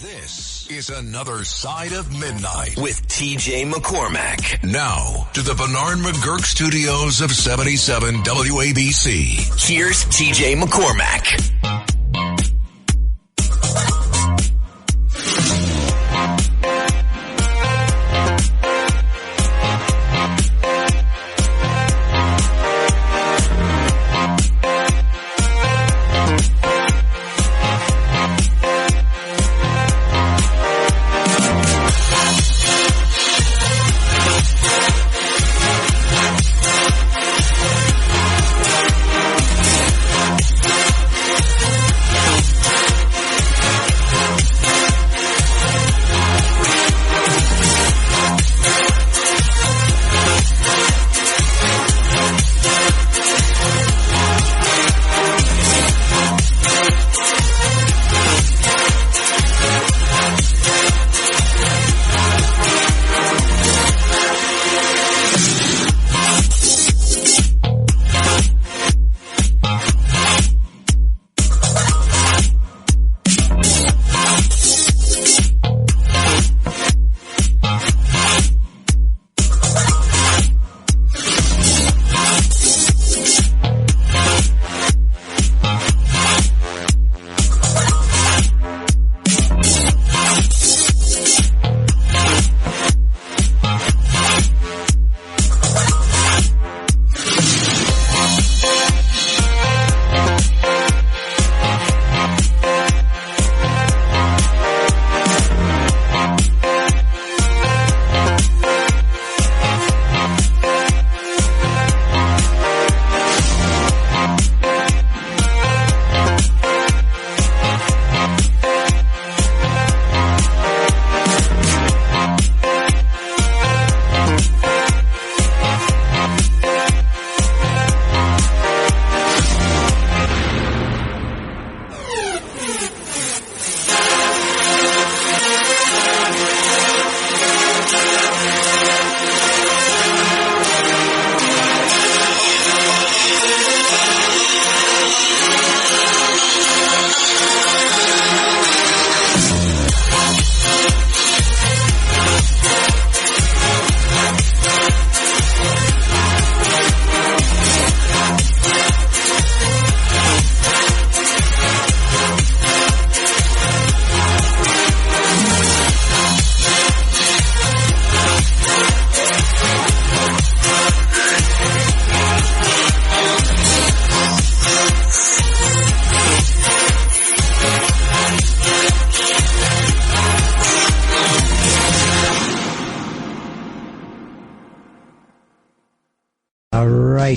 This is Another Side of Midnight with TJ McCormack. Now to the Bernard McGurk studios of 77 WABC. Here's TJ McCormack.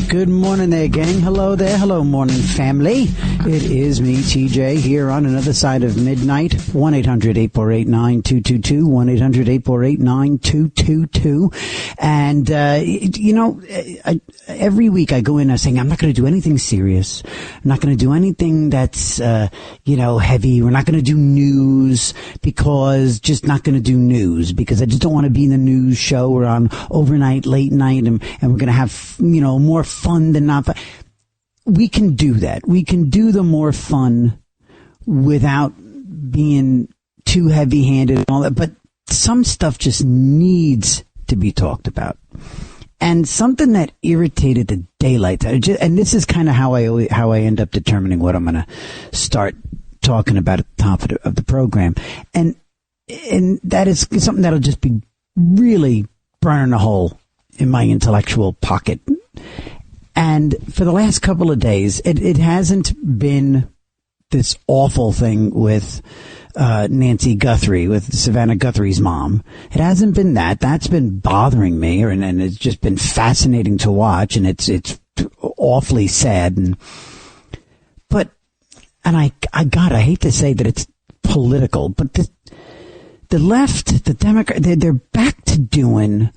Good morning there, gang. Hello there. Hello, morning family. It is me, TJ, here on Another Side of Midnight. 1-800-848-9222. 1-800-848-9222. And, every week I go in saying, I'm not going to do anything serious. I'm not going to do anything that's, heavy. We're not going to do news because just not going to do news because I just don't want to be in the news show or on overnight, late night, and we're going to have, more fun than not fun. We can do that. We can do the more fun without being too heavy-handed and all that. But some stuff just needs to be talked about. And something that irritated the daylights out of it, and this is kind of how I end up determining what I'm going to start talking about at the top of the program. And that is something that'll just be really burning a hole in my intellectual pocket. And for the last couple of days, it hasn't been this awful thing with Nancy Guthrie, with Savannah Guthrie's mom. It hasn't been that. That's been bothering me, and it's just been fascinating to watch, and it's awfully sad. I hate to say that it's political, but the left, the Democrat, they're back to doing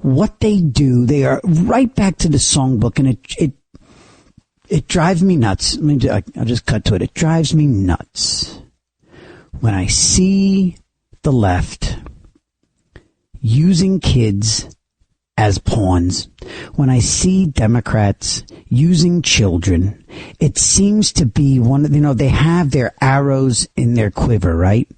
what they do. They are right back to the songbook, and it drives me nuts. I'll just cut to it. It drives me nuts when I see the left using kids as pawns. When I see Democrats using children, it seems to be they have their arrows in their quiver, right?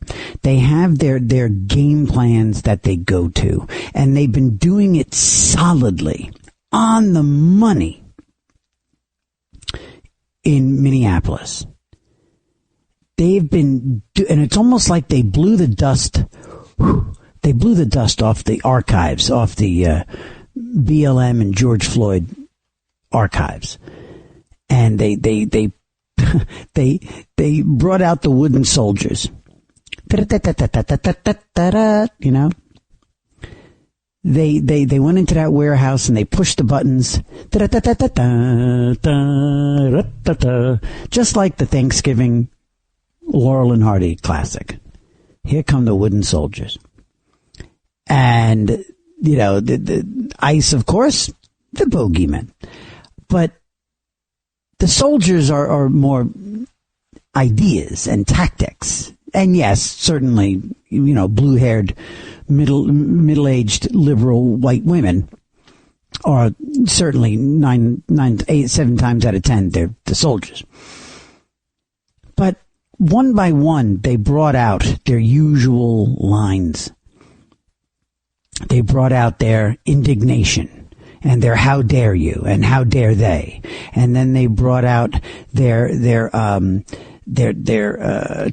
They have their game plans that they go to, and they've been doing it solidly, on the money, in Minneapolis. They've been, and it's almost like they blew the dust. They blew the dust off the archives, off the BLM and George Floyd archives, and they they brought out the wooden soldiers. You know, they went into that warehouse and they pushed the buttons, just like the Thanksgiving Laurel and Hardy classic. Here come the wooden soldiers. And, you know, the ICE, of course, the bogeyman. But the soldiers are more ideas and tactics. And yes, certainly, you know, blue-haired, middle-aged, liberal white women are certainly 7 times out of 10, they're the soldiers. But one by one, they brought out their usual lines. They brought out their indignation and their how dare you and how dare they. And then they brought out their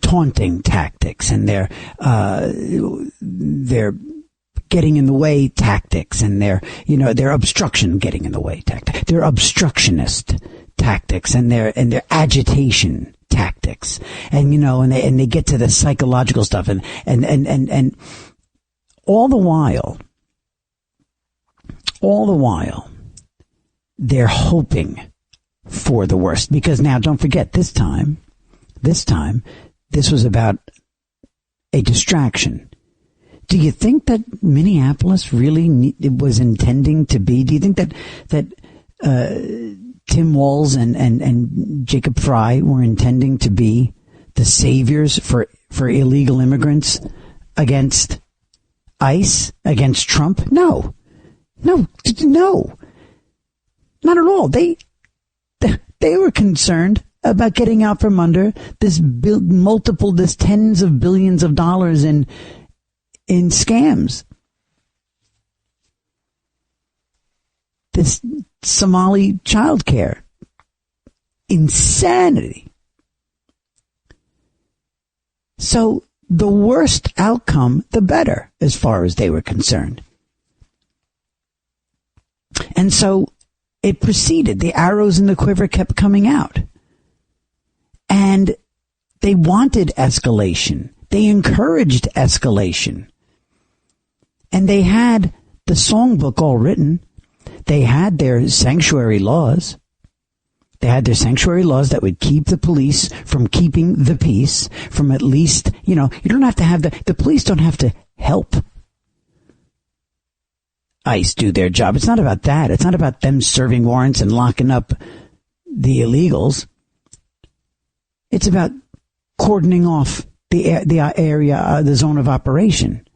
taunting tactics and their getting in the way tactics and their obstruction getting in the way tactics, their obstructionist tactics and their agitation tactics. And, you know, and they get to the psychological stuff and all the while, they're hoping for the worst. Because now, don't forget, this time, this was about a distraction. Do you think that Minneapolis really was intending to be? Do you think that Tim Walz and Jacob Fry were intending to be the saviors for illegal immigrants against ICE, against Trump? No, not at all. They were concerned about getting out from under this tens of billions of dollars in scams. This Somali childcare insanity. So the worst outcome, the better, as far as they were concerned. And so it proceeded. The arrows in the quiver kept coming out. And they wanted escalation. They encouraged escalation. And they had the songbook all written. They had their sanctuary laws. They had their sanctuary laws that would keep the police from keeping the peace, from at least, you know, you don't have to have the police don't have to help ICE do their job. It's not about that. It's not about them serving warrants and locking up the illegals. It's about cordoning off the area, the zone of operation.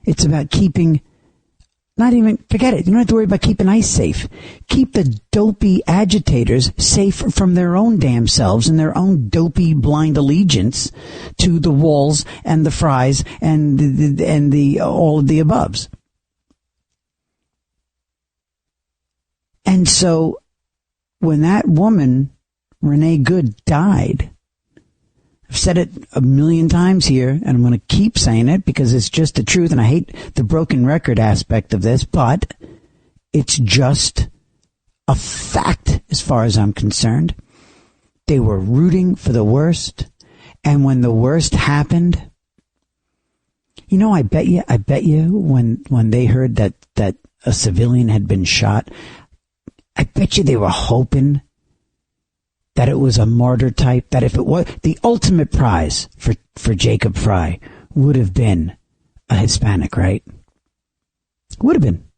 It's about keeping, forget it. You don't have to worry about keeping ICE safe. Keep the dopey agitators safe from their own damn selves and their own dopey blind allegiance to the Walls and the Fries and the all of the aboves. And so when that woman, Renee Good, died, I've said it a million times here, and I'm going to keep saying it because it's just the truth, and I hate the broken record aspect of this, but it's just a fact as far as I'm concerned. They were rooting for the worst, and when the worst happened, you know, I bet you when they heard that a civilian had been shot, I bet you they were hoping that it was a martyr type, that if it was the ultimate prize for Jacob Fry would have been a Hispanic, right? Would have been.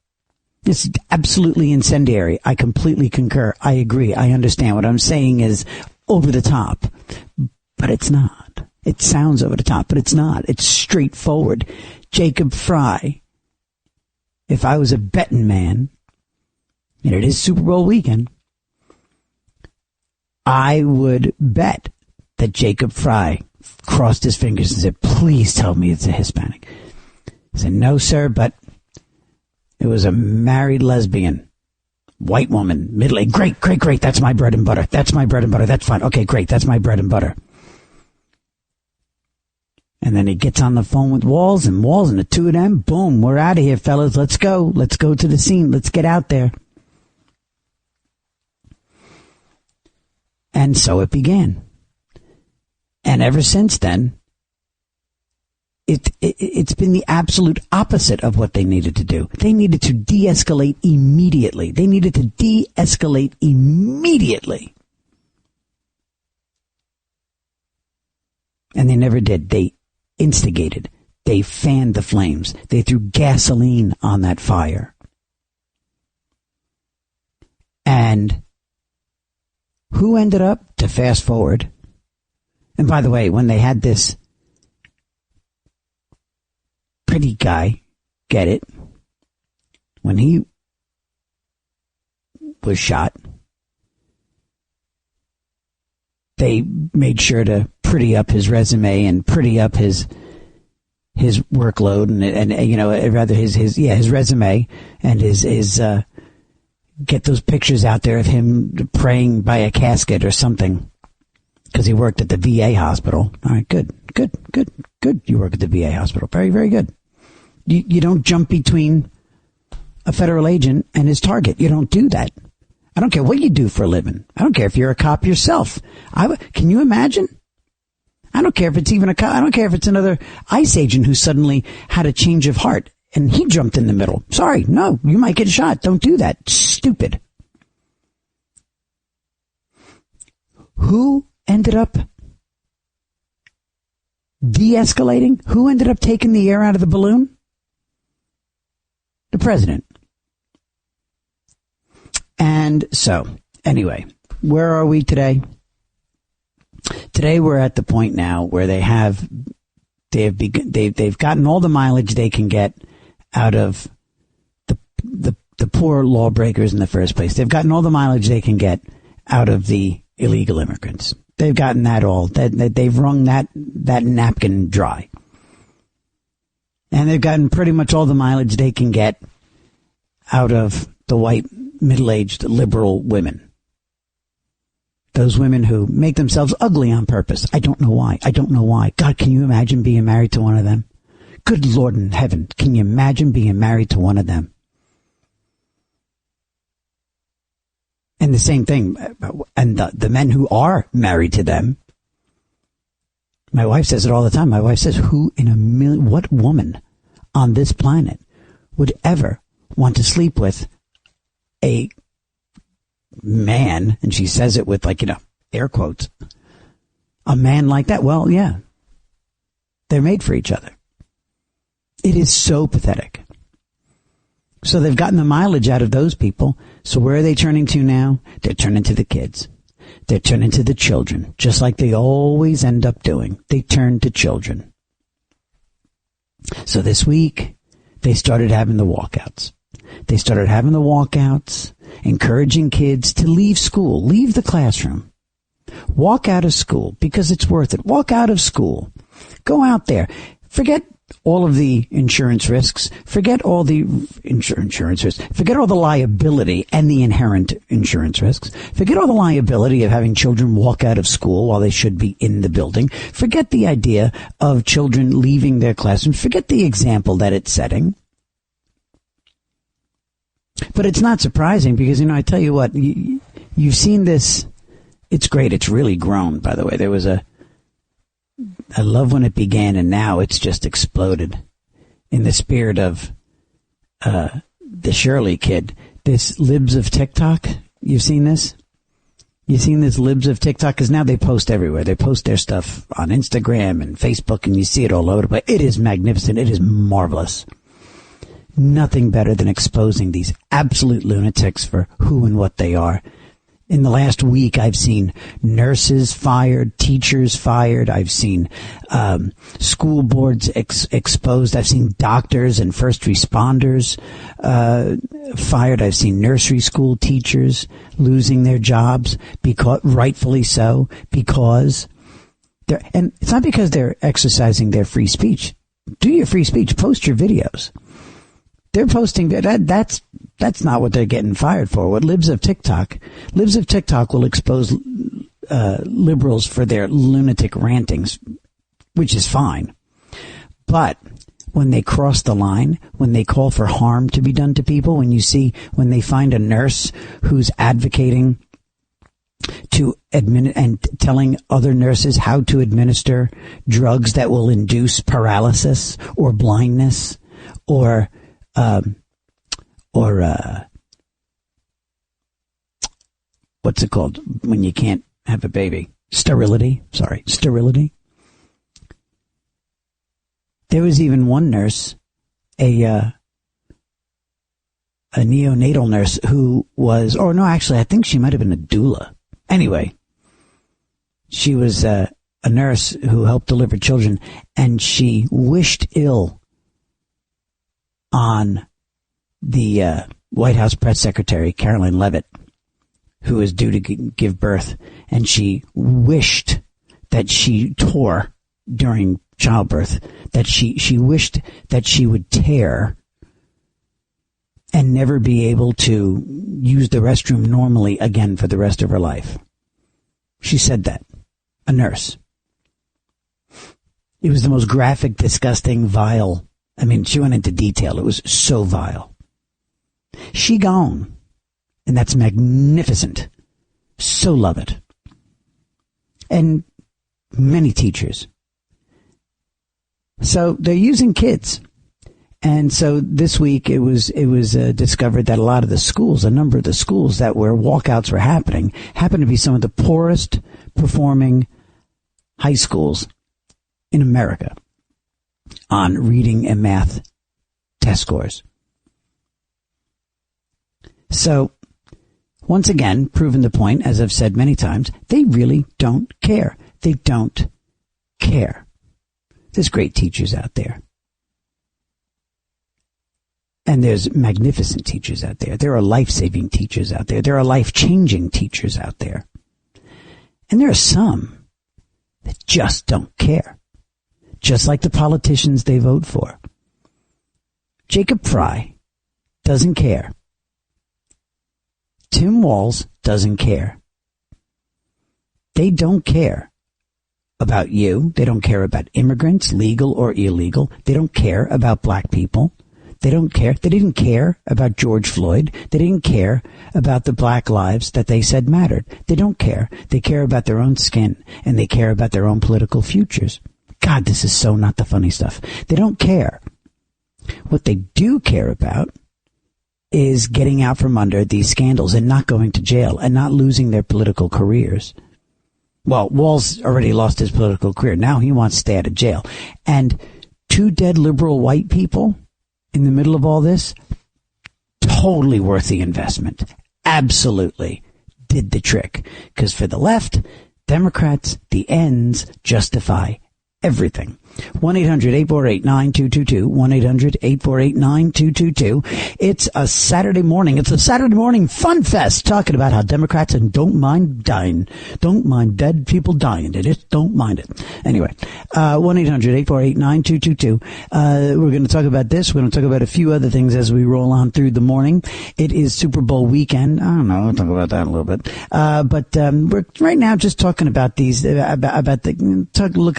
It's absolutely incendiary. I completely concur. I agree. I understand. What I'm saying is over the top, but it's not. It sounds over the top, but it's not. It's straightforward. Jacob Fry, if I was a betting man, and it is Super Bowl weekend, I would bet that Jacob Fry crossed his fingers and said, please tell me it's a Hispanic. He said, no, sir, but it was a married lesbian, white woman, middle-aged. Great. That's my bread and butter. That's fine. Okay, great. That's my bread and butter. And then he gets on the phone with Walls, and the two of them, boom, we're out of here, fellas. Let's go. Let's go to the scene. Let's get out there. And so it began. And ever since then, it's been the absolute opposite of what they needed to do. They needed to de-escalate immediately. And they never did. They instigated. They fanned the flames. They threw gasoline on that fire. And who ended up, to fast forward, and by the way, when they had this pretty guy, get it, when he was shot, they made sure to pretty up his resume and pretty up his workload and you know, rather his resume and his get those pictures out there of him praying by a casket or something, because he worked at the VA hospital. All right, good. You work at the VA hospital. Very, very good. You don't jump between a federal agent and his target. You don't do that. I don't care what you do for a living. I don't care if you're a cop yourself. Can you imagine? I don't care if it's even a cop. I don't care if it's another ICE agent who suddenly had a change of heart and he jumped in the middle. Sorry, no, you might get shot. Don't do that. Stupid. Who ended up de-escalating? Who ended up taking the air out of the balloon? The president. And so, anyway, where are we today? Today we're at the point now where they've gotten all the mileage they can get out of the poor lawbreakers in the first place. They've gotten all the mileage they can get out of the illegal immigrants. They've gotten that all. They've wrung that napkin dry. And they've gotten pretty much all the mileage they can get out of the white, middle-aged, liberal women. Those women who make themselves ugly on purpose. I don't know why. God, can you imagine being married to one of them? Good Lord in heaven, can you imagine being married to one of them? And the same thing, and the men who are married to them, my wife says it all the time. My wife says, what woman on this planet would ever want to sleep with a man, and she says it with air quotes, a man like that? Well, yeah, they're made for each other. It is so pathetic. So they've gotten the mileage out of those people. So where are they turning to now? They're turning to the kids. They're turning to the children, just like they always end up doing. They turn to children. So this week, they started having the walkouts. Encouraging kids to leave school, leave the classroom. Walk out of school because it's worth it. Walk out of school. Go out there. Forget all of the insurance risks. Forget all the insurance risks. Forget all the liability and the inherent insurance risks. Forget all the liability of having children walk out of school while they should be in the building. Forget the idea of children leaving their classrooms. Forget the example that it's setting. But it's not surprising because, I tell you what, you've seen this. It's great. It's really grown, by the way. There was I love when it began, and now it's just exploded in the spirit of the Shirley kid. This libs of TikTok. You've seen this? You've seen this libs of TikTok? Because now they post everywhere. They post their stuff on Instagram and Facebook, and you see it all over the place. It is magnificent. It is marvelous. Nothing better than exposing these absolute lunatics for who and what they are. In the last week, I've seen nurses fired, teachers fired. I've seen school boards exposed. I've seen doctors and first responders fired. I've seen nursery school teachers losing their jobs, because rightfully so, because and it's not because they're exercising their free speech. Do your free speech. Post your videos. They're posting that's not what they're getting fired for. What Libs of TikTok will expose liberals for their lunatic rantings, which is fine. But when they cross the line, when they call for harm to be done to people, when they find a nurse who's advocating to and telling other nurses how to administer drugs that will induce paralysis or blindness or what's it called when you can't have a baby? Sterility. There was even one nurse, a neonatal nurse who was, I think she might have been a doula. Anyway, she was a nurse who helped deliver children, and she wished ill on the White House press secretary, Caroline Leavitt, who was due to give birth, and she wished that she tore during childbirth, that she wished that she would tear and never be able to use the restroom normally again for the rest of her life. She said that. A nurse. It was the most graphic, disgusting, vile. I mean, she went into detail. It was so vile. She gone. And that's magnificent. So love it. And many teachers. So they're using kids. And so this week it was discovered that a number of the schools that where walkouts were happened to be some of the poorest performing high schools in America on reading and math test scores. So once again, proving the point, as I've said many times, they really don't care. They don't care. There's great teachers out there. And there's magnificent teachers out there. There are life-saving teachers out there. There are life-changing teachers out there. And there are some that just don't care. Just like the politicians they vote for. Jacob Fry doesn't care. Tim Walz doesn't care. They don't care about you. They don't care about immigrants, legal or illegal. They don't care about black people. They don't care. They didn't care about George Floyd. They didn't care about the black lives that they said mattered. They don't care. They care about their own skin, and they care about their own political futures. God, this is so not the funny stuff. They don't care. What they do care about is getting out from under these scandals and not going to jail and not losing their political careers. Well, Walz already lost his political career. Now he wants to stay out of jail. And two dead liberal white people in the middle of all this, totally worth the investment. Absolutely did the trick. Because for the left, Democrats, the ends justify everything. 1-800-848-9222. 1-800-848-9222. It's a Saturday morning. It's a Saturday morning fun fest talking about how Democrats don't mind dying. Don't mind dead people dying. They just don't mind it. Anyway, 1-800-848-9222. We're going to talk about this. We're going to talk about a few other things as we roll on through the morning. It is Super Bowl weekend. I don't know. We'll talk about that in a little bit. But we're right now just talking about these, look at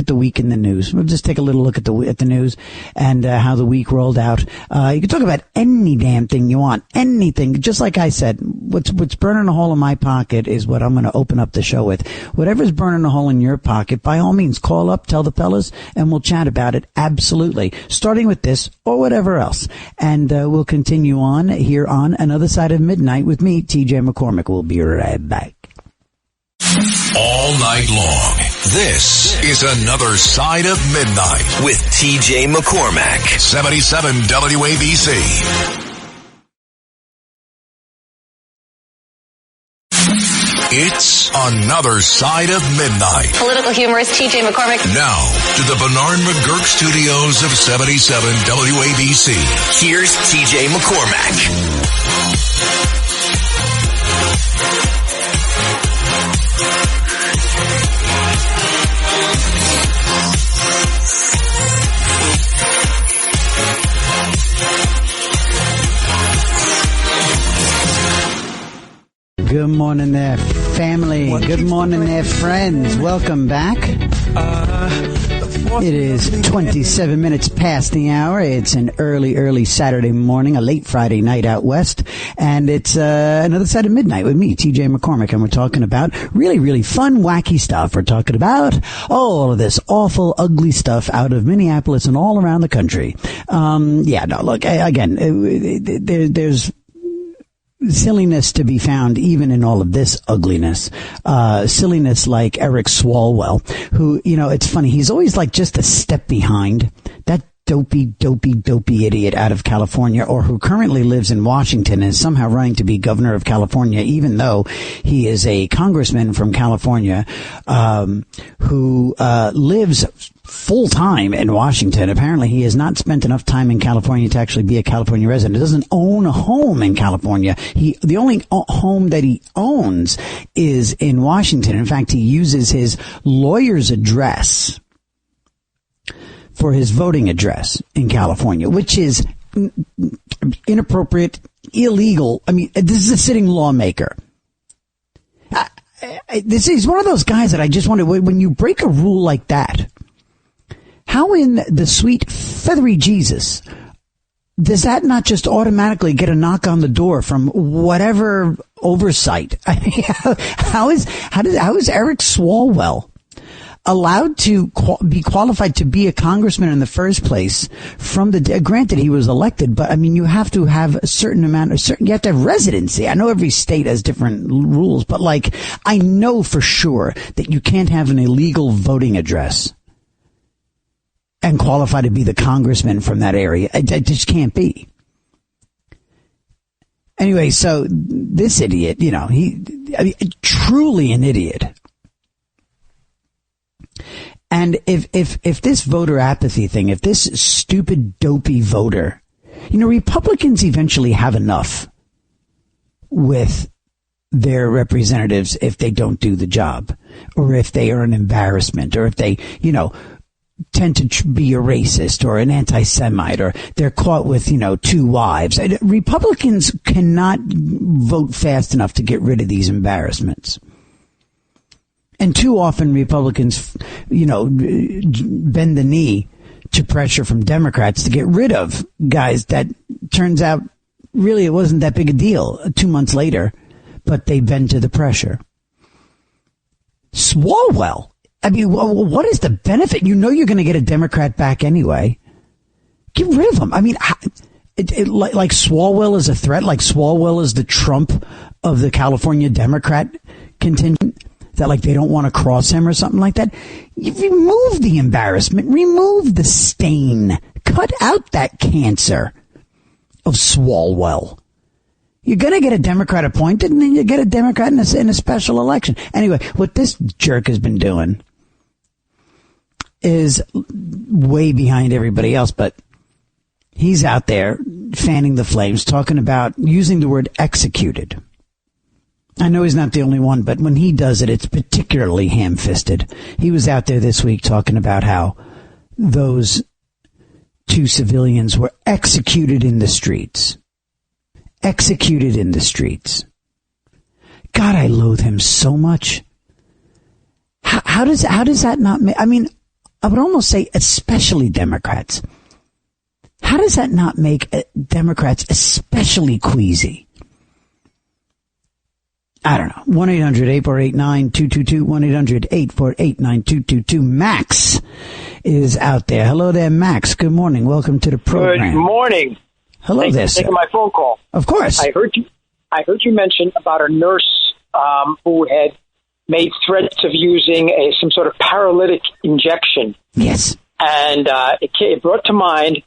the week in the news. We'll just take a little look at the news and how the week rolled out. You can talk about any damn thing you want, anything. Just like I said, what's burning a hole in my pocket is what I'm going to open up the show with. Whatever's burning a hole in your pocket, by all means, call up, tell the fellas, and we'll chat about it. Absolutely, starting with this or whatever else, and we'll continue on here on Another Side of Midnight with me, TJ McCormack. We'll be right back. All night long, this is Another Side of Midnight with TJ McCormack, 77 WABC. It's Another Side of Midnight. Political humorist TJ McCormack. Now, to the Bernard McGurk studios of 77 WABC. Here's TJ McCormack. Good morning there, family. Good morning there, friends. Welcome back. It is 27 minutes past the hour. It's an early Saturday morning, a late Friday night out west. And it's Another Side of Midnight with me, TJ McCormack. And we're talking about really fun, wacky stuff. We're talking about all of this awful, ugly stuff out of Minneapolis and all around the country. Look, again, there's silliness to be found even in all of this ugliness. Silliness like Eric Swalwell, who, it's funny, he's always like just a step behind that dopey idiot out of California, or who currently lives in Washington and is somehow running to be governor of California, even though he is a congressman from California, who lives full-time in Washington. Apparently, he has not spent enough time in California to actually be a California resident. He doesn't own a home in California. The only home that he owns is in Washington. In fact, he uses his lawyer's address for his voting address in California, which is inappropriate, illegal. I mean, this is a sitting lawmaker. This is one of those guys that I just wonder, when you break a rule like that, how in the sweet feathery Jesus does that not just automatically get a knock on the door from whatever oversight? I mean, how is Eric Swalwell allowed to be qualified to be a congressman in the first place? Granted, he was elected, but I mean, you have to have a certain amount you have to have residency. I know every state has different rules, but like, I know for sure that you can't have an illegal voting address and qualify to be the congressman from that area. It just can't be. Anyway, so this idiot, truly an idiot. And if this voter apathy thing, if this stupid, dopey voter, Republicans eventually have enough with their representatives if they don't do the job, or if they are an embarrassment, or if they, tend to be a racist or an anti-Semite, or they're caught with, two wives. Republicans cannot vote fast enough to get rid of these embarrassments. And too often Republicans, bend the knee to pressure from Democrats to get rid of guys that turns out really it wasn't that big a deal 2 months later, but they bend to the pressure. Swalwell. I mean, what is the benefit? You're going to get a Democrat back anyway. Get rid of him. I mean, like Swalwell is a threat, like Swalwell is the Trump of the California Democrat contingent, that like they don't want to cross him or something like that. You remove the embarrassment, remove the stain, cut out that cancer of Swalwell. You're going to get a Democrat appointed, and then you get a Democrat in a special election. Anyway, what this jerk has been doing is way behind everybody else, but he's out there fanning the flames, talking about using the word executed. I know he's not the only one, but when he does it, it's particularly ham-fisted. He was out there this week talking about how those two civilians were executed in the streets. Executed in the streets. God, I loathe him so much. How does that not make, I mean, I would almost say especially Democrats. How does that not make Democrats especially queasy? I don't know. 1-800-848-9222. 1-800-848-9222. Max is out there. Hello there, Max. Good morning. Welcome to the program. Good morning. Hello there, Thanks for taking my phone call. Of course. I heard you mention about a nurse who had made threats of using some sort of paralytic injection. Yes. And it brought to mind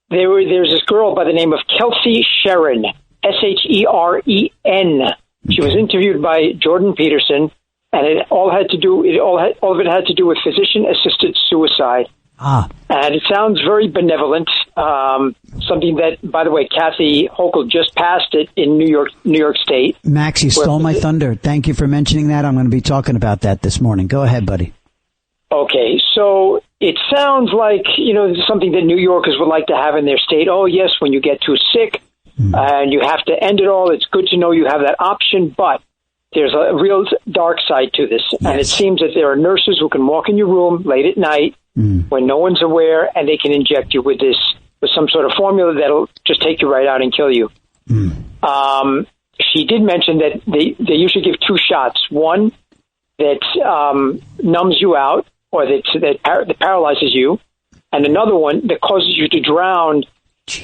there's this girl by the name of Kelsey Sherin, Sheren. She was interviewed by Jordan Peterson, and all of it had to do with physician-assisted suicide. And it sounds very benevolent. Something that, by the way, Kathy Hochul just passed it in New York State. Max, you stole my thunder. Thank you for mentioning that. I'm going to be talking about that this morning. Go ahead, buddy. Okay, so it sounds like, something that New Yorkers would like to have in their state. Oh, yes, when you get too sick and you have to end it all, it's good to know you have that option, but there's a real dark side to this. Yes. And it seems that there are nurses who can walk in your room late at night when no one's aware, and they can inject you with some sort of formula that'll just take you right out and kill you. She did mention that they usually give 2 shots. One that numbs you out, or that paralyzes you, and another one that causes you to drown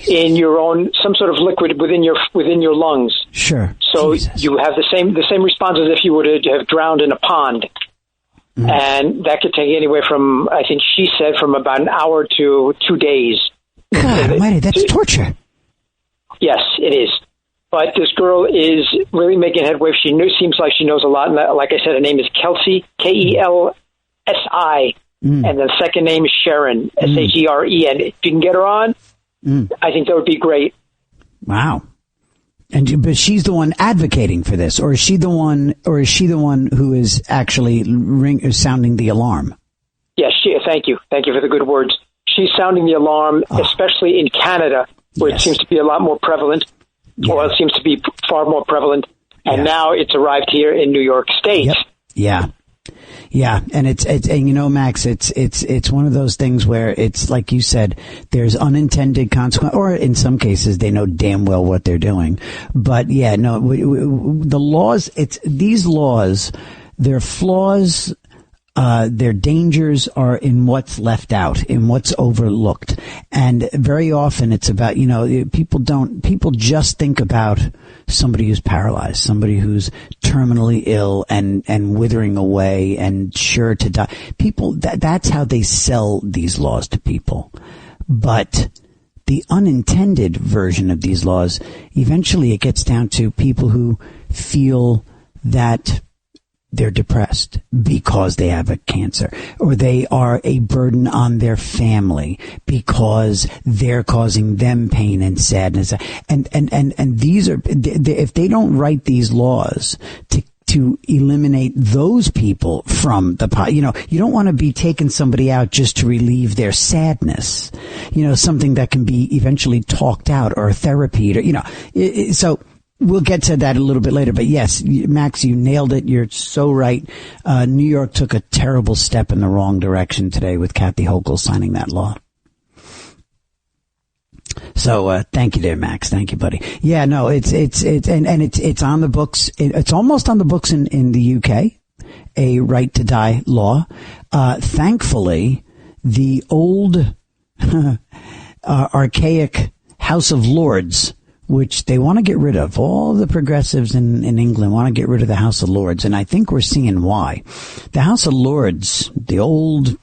in your own, some sort of liquid within your lungs. Sure. So you have the same response as if you were to have drowned in a pond. And that could take anywhere from, I think she said, from about an hour to 2 days. God almighty, that's torture. Yes, it is. But this girl is really making headway. Seems like she knows a lot. Like I said, her name is Kelsey, Kelsi, and the second name is Sharon, Sheren. If you can get her on, I think that would be great. Wow. But she's the one advocating for this, or is she the one who is actually sounding the alarm? Yes, thank you for the good words. She's sounding the alarm, especially in Canada, where it seems to be a lot more prevalent. Yeah. Well, it seems to be far more prevalent, and now it's arrived here in New York State. Yep. Yeah, and it's Max, it's one of those things where it's like you said, there's unintended consequence, or in some cases they know damn well what they're doing. But the laws, these laws, their flaws, their dangers are in what's left out, in what's overlooked. And very often it's about, people just think about somebody who's paralyzed, somebody who's terminally ill and withering away and sure to die. People, that's how they sell these laws to people. But the unintended version of these laws, eventually it gets down to people who feel that they're depressed because they have a cancer, or they are a burden on their family because they're causing them pain and sadness. And these are, if they don't write these laws to eliminate those people from the, you don't want to be taking somebody out just to relieve their sadness, something that can be eventually talked out or therapied, or, so we'll get to that a little bit later. But yes, Max, you nailed it. You're so right. New York took a terrible step in the wrong direction today with Kathy Hochul signing that law. So, thank you there, Max. Thank you, buddy. Yeah, no, it's on the books. It's almost on the books in the UK, a right to die law. Thankfully, the old, archaic House of Lords, which they want to get rid of. All the progressives in England want to get rid of the House of Lords, and I think we're seeing why. The House of Lords, the old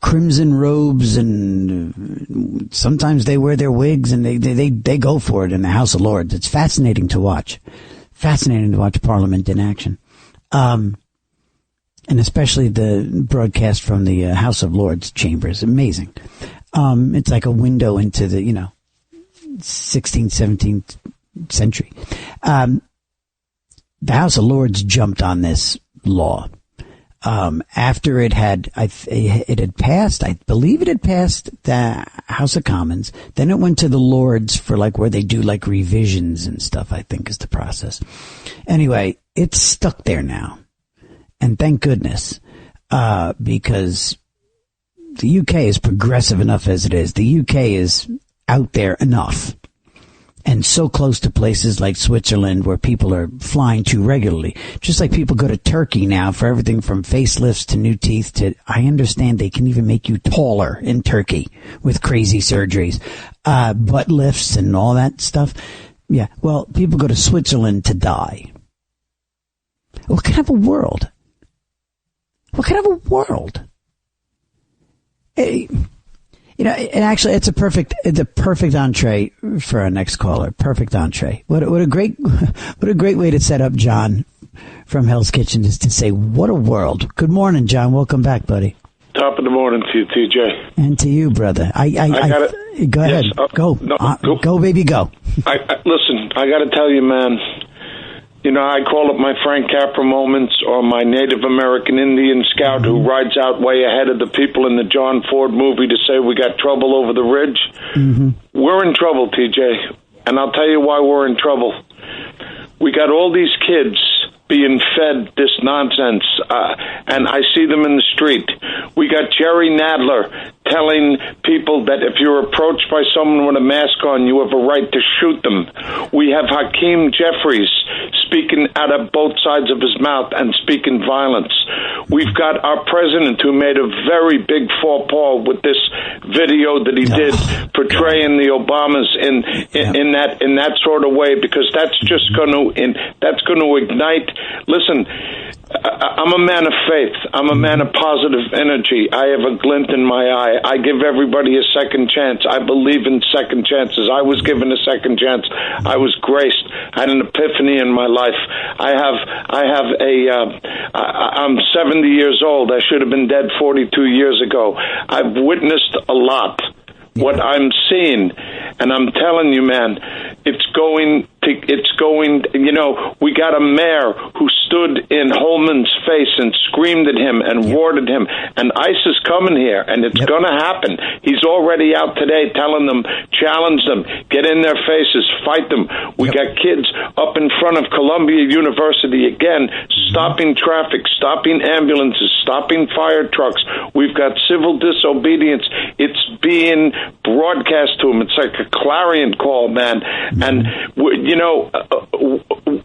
crimson robes, and sometimes they wear their wigs, and they go for it in the House of Lords. It's fascinating to watch. Fascinating to watch Parliament in action. And especially the broadcast from the House of Lords chambers. Amazing. It's like a window into the, 16th, 17th century. The House of Lords jumped on this law after it had passed. I believe it had passed the House of Commons. Then it went to the Lords for where they do revisions and stuff, I think is the process. Anyway, it's stuck there now, and thank goodness, because the UK is progressive enough as it is. The UK is out there enough, and so close to places like Switzerland where people are flying to regularly. Just like people go to Turkey now for everything from facelifts to new teeth to, I understand they can even make you taller in Turkey with crazy surgeries, butt lifts and all that stuff. Yeah, well, people go to Switzerland to die. What kind of a world? What kind of a world? And actually, it's a perfect entree for our next caller. Perfect entree. What a great way to set up John from Hell's Kitchen, is to say, what a world. Good morning, John. Welcome back, buddy. Top of the morning to you, TJ. And to you, brother. Go ahead. Go. Go, baby, go. Listen, I got to tell you, man, I call it my Frank Capra moments, or my Native American Indian scout who rides out way ahead of the people in the John Ford movie to say we got trouble over the ridge. Mm-hmm. We're in trouble, TJ, and I'll tell you why we're in trouble. We got all these kids being fed this nonsense, and I see them in the street. We got Jerry Nadler telling people that if you're approached by someone with a mask on, you have a right to shoot them. We have Hakeem Jeffries speaking out of both sides of his mouth and speaking violence. We've got our president, who made a very big faux pas with this video that he did portraying the Obamas in that sort of way, because that's just going to ignite. Listen, I'm a man of faith. I'm a man of positive energy. I have a glint in my eye. I give everybody a second chance. I believe in second chances. I was given a second chance. I was graced. I had an epiphany in my life. I'm 70 years old. I should have been dead 42 years ago. I've witnessed a lot. What I'm seeing, and I'm telling you, man, we got a mayor who stood in Holman's face and screamed at him and roared at him, and ICE is coming here, and it's going to happen. He's already out today telling them, challenge them, get in their faces, fight them. We got kids up in front of Columbia University again, stopping traffic, stopping ambulances, stopping fire trucks. We've got civil disobedience. It's being broadcast to them. It's like a clarion call, man. And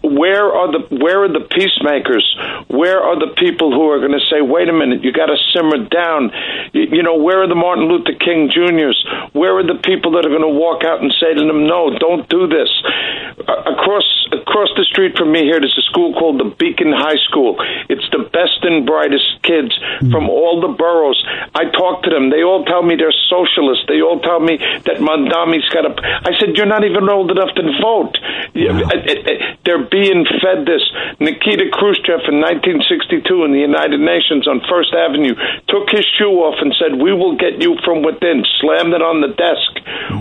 where are the peacemakers? Where are the people who are going to say, wait a minute, you got to simmer down? Where are the Martin Luther King Jr.'s? Where are the people that are going to walk out and say to them, no, don't do this? Across the street from me here, there's a school called the Beacon High School. It's the best and brightest kids from all the boroughs. I talk to them. They all tell me they're socialists. They all tell me that Mondami's got a... I said, you're not even old enough to vote. Wow. They're being fed this. Nikita Khrushchev in 1962 in the United Nations on First Avenue took his shoe off and said, we will get you from within, slammed it on the desk.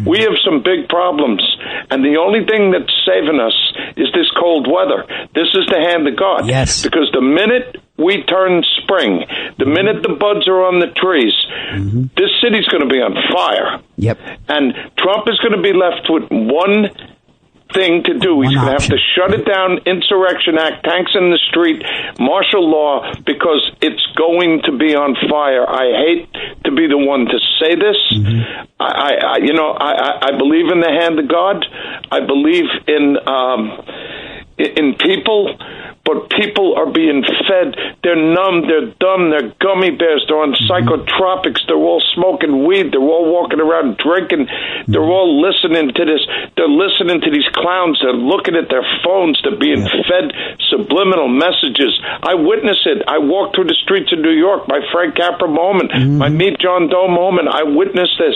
We have some big problems, and the only thing that's saving us is this cold weather. This is the hand of God. Yes. Because the minute we turn spring, the minute the buds are on the trees, this city's going to be on fire. Yep. And Trump is going to be left with one thing to do. He's going to have to shut it down, Insurrection Act, tanks in the street, martial law, because it's going to be on fire. I hate to be the one to say this. I believe in the hand of God. I believe in people, but people are being fed. They're numb, they're dumb, they're gummy bears, they're on psychotropics, they're all smoking weed, they're all walking around drinking, they're all listening to this, they're listening to these clowns, they're looking at their phones, they're being fed subliminal messages. I witness it. I walk through the streets of New York, my Frank Capra moment, my Meet John Doe moment. I witnessed this.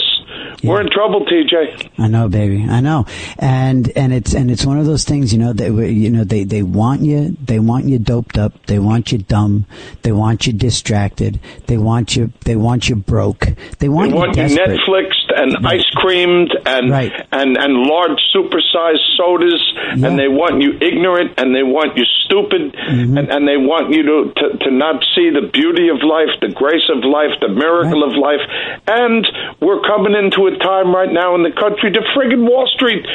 We're in trouble, TJ. I know, baby. I know. And it's one of those things, they want you. They want you doped up. They want you dumb. They want you distracted. They want you broke. They want you desperate. Netflixed and ice creamed and large supersized sodas, and they want you ignorant, and they want you stupid, and they want you to not see the beauty of life, the grace of life, the miracle of life. And we're coming into a time right now in the country. The friggin' Wall Street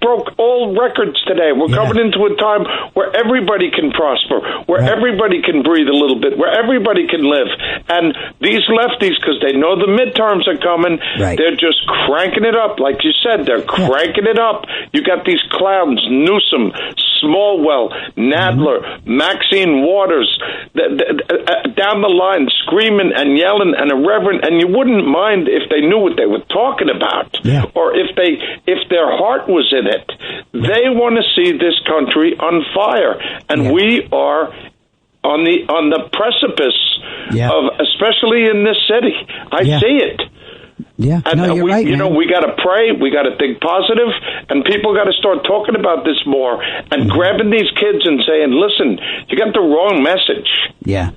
broke all records today. We're coming into a time where everybody can prosper, where everybody can breathe a little bit, where everybody can live. And these lefties, because they know the midterms are coming, they're just cranking it up. Like you said, they're cranking it up. You got these clowns, Newsom, Smallwell, Nadler, Maxine Waters, down the line, screaming and yelling and irreverent, and you wouldn't mind if they knew what they were talking about, or if their heart was in it. They want to see this country on fire, and we are on the precipice of, especially in this city. I see it. Yeah, and no, you're right, you know, we got to pray, we got to think positive, and people got to start talking about this more and grabbing these kids and saying, listen, you got the wrong message. Yeah.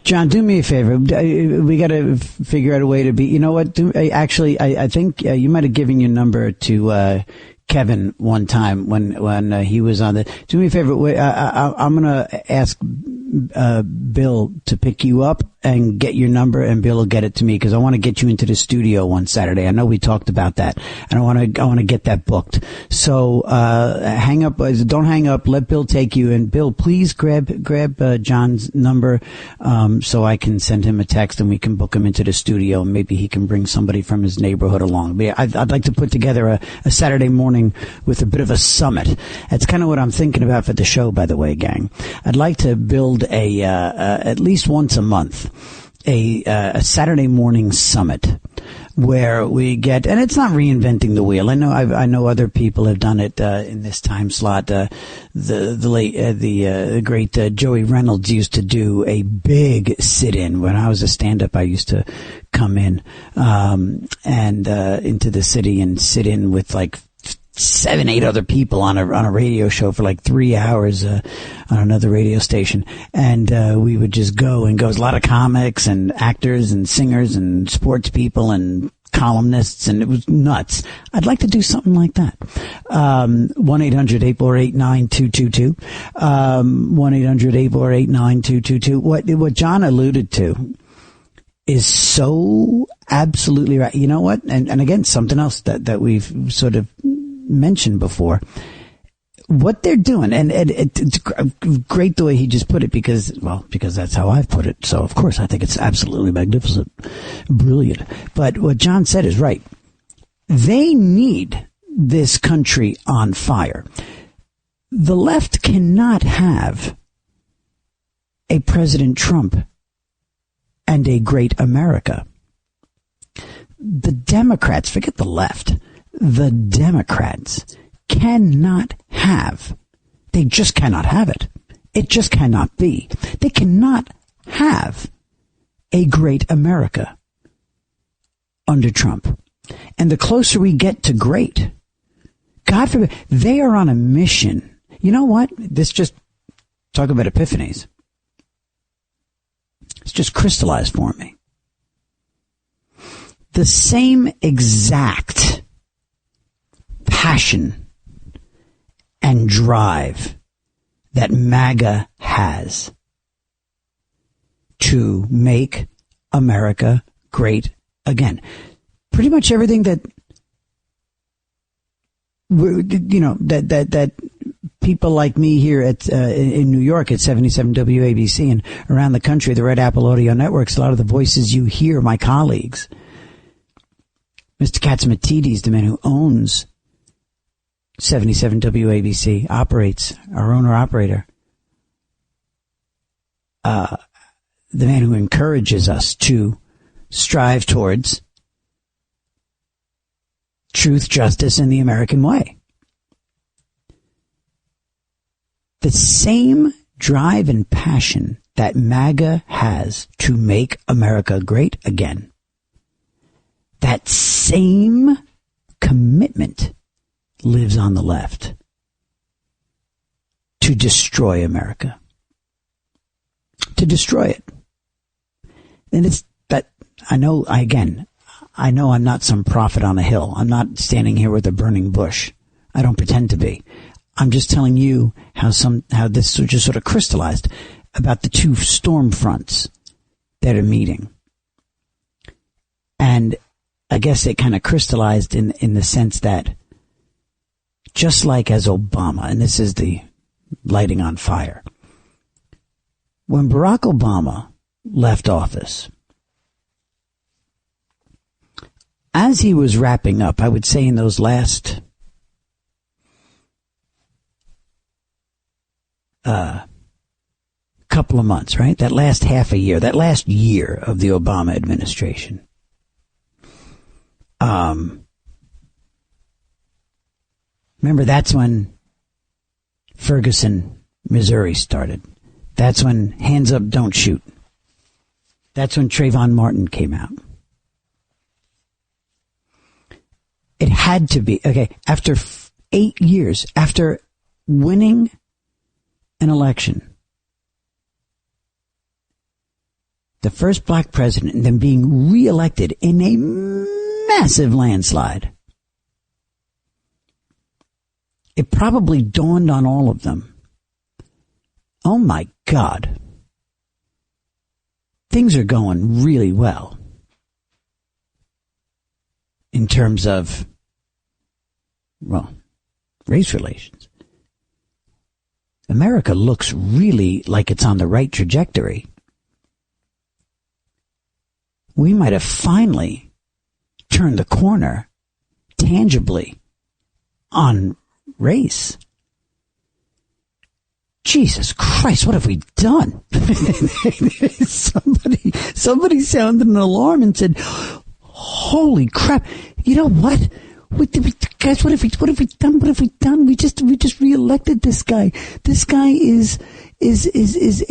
John, do me a favor. We got to figure out a way to be, you know what? I think you might have given your number to Kevin one time when he was on the. Do me a favor. I'm going to ask Bill to pick you up and get your number, and Bill will get it to me because I want to get you into the studio one Saturday. I know we talked about that, and I want to get that booked. So hang up. Don't hang up. Let Bill take you. And Bill, please grab John's number so I can send him a text and we can book him into the studio. Maybe he can bring somebody from his neighborhood along. I'd like to put together a Saturday morning with a bit of a summit. That's kind of what I'm thinking about for the show, by the way, gang. I'd like to build at least once a month a Saturday morning summit where we get, and it's not reinventing the wheel. I know other people have done it in this time slot. The great Joey Reynolds used to do a big sit-in when I was a stand-up. I used to come in and into the city and sit in with like 7-8 other people on a radio show for like 3 hours on another radio station, and we would just go. It was a lot of comics and actors and singers and sports people and columnists, and it was nuts. I'd like to do something like that. 1-800-848-9222. 1-800-848-9222. What John alluded to is so absolutely right. You know what? And again, something else that we've sort of mentioned before, what they're doing, and it's great the way he just put it, because that's how I've put it. So of course I think it's absolutely magnificent, brilliant. But what John said is right. They need this country on fire. The left cannot have a President Trump and a great America. The Democrats, forget the left, the Democrats cannot have. They just cannot have it. It just cannot be. They cannot have a great America under Trump. And the closer we get to great, God forbid, they are on a mission. You know what? This just, talk about epiphanies. It's just crystallized for me. The same exact passion and drive that MAGA has to make America great again. Pretty much everything that that people like me here at in New York at 77 WABC and around the country, the Red Apple Audio Networks, a lot of the voices you hear, my colleagues, Mr. Katsimatidis, the man who owns 77 WABC, operates, our owner-operator, the man who encourages us to strive towards truth, justice, and the American way. The same drive and passion that MAGA has to make America great again, that same commitment lives on the left to destroy America, to destroy it. And it's that, I know I'm not some prophet on a hill. I'm not standing here with a burning bush. I don't pretend to be. I'm just telling you how this just sort of crystallized about the two storm fronts that are meeting. And I guess it kind of crystallized in the sense that just like as Obama, and this is the lighting on fire, when Barack Obama left office, as he was wrapping up, I would say in those last couple of months, right? That last half a year, that last year of the Obama administration. Remember, that's when Ferguson, Missouri started. That's when Hands Up, Don't Shoot. That's when Trayvon Martin came out. It had to be. Okay, after 8 years, after winning an election, the first black president, and then being reelected in a massive landslide, it probably dawned on all of them, oh my God, things are going really well in terms of, well, race relations. America looks really like it's on the right trajectory. We might have finally turned the corner tangibly on race. Jesus Christ, what have we done? Somebody sounded an alarm and said, holy crap, you know what? Guys, what have we done? What have we done? We just reelected this guy. This guy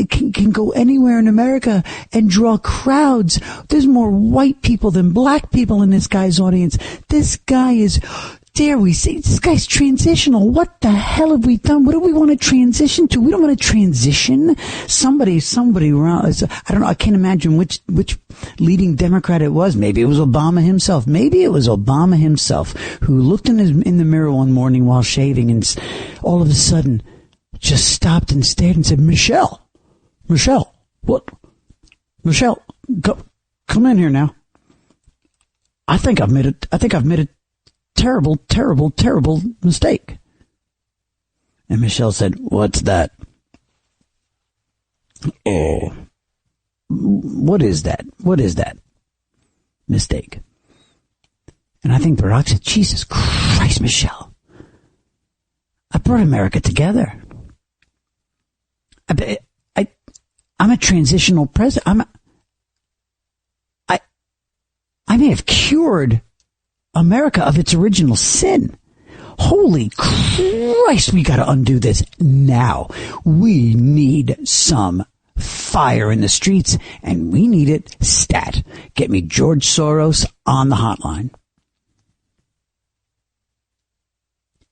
can go anywhere in America and draw crowds. There's more white people than black people in this guy's audience. This guy is, dare we say, this guy's transitional. What the hell have we done? What do we want to transition to? We don't want to transition. Somebody around, I don't know, I can't imagine which leading Democrat it was. Maybe it was Obama himself. Maybe it was Obama himself who looked in the mirror one morning while shaving and all of a sudden just stopped and stared and said, Michelle, what? Michelle, come in here now. I think I've made a terrible mistake. And Michelle said, what's that? Oh, what is that? What is that? Mistake. And I think Barack said, Jesus Christ, Michelle, I brought America together. I'm a transitional president. I may have cured America of its original sin. Holy Christ, we got to undo this now. We need some fire in the streets, and we need it stat. Get me George Soros on the hotline.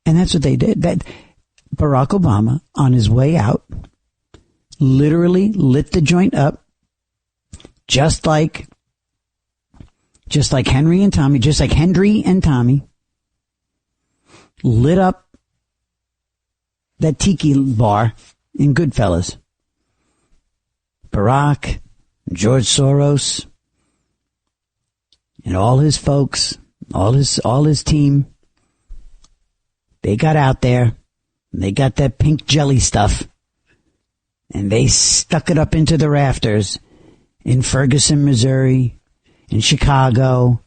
And that's what they did. That Barack Obama, on his way out, literally lit the joint up, just like Henry and Tommy lit up that tiki bar in Goodfellas. Barack, George Soros, and all his folks, all his team, they got out there, and they got that pink jelly stuff, and they stuck it up into the rafters in Ferguson, Missouri, in Chicago,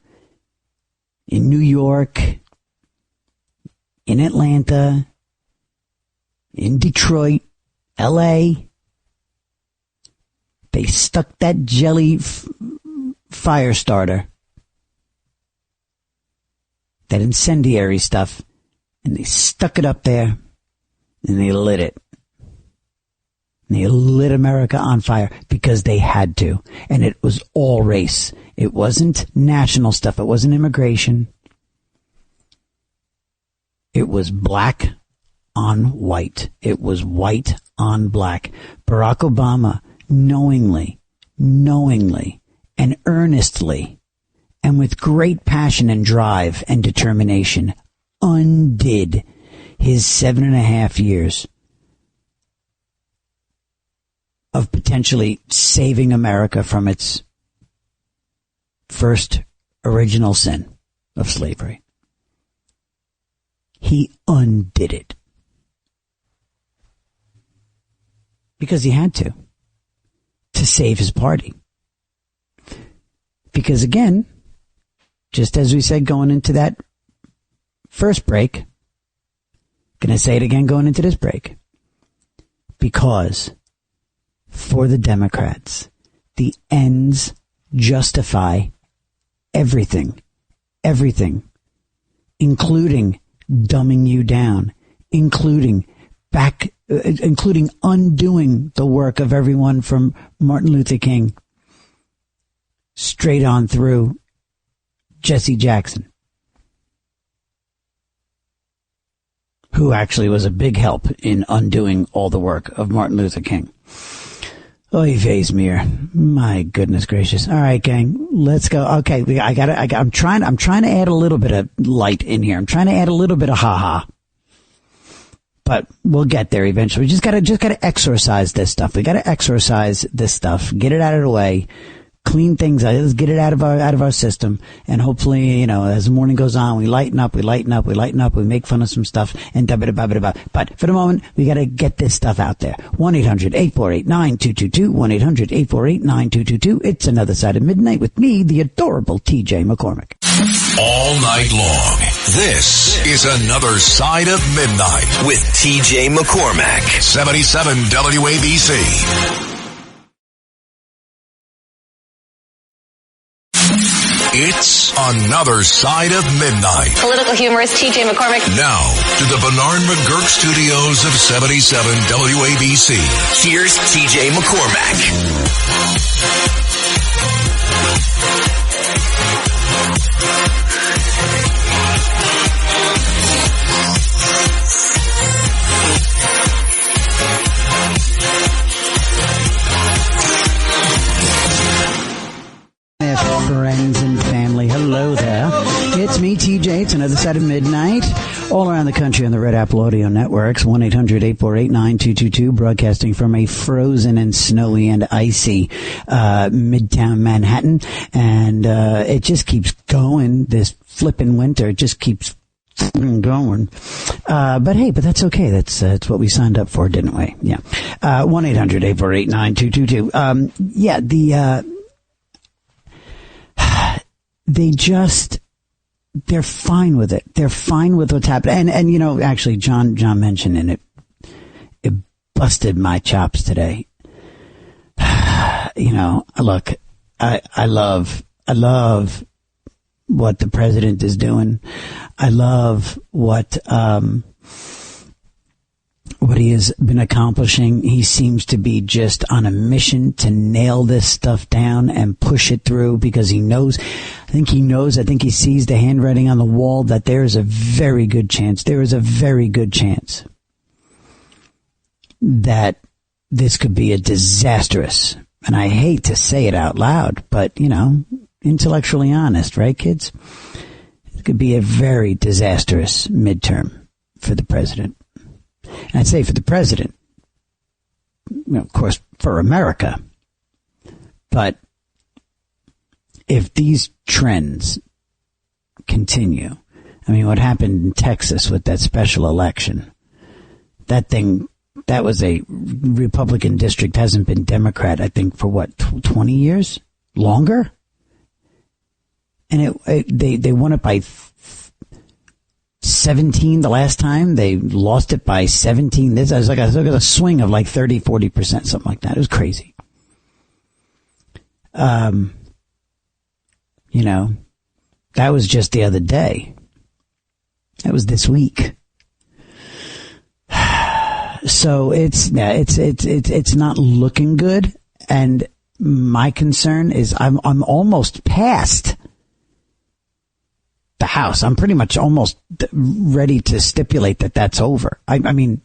in New York, in Atlanta, in Detroit, L.A. They stuck that jelly fire starter, that incendiary stuff, and they stuck it up there, and they lit it. And they lit America on fire because they had to. And it was all race. It wasn't national stuff. It wasn't immigration. It was black on white. It was white on black. Barack Obama knowingly, and earnestly, and with great passion and drive and determination, undid his 7.5 years of potentially saving America from its first original sin of slavery. He undid it. Because he had to save his party. Because again, just as we said going into that first break, going to say it again going into this break, because for the Democrats, the ends justify everything, including dumbing you down, including undoing the work of everyone from Martin Luther King straight on through Jesse Jackson. who actually was a big help in undoing all the work of Martin Luther King. Oy vey's mir. My goodness gracious. All right, gang, let's go. Okay, I'm trying to add a little bit of light in here. I'm trying to add a little bit of ha-ha. But we'll get there eventually. We just gotta exorcise this stuff. We gotta exorcise this stuff. Get it out of the way. Clean things out. Let's get it out of our system. And hopefully, as the morning goes on, we lighten up, we make fun of some stuff, and da-ba-da-ba-ba-da-ba. But for the moment, we gotta get this stuff out there. 1-800-848-9222. 1-800-848-9222. It's Another Side of Midnight with me, the adorable TJ McCormack. All night long. This is Another Side of Midnight with TJ McCormack. 77 WABC. It's Another Side of Midnight. Political humorist TJ McCormack. Now, to the Bernard McGurk studios of 77 WABC. Here's TJ McCormack. Friends and family, hello there. It's me, TJ. It's Another Side of Midnight. All around the country on the Red Apple Audio Networks. 1-800-848-9222. Broadcasting from a frozen and snowy and icy Midtown Manhattan. And it just keeps going. This flippin' winter just keeps going. But hey, that's okay. That's what we signed up for, didn't we? Yeah. 1-800-848-9222. They're fine with it. They're fine with what's happening. And actually, John mentioned in it busted my chops today. Look, I love what the president is doing. I love what he has been accomplishing. He seems to be just on a mission to nail this stuff down and push it through because he knows. I think he sees the handwriting on the wall that there is a very good chance that this could be a disastrous, and I hate to say it out loud, but intellectually honest, right, kids? It could be a very disastrous midterm for the president. And I'd say for the president, of course, for America. But if these trends continue, what happened in Texas with that special election, that was a Republican district, hasn't been Democrat, I think, for 20 years? Longer? And they won it by 17 the last time. They lost it by 17. This was like a swing of like 30-40%, something like that. It was crazy. That was just the other day. That was this week. So it's not looking good. And my concern is I'm almost past the House. I'm pretty much almost ready to stipulate that that's over. I know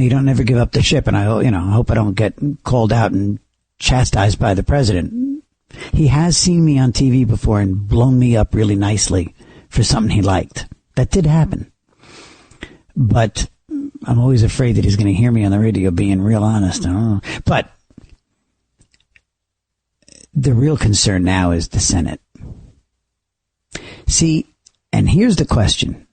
you don't ever give up the ship, and I hope I don't get called out and chastised by the president. He has seen me on TV before and blown me up really nicely for something he liked. That did happen. But I'm always afraid that he's going to hear me on the radio being real honest. But the real concern now is the Senate. See, and here's the question.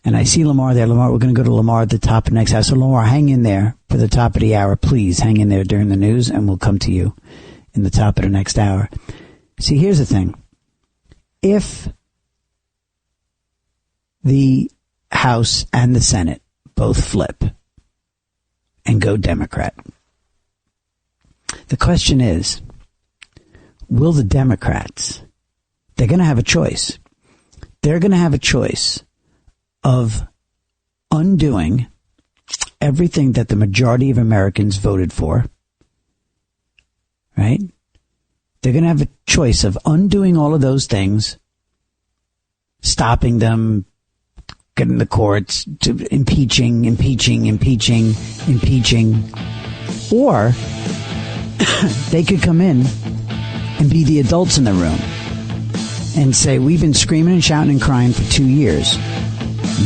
And I see Lamar there. Lamar, we're going to go to Lamar at the top of the next hour. So Lamar, hang in there for the top of the hour. Please hang in there during the news, and we'll come to you in the top of the next hour. See, here's the thing. If the House and the Senate both flip and go Democrat, the question is, will the Democrats, they're going to have a choice. They're going to have a choice of undoing everything that the majority of Americans voted for, right? They're going to have a choice of undoing all of those things, stopping them, in the courts to impeaching, or they could come in and be the adults in the room and say, we've been screaming and shouting and crying for 2 years.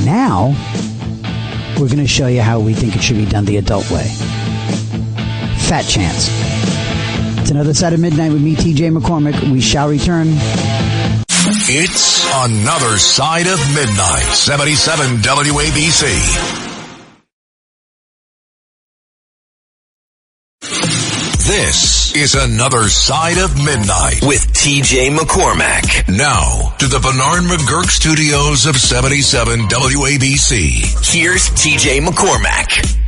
Now, we're going to show you how we think it should be done the adult way. Fat chance. It's another side of midnight with me, TJ McCormack. We shall return. It's another side of midnight. 77 WABC. This is another side of midnight with TJ McCormack. Now to the Bernard McGurk studios of 77 WABC. Here's TJ McCormack.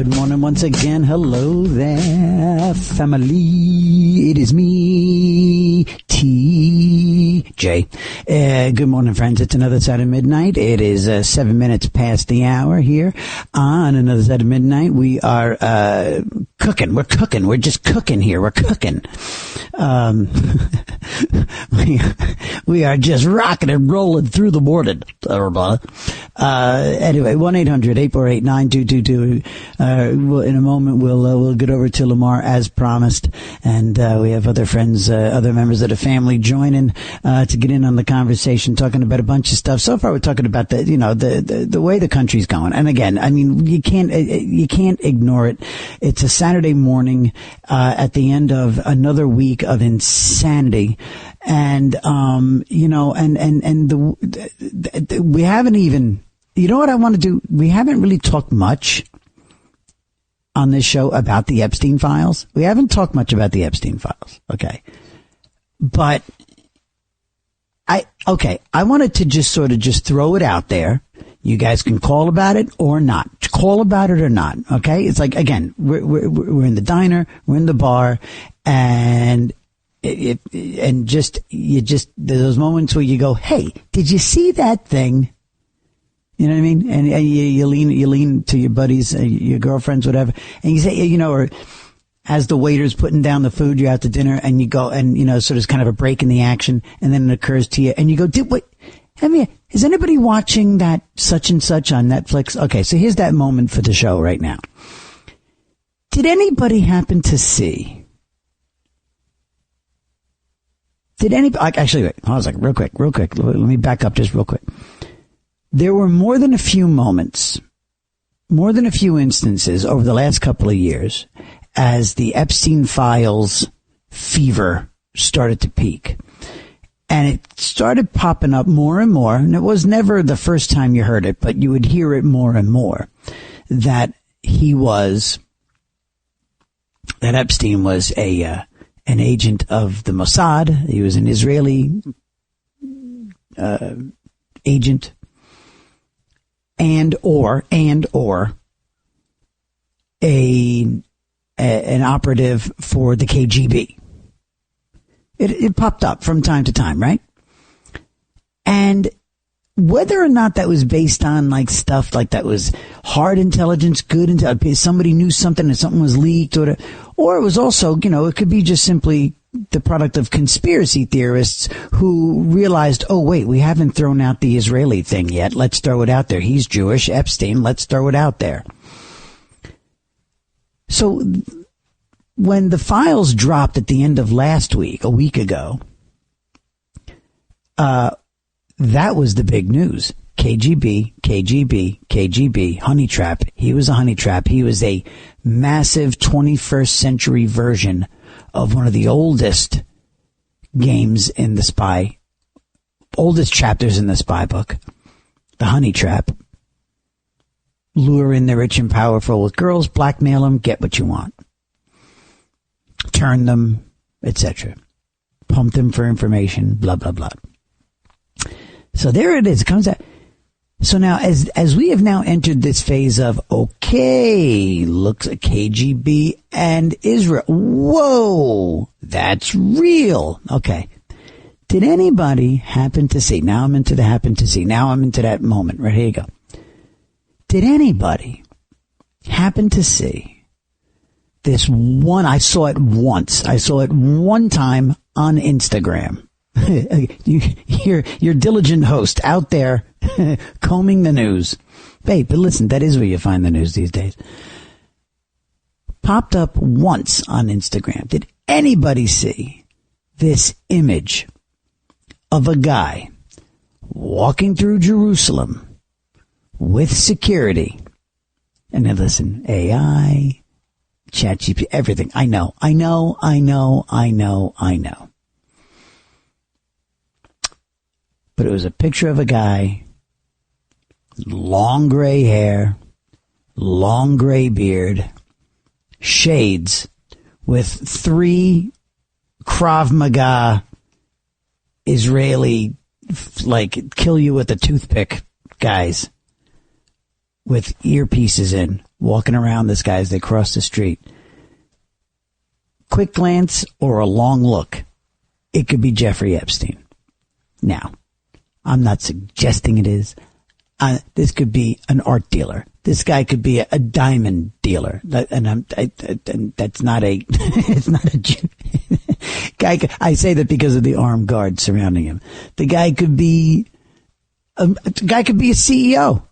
Good morning once again. Hello there, family. It is me, TJ. Good morning, friends. It's another side of midnight. It is 7 minutes past the hour here on another side of midnight. We are cooking. We're cooking. We're just cooking here. We're cooking. We are just rocking and rolling through the morning. Anyway, 1-800-848-9222. In a moment, we'll get over to Lamar as promised, and we have other friends, other members of the family joining to get in on the conversation, talking about a bunch of stuff. So far, we're talking about the way the country's going. And again, I mean, you can't ignore it. It's a Saturday morning at the end of another week of insanity. And, we haven't even, you know what I want to do? We haven't really talked much on this show about the Epstein files. We haven't talked much about the Epstein files. Okay. But I wanted to just sort of just throw it out there. You guys can call about it or not. Call about it or not. Okay. It's like, again, we're in the diner, we're in the bar, and there's those moments where you go, hey, did you see that thing? You know what I mean? And you lean to your buddies, your girlfriends, whatever, and you say, or as the waiter's putting down the food, you're out to dinner, and you go, and so there's kind of a break in the action, and then it occurs to you, and you go, is anybody watching that such and such on Netflix? Okay, so here's that moment for the show right now. Did anybody happen to see? Actually, wait, I was like, real quick. Let me back up just real quick. There were more than a few moments, more than a few instances over the last couple of years as the Epstein files fever started to peak. And it started popping up more and more, and it was never the first time you heard it, but you would hear it more and more, that Epstein was an agent of the Mossad. He was an Israeli agent, and or an operative for the KGB. It popped up from time to time, right? And whether or not that was based on like stuff like that was hard intelligence, good intelligence, somebody knew something and something was leaked, or it was also, it could be just simply the product of conspiracy theorists who realized, oh wait, we haven't thrown out the Israeli thing yet. Let's throw it out there. He's Jewish, Epstein. Let's throw it out there. So when the files dropped at the end of last week, a week ago, that was the big news. KGB, honey trap. He was a honey trap. He was a massive 21st century version of one of the oldest games in the oldest chapters in the spy book, the honey trap. Lure in the rich and powerful with girls, blackmail them, get what you want. Turn them, etc. Pump them for information, blah, blah, blah. So there it is. It comes out. So now, as we have now entered this phase of, okay, looks at KGB and Israel. Whoa, that's real. Okay. Did anybody happen to see? Now I'm into the happen to see. Now I'm into that moment. Right, here you go. Did anybody happen to see this one? I saw it once. I saw it one time on Instagram. Your diligent host out there combing the news. Hey, but listen, that is where you find the news these days. Popped up once on Instagram. Did anybody see this image of a guy walking through Jerusalem with security? And then listen, AI, ChatGPT, everything. I know. But it was a picture of a guy, long gray hair, long gray beard, shades, with 3 Krav Maga Israeli, like, kill you with a toothpick guys with earpieces in, walking around this guy as they cross the street. Quick glance or a long look, it could be Jeffrey Epstein. Now, I'm not suggesting it is. This could be an art dealer. This guy could be a diamond dealer. And that's not a, it's not a Jew. Guy, I say that because of the armed guard surrounding him. The guy could be, a CEO.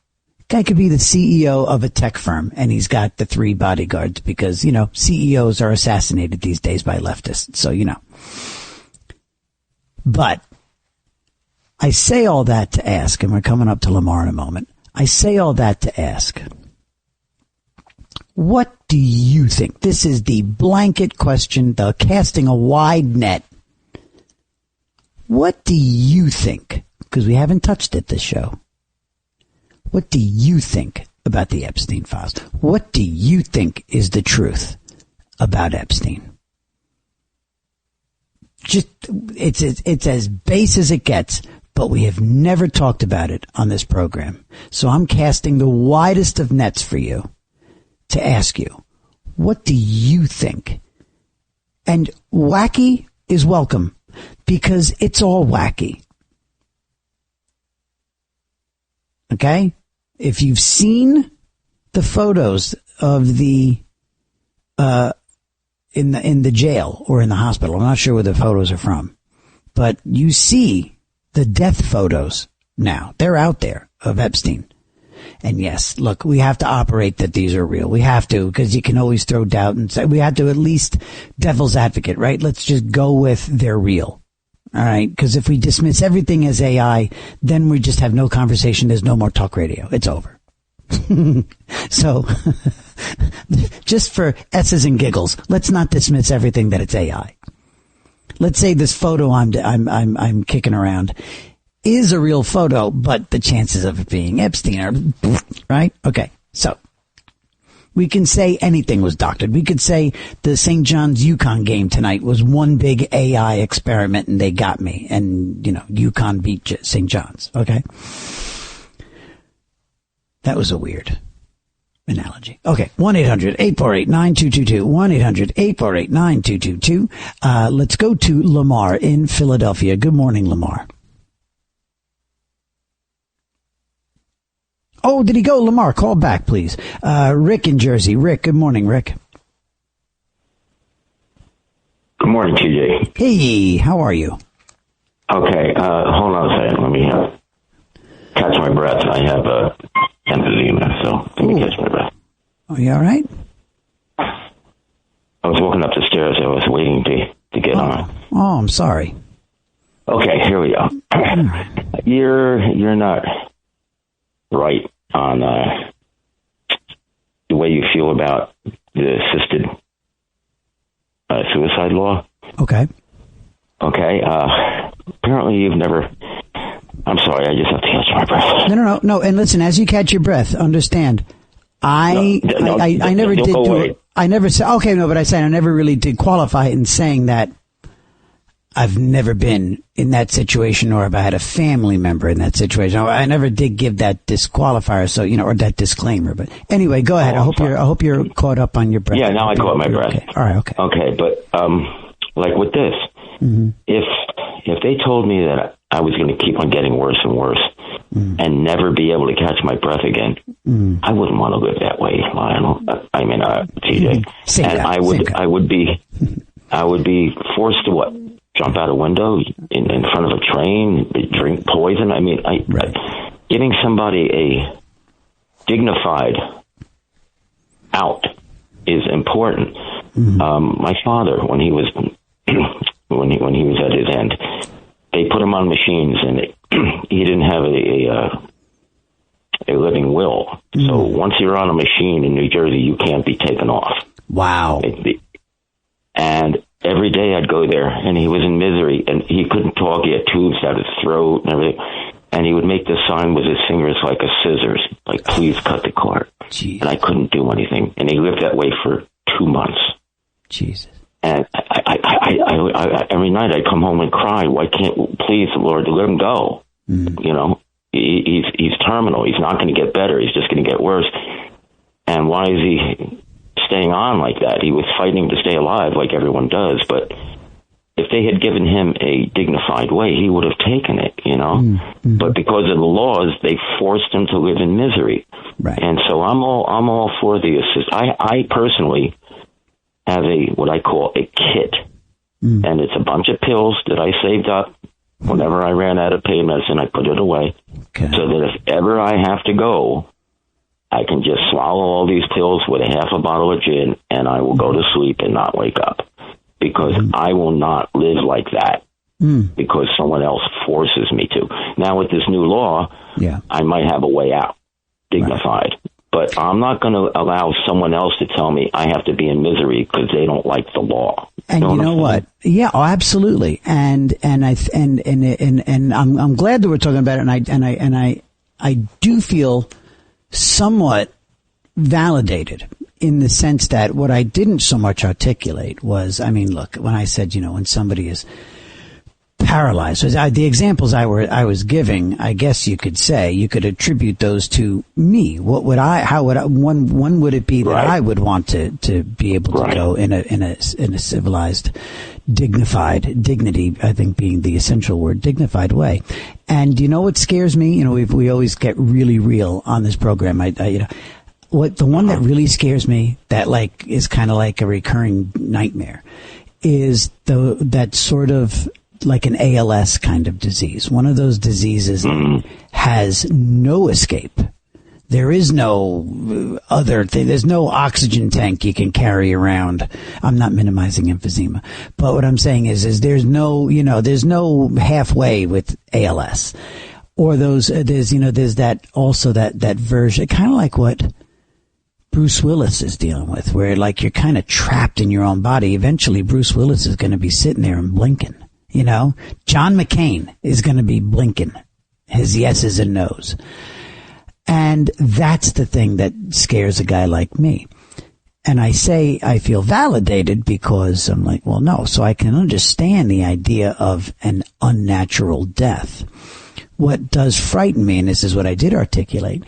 Guy could be the CEO of a tech firm, and he's got the 3 bodyguards because, CEOs are assassinated these days by leftists. So, But I say all that to ask, and we're coming up to Lamar in a moment. I say all that to ask, what do you think? This is the blanket question, the casting a wide net. What do you think? Because we haven't touched it this show. What do you think about the Epstein files? What do you think is the truth about Epstein? Just, it's as base as it gets. but we have never talked about it on this program. So I'm casting the widest of nets for you to ask you, what do you think? And wacky is welcome, because it's all wacky. Okay? If you've seen the photos of the in the jail or in the hospital, I'm not sure where the photos are from, but you see the death photos now. They're out there of Epstein. And yes, look, we have to operate that these are real. We have to, because you can always throw doubt and say, we have to at least devil's advocate, right? Let's just go with they're real. All right. Because if we dismiss everything as AI, then we just have no conversation. There's no more talk radio. It's over. So just for S's and giggles, let's not dismiss everything that it's AI. Let's say this photo I'm kicking around is a real photo, but the chances of it being Epstein are, right? Okay. So we can say anything was doctored. We could say the St. John's UConn game tonight was one big AI experiment and they got me. And, UConn beat St. John's. Okay. That was a weird analogy. Okay. 1-800-848-9222. 1-800-848-9222. Let's go to Lamar in Philadelphia. Good morning, Lamar. Oh, did he go? Lamar, call back, please. Rick in Jersey. Rick, good morning, Rick. Good morning, TJ. Hey, how are you? Okay, hold on a second. Let me catch my breath. I have emphysema, so let me catch my breath. Are you all right? I was walking up the stairs. I was waiting to get on. Oh, I'm sorry. Okay, here we go. You're not right on the way you feel about the assisted suicide law. Okay. Okay. Apparently you've never... I'm sorry, I just have to catch my breath. No. And listen, as you catch your breath, understand, I never did do it. I never said, okay, no, but I said I never really did qualify in saying that I've never been in that situation, or if I had a family member in that situation. I never did give that disqualifier, so, or that disclaimer. But anyway, go ahead. I hope you're caught up on your breath. Yeah, now I caught my breath. Okay. All right, okay. Okay, but like with this, if they told me that I was going to keep on getting worse and worse and never be able to catch my breath again, I wouldn't want to live that way, Lionel. I mean, TJ. And I would be forced to what? Jump out a window in front of a train, drink poison. I mean, giving somebody a dignified out is important. My father, when he was when he was at his end, they put him on machines, and he didn't have a living will. So once you're on a machine in New Jersey, you can't be taken off. Wow. And every day I'd go there, and he was in misery, and he couldn't talk. He had tubes out his throat and everything. And he would make this sign with his fingers like a scissors, like, please cut the cord. Jeez. And I couldn't do anything. And he lived that way for 2 months. Jesus. And I every night I'd come home and cry. Why can't, please, Lord, let him go? He's terminal. He's not going to get better. He's just going to get worse. And why is he staying on like that? He was fighting to stay alive like everyone does, but if they had given him a dignified way, he would have taken it, But because of the laws, they forced him to live in misery. Right. And so I'm all for the assist. I personally have what I call a kit, and it's a bunch of pills that I saved up. Whenever I ran out of pain medicine, I put it away, so that if ever I have to go, I can just swallow all these pills with a half a bottle of gin, and I will go to sleep and not wake up, because I will not live like that because someone else forces me to. Now, with this new law, I might have a way out, dignified. Right. But I'm not going to allow someone else to tell me I have to be in misery because they don't like the law. And you know what? Yeah, absolutely. And I'm glad that we're talking about it. And I do feel somewhat validated in the sense that what I didn't so much articulate was, I mean, look, when I said, when somebody is paralyzed. So the examples I was giving, I guess you could say, you could attribute those to me. One would it be that I would want to be able to go in a civilized, dignified, dignity, I think being the essential word, dignified way. And you know what scares me? You know, we always get really real on this program. The one that really scares me, that like is kind of like a recurring nightmare, is that sort of like an ALS kind of disease. One of those diseases has no escape. There is no other thing. There's no oxygen tank you can carry around. I'm not minimizing emphysema, but what I'm saying is there's no halfway with ALS, or there's that version, kind of like what Bruce Willis is dealing with, where like you're kind of trapped in your own body. Eventually Bruce Willis is going to be sitting there and blinking, John McCain is going to be blinking his yeses and nos. And that's the thing that scares a guy like me. And I say I feel validated because I'm like, well, no. So I can understand the idea of an unnatural death. What does frighten me, and this is what I did articulate,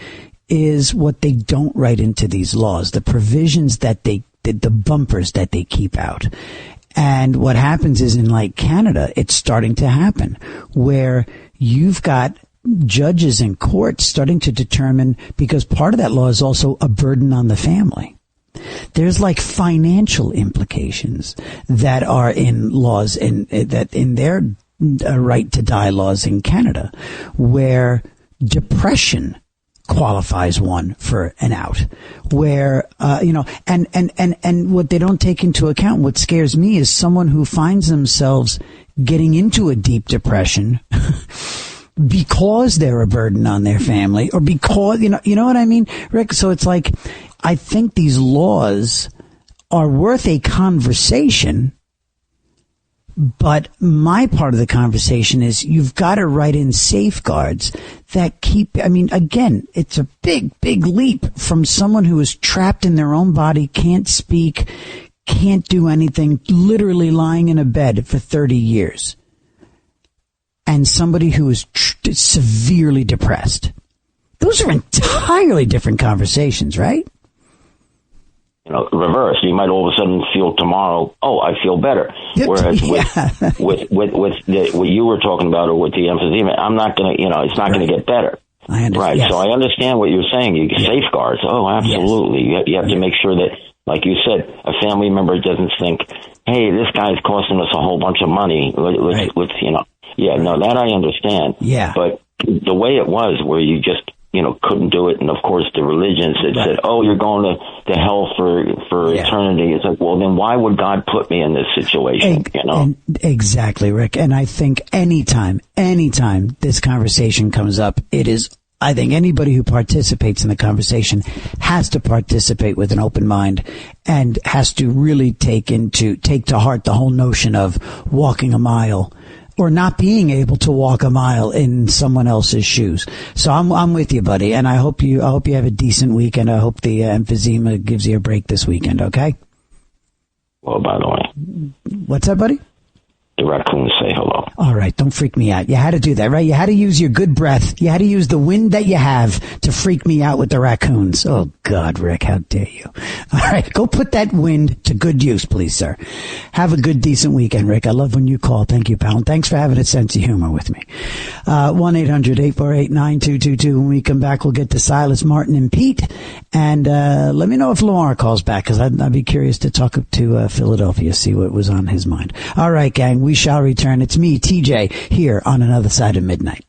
is what they don't write into these laws, the provisions that the bumpers that they keep out. And what happens is in like Canada, it's starting to happen where you've got judges and courts starting to determine, because part of that law is also a burden on the family. There's like financial implications that are in laws in their right to die laws in Canada, where depression qualifies one for an out, where and what they don't take into account, what scares me, is someone who finds themselves getting into a deep depression because they're a burden on their family, or because you know what I mean, Rick? So it's like, I think these laws are worth a conversation, but my part of the conversation is you've got to write in safeguards that keep, again, it's a big leap from someone who is trapped in their own body, can't speak, can't do anything, literally lying in a bed for 30 years. And somebody who is severely depressed. Those are entirely different conversations, right? Reverse. You might all of a sudden feel tomorrow, I feel better. Whereas with what you were talking about, or with the emphysema, I'm not going to, it's not going to get better. I understand. Right. Yes. So I understand what you're saying. You safeguards. Oh, absolutely. Yes. You have to make sure that, like you said, a family member doesn't think, hey, this guy's costing us a whole bunch of money. Let's Yeah, no, that I understand. Yeah. But the way it was, where you just, couldn't do it, and of course the religions that said, you're going to hell for eternity. It's like, well, then why would God put me in this situation? Exactly, Rick. And I think anytime this conversation comes up, I think anybody who participates in the conversation has to participate with an open mind, and has to really take to heart the whole notion of walking a mile, or not being able to walk a mile in someone else's shoes. So I'm with you, buddy, and I hope you have a decent weekend. I hope the emphysema gives you a break this weekend. Okay. Well, by the way, what's that, buddy? The raccoons say hello. All right, don't freak me out. You had to do that, right? You had to use your good breath. You had to use the wind that you have to freak me out with the raccoons. Oh, God, Rick, how dare you. All right, go put that wind to good use, please, sir. Have a good, decent weekend, Rick. I love when you call. Thank you, pal. And thanks for having a sense of humor with me. 1-800-848-9222. When we come back, we'll get to Silas, Martin, and Pete. And let me know if Lamar calls back, because I'd be curious to talk to Philadelphia, see what was on his mind. All right, gang. We shall return. It's me, TJ, here on Another Side of Midnight.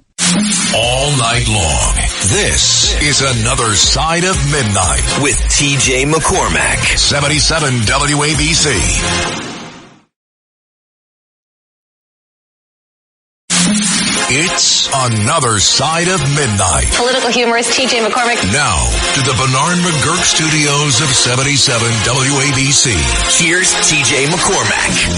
All night long, this is Another Side of Midnight with TJ McCormack, 77 WABC. It's Another Side of Midnight. Political humorist TJ McCormack. Now, to the Bernard McGurk studios of 77 WABC. Here's TJ McCormack.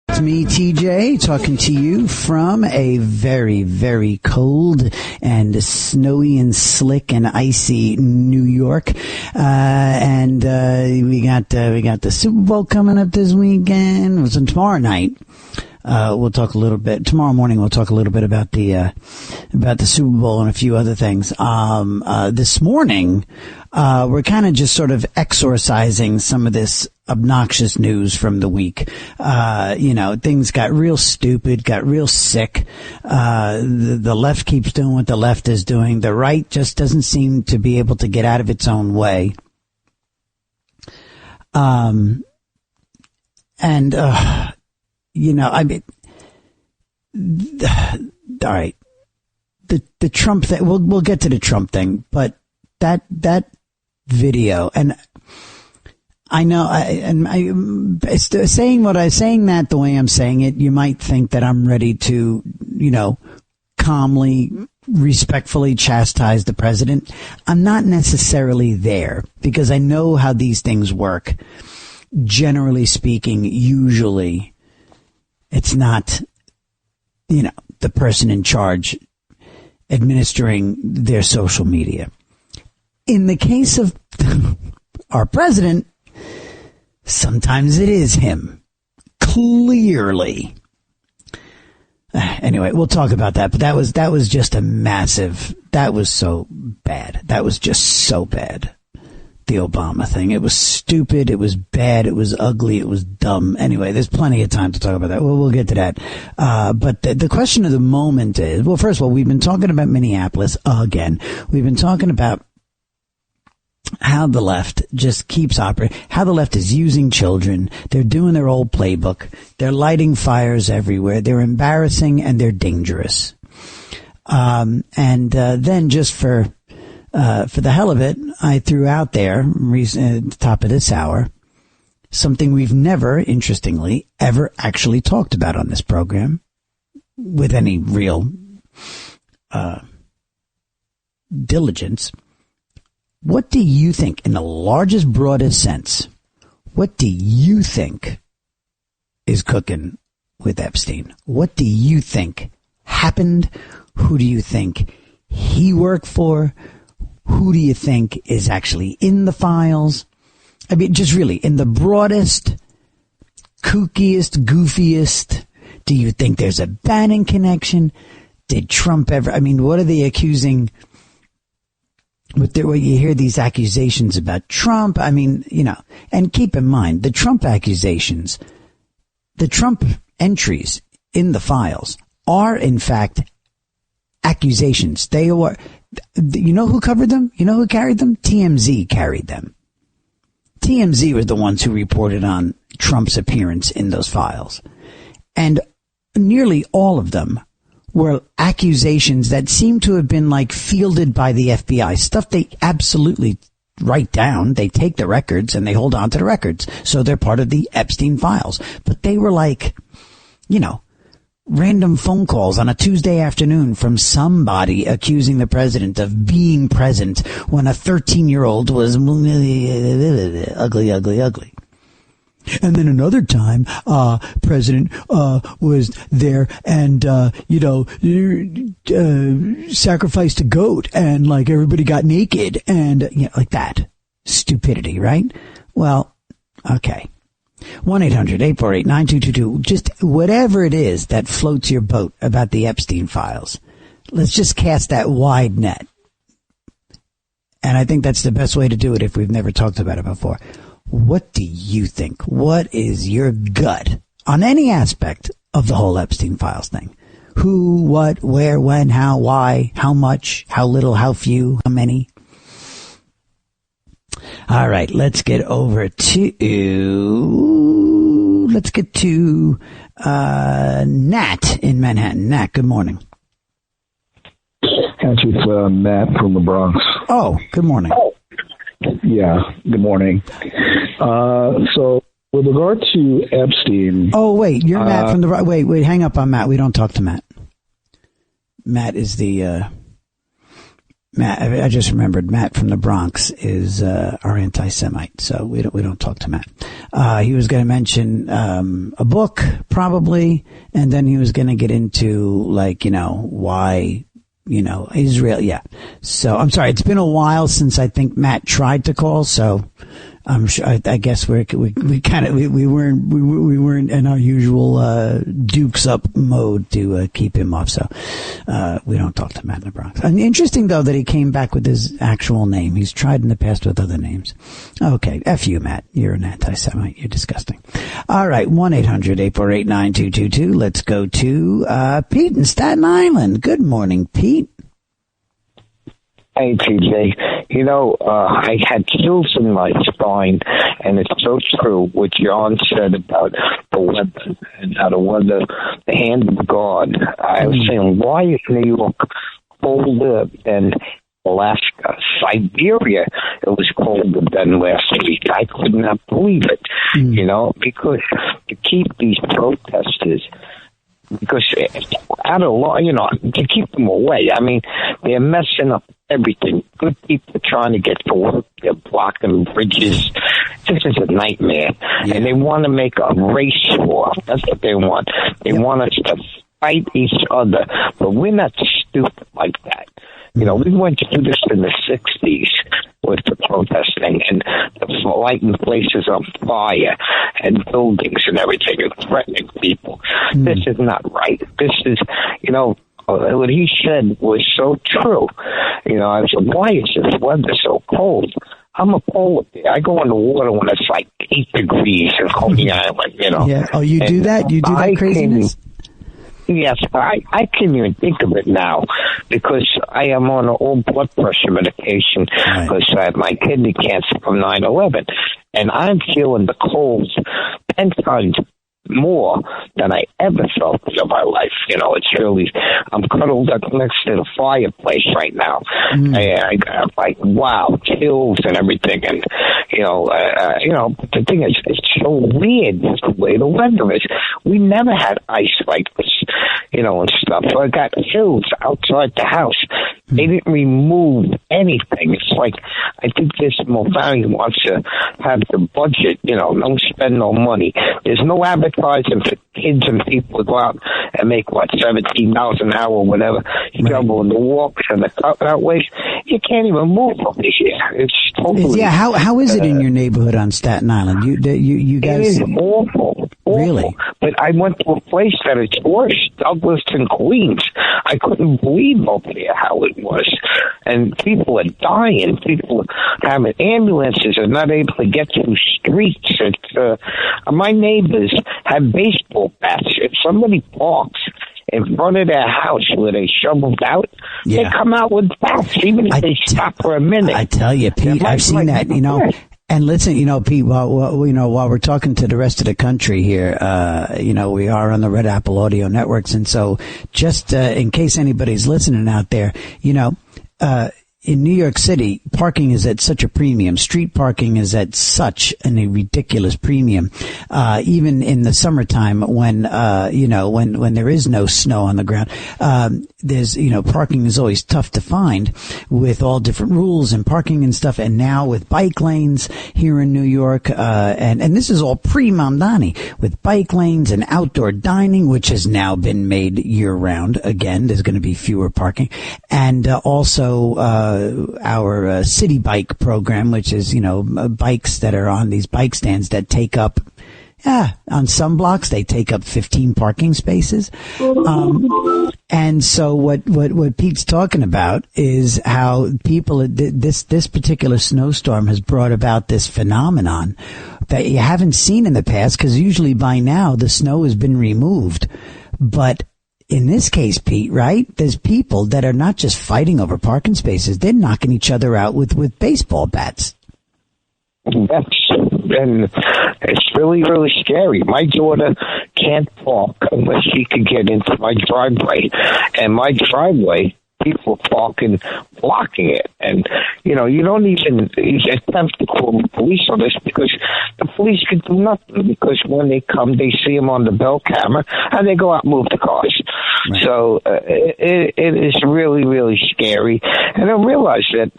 It's me, TJ, talking to you from a very, very cold and snowy and slick and icy New York. And we got the Super Bowl coming up this weekend. It was on tomorrow night. We'll talk a little bit tomorrow morning. We'll talk a little bit about the Super Bowl and a few other things. This morning, we're kind of just sort of exorcising some of this obnoxious news from the week. Things got real stupid, got real sick. The left keeps doing what the left is doing. The right just doesn't seem to be able to get out of its own way. All right. The Trump thing, we'll get to the Trump thing, but that video, and I know, saying that the way I'm saying it, you might think that I'm ready to, calmly, respectfully chastise the president. I'm not necessarily there, because I know how these things work. Generally speaking, usually it's not, the person in charge administering their social media. In the case of our president, sometimes it is him. Clearly. Anyway, we'll talk about that, but that was just that was so bad. That was just so bad. The Obama thing. It was stupid. It was bad. It was ugly. It was dumb. Anyway, there's plenty of time to talk about that. Well, we'll get to that. But the question of the moment is, well, first of all, we've been talking about Minneapolis again. We've been talking about how the left just keeps operating, how the left is using children. They're doing their old playbook. They're lighting fires everywhere. They're embarrassing and they're dangerous. Then just for the hell of it, I threw out there at the top of this hour something we've never, interestingly, ever actually talked about on this program with any real diligence. What do you think, in the largest, broadest sense, what do you think is cooking with Epstein? What do you think happened? Who do you think he worked for? Who do you think is actually in the files? I mean, just really, in the broadest, kookiest, goofiest, do you think there's a Bannon connection? Did Trump ever, what are they accusing? What you hear these accusations about Trump, and keep in mind, the Trump accusations, the Trump entries in the files are, in fact, accusations. They are, you know who covered them? You know who carried them? TMZ carried them. TMZ was the ones who reported on Trump's appearance in those files. And nearly all of them were accusations that seem to have been fielded by the FBI. Stuff they absolutely write down. They take the records and they hold on to the records. So they're part of the Epstein files. But they were random phone calls on a Tuesday afternoon from somebody accusing the president of being present when a 13-year-old was ugly. And then another time, president was there and sacrificed a goat and everybody got naked and that stupidity, right? Well, okay. 1-800-848-9222. Just whatever it is that floats your boat about the Epstein files. Let's just cast that wide net. And I think that's the best way to do it if we've never talked about it before. What do you think? What is your gut on any aspect of the whole Epstein files thing? Who, what, where, when, how, why, how much, how little, how few, how many? All right, let's get to Nat in Manhattan. Nat, good morning. Actually, it's Matt from the Bronx. Oh, good morning. Yeah, good morning. So, with regard to Epstein... Oh, wait, you're Matt from the... Wait, hang up on Matt. We don't talk to Matt. Matt is the Matt, I just remembered Matt from the Bronx is our anti-Semite, so we don't talk to Matt. He was going to mention a book probably, and then he was going to get into why Israel. Yeah. So I'm sorry, it's been a while since I think Matt tried to call, so I'm sure. I guess we weren't in our usual dukes up mode to keep him off. So we don't talk to Matt in the Bronx. And interesting though that he came back with his actual name. He's tried in the past with other names. Okay, F you, Matt. You're an anti-Semite. You're disgusting. All right, 1-800-848-9222. Let's go to Pete in Staten Island. Good morning, Pete. Hey, TJ. I had chills in my spine, and it's so true what John said about the weather and how the weather, the hand of God. I was saying, why is New York colder than Alaska? Siberia, it was colder than last week. I could not believe it, because to keep these protesters, because out of law, to keep them away. I mean, they're messing up everything. Good people trying to get to work. They're blocking bridges. This is a nightmare. Yeah. And they want to make a race war. That's what they want. They want us to fight each other. But we're not stupid like that. We went through this in the 60s with the protesting and the lighting places on fire and buildings and everything and threatening people. This is not right. This is, what he said was so true. I said, why is this weather so cold? I'm a polar bear. I go in the water when it's like 8 degrees in Coney Island, Yeah. Oh, you do that? You do that craziness? Yes, I can't even think of it now because I am on an all blood pressure medication because I had my kidney cancer from 9/11, and I'm feeling the cold 10 times more than I ever felt in my life. It's really, I'm cuddled up next to the fireplace right now. I got wow, chills and everything. And, but the thing is, it's so weird the way the weather is. We never had ice like this, and stuff. So I got chills outside the house. They didn't remove anything. It's like, I think this Mulvaney wants to have the budget, don't spend no money. There's no advertising for kids and people to go out and make, $17 an hour or whatever. You jumble in the walks and the cutout ways. You can't even move over here. It's totally... Yeah, how is it in your neighborhood on Staten Island? You guys... It is awful. Really? But I went to a place that is worse, Douglas and Queens. I couldn't believe over there how it was. And people are dying. People having ambulances are not able to get through streets. It's, my neighbors have baseball bats. If somebody parks in front of their house where they shoveled out, they come out with bats, even if they stop for a minute. I tell you, Pete, I've seen that, And listen, Pete, while we're talking to the rest of the country here, we are on the Red Apple Audio Networks. And so just, in case anybody's listening out there, in New York City, parking is at such a premium. Street parking is at such a ridiculous premium. Even in the summertime when there is no snow on the ground, there's, parking is always tough to find with all different rules and parking and stuff. And now with bike lanes here in New York, and this is all pre-Mamdani with bike lanes and outdoor dining, which has now been made year round. Again, there's going to be fewer parking, and also, our city bike program, which is, bikes that are on these bike stands that take up, on some blocks, they take up 15 parking spaces. And so what Pete's talking about is how people, this particular snowstorm has brought about this phenomenon that you haven't seen in the past, because usually by now the snow has been removed. But in this case, Pete, right, there's people that are not just fighting over parking spaces, they're knocking each other out with baseball bats. And it's really, really scary. My daughter can't park unless she can get into my driveway. And my driveway people blocking it. And, you don't even attempt to call the police on this because the police can do nothing, because when they come, they see them on the bell camera and they go out and move the cars. Right. So it is really, really scary. And I realize that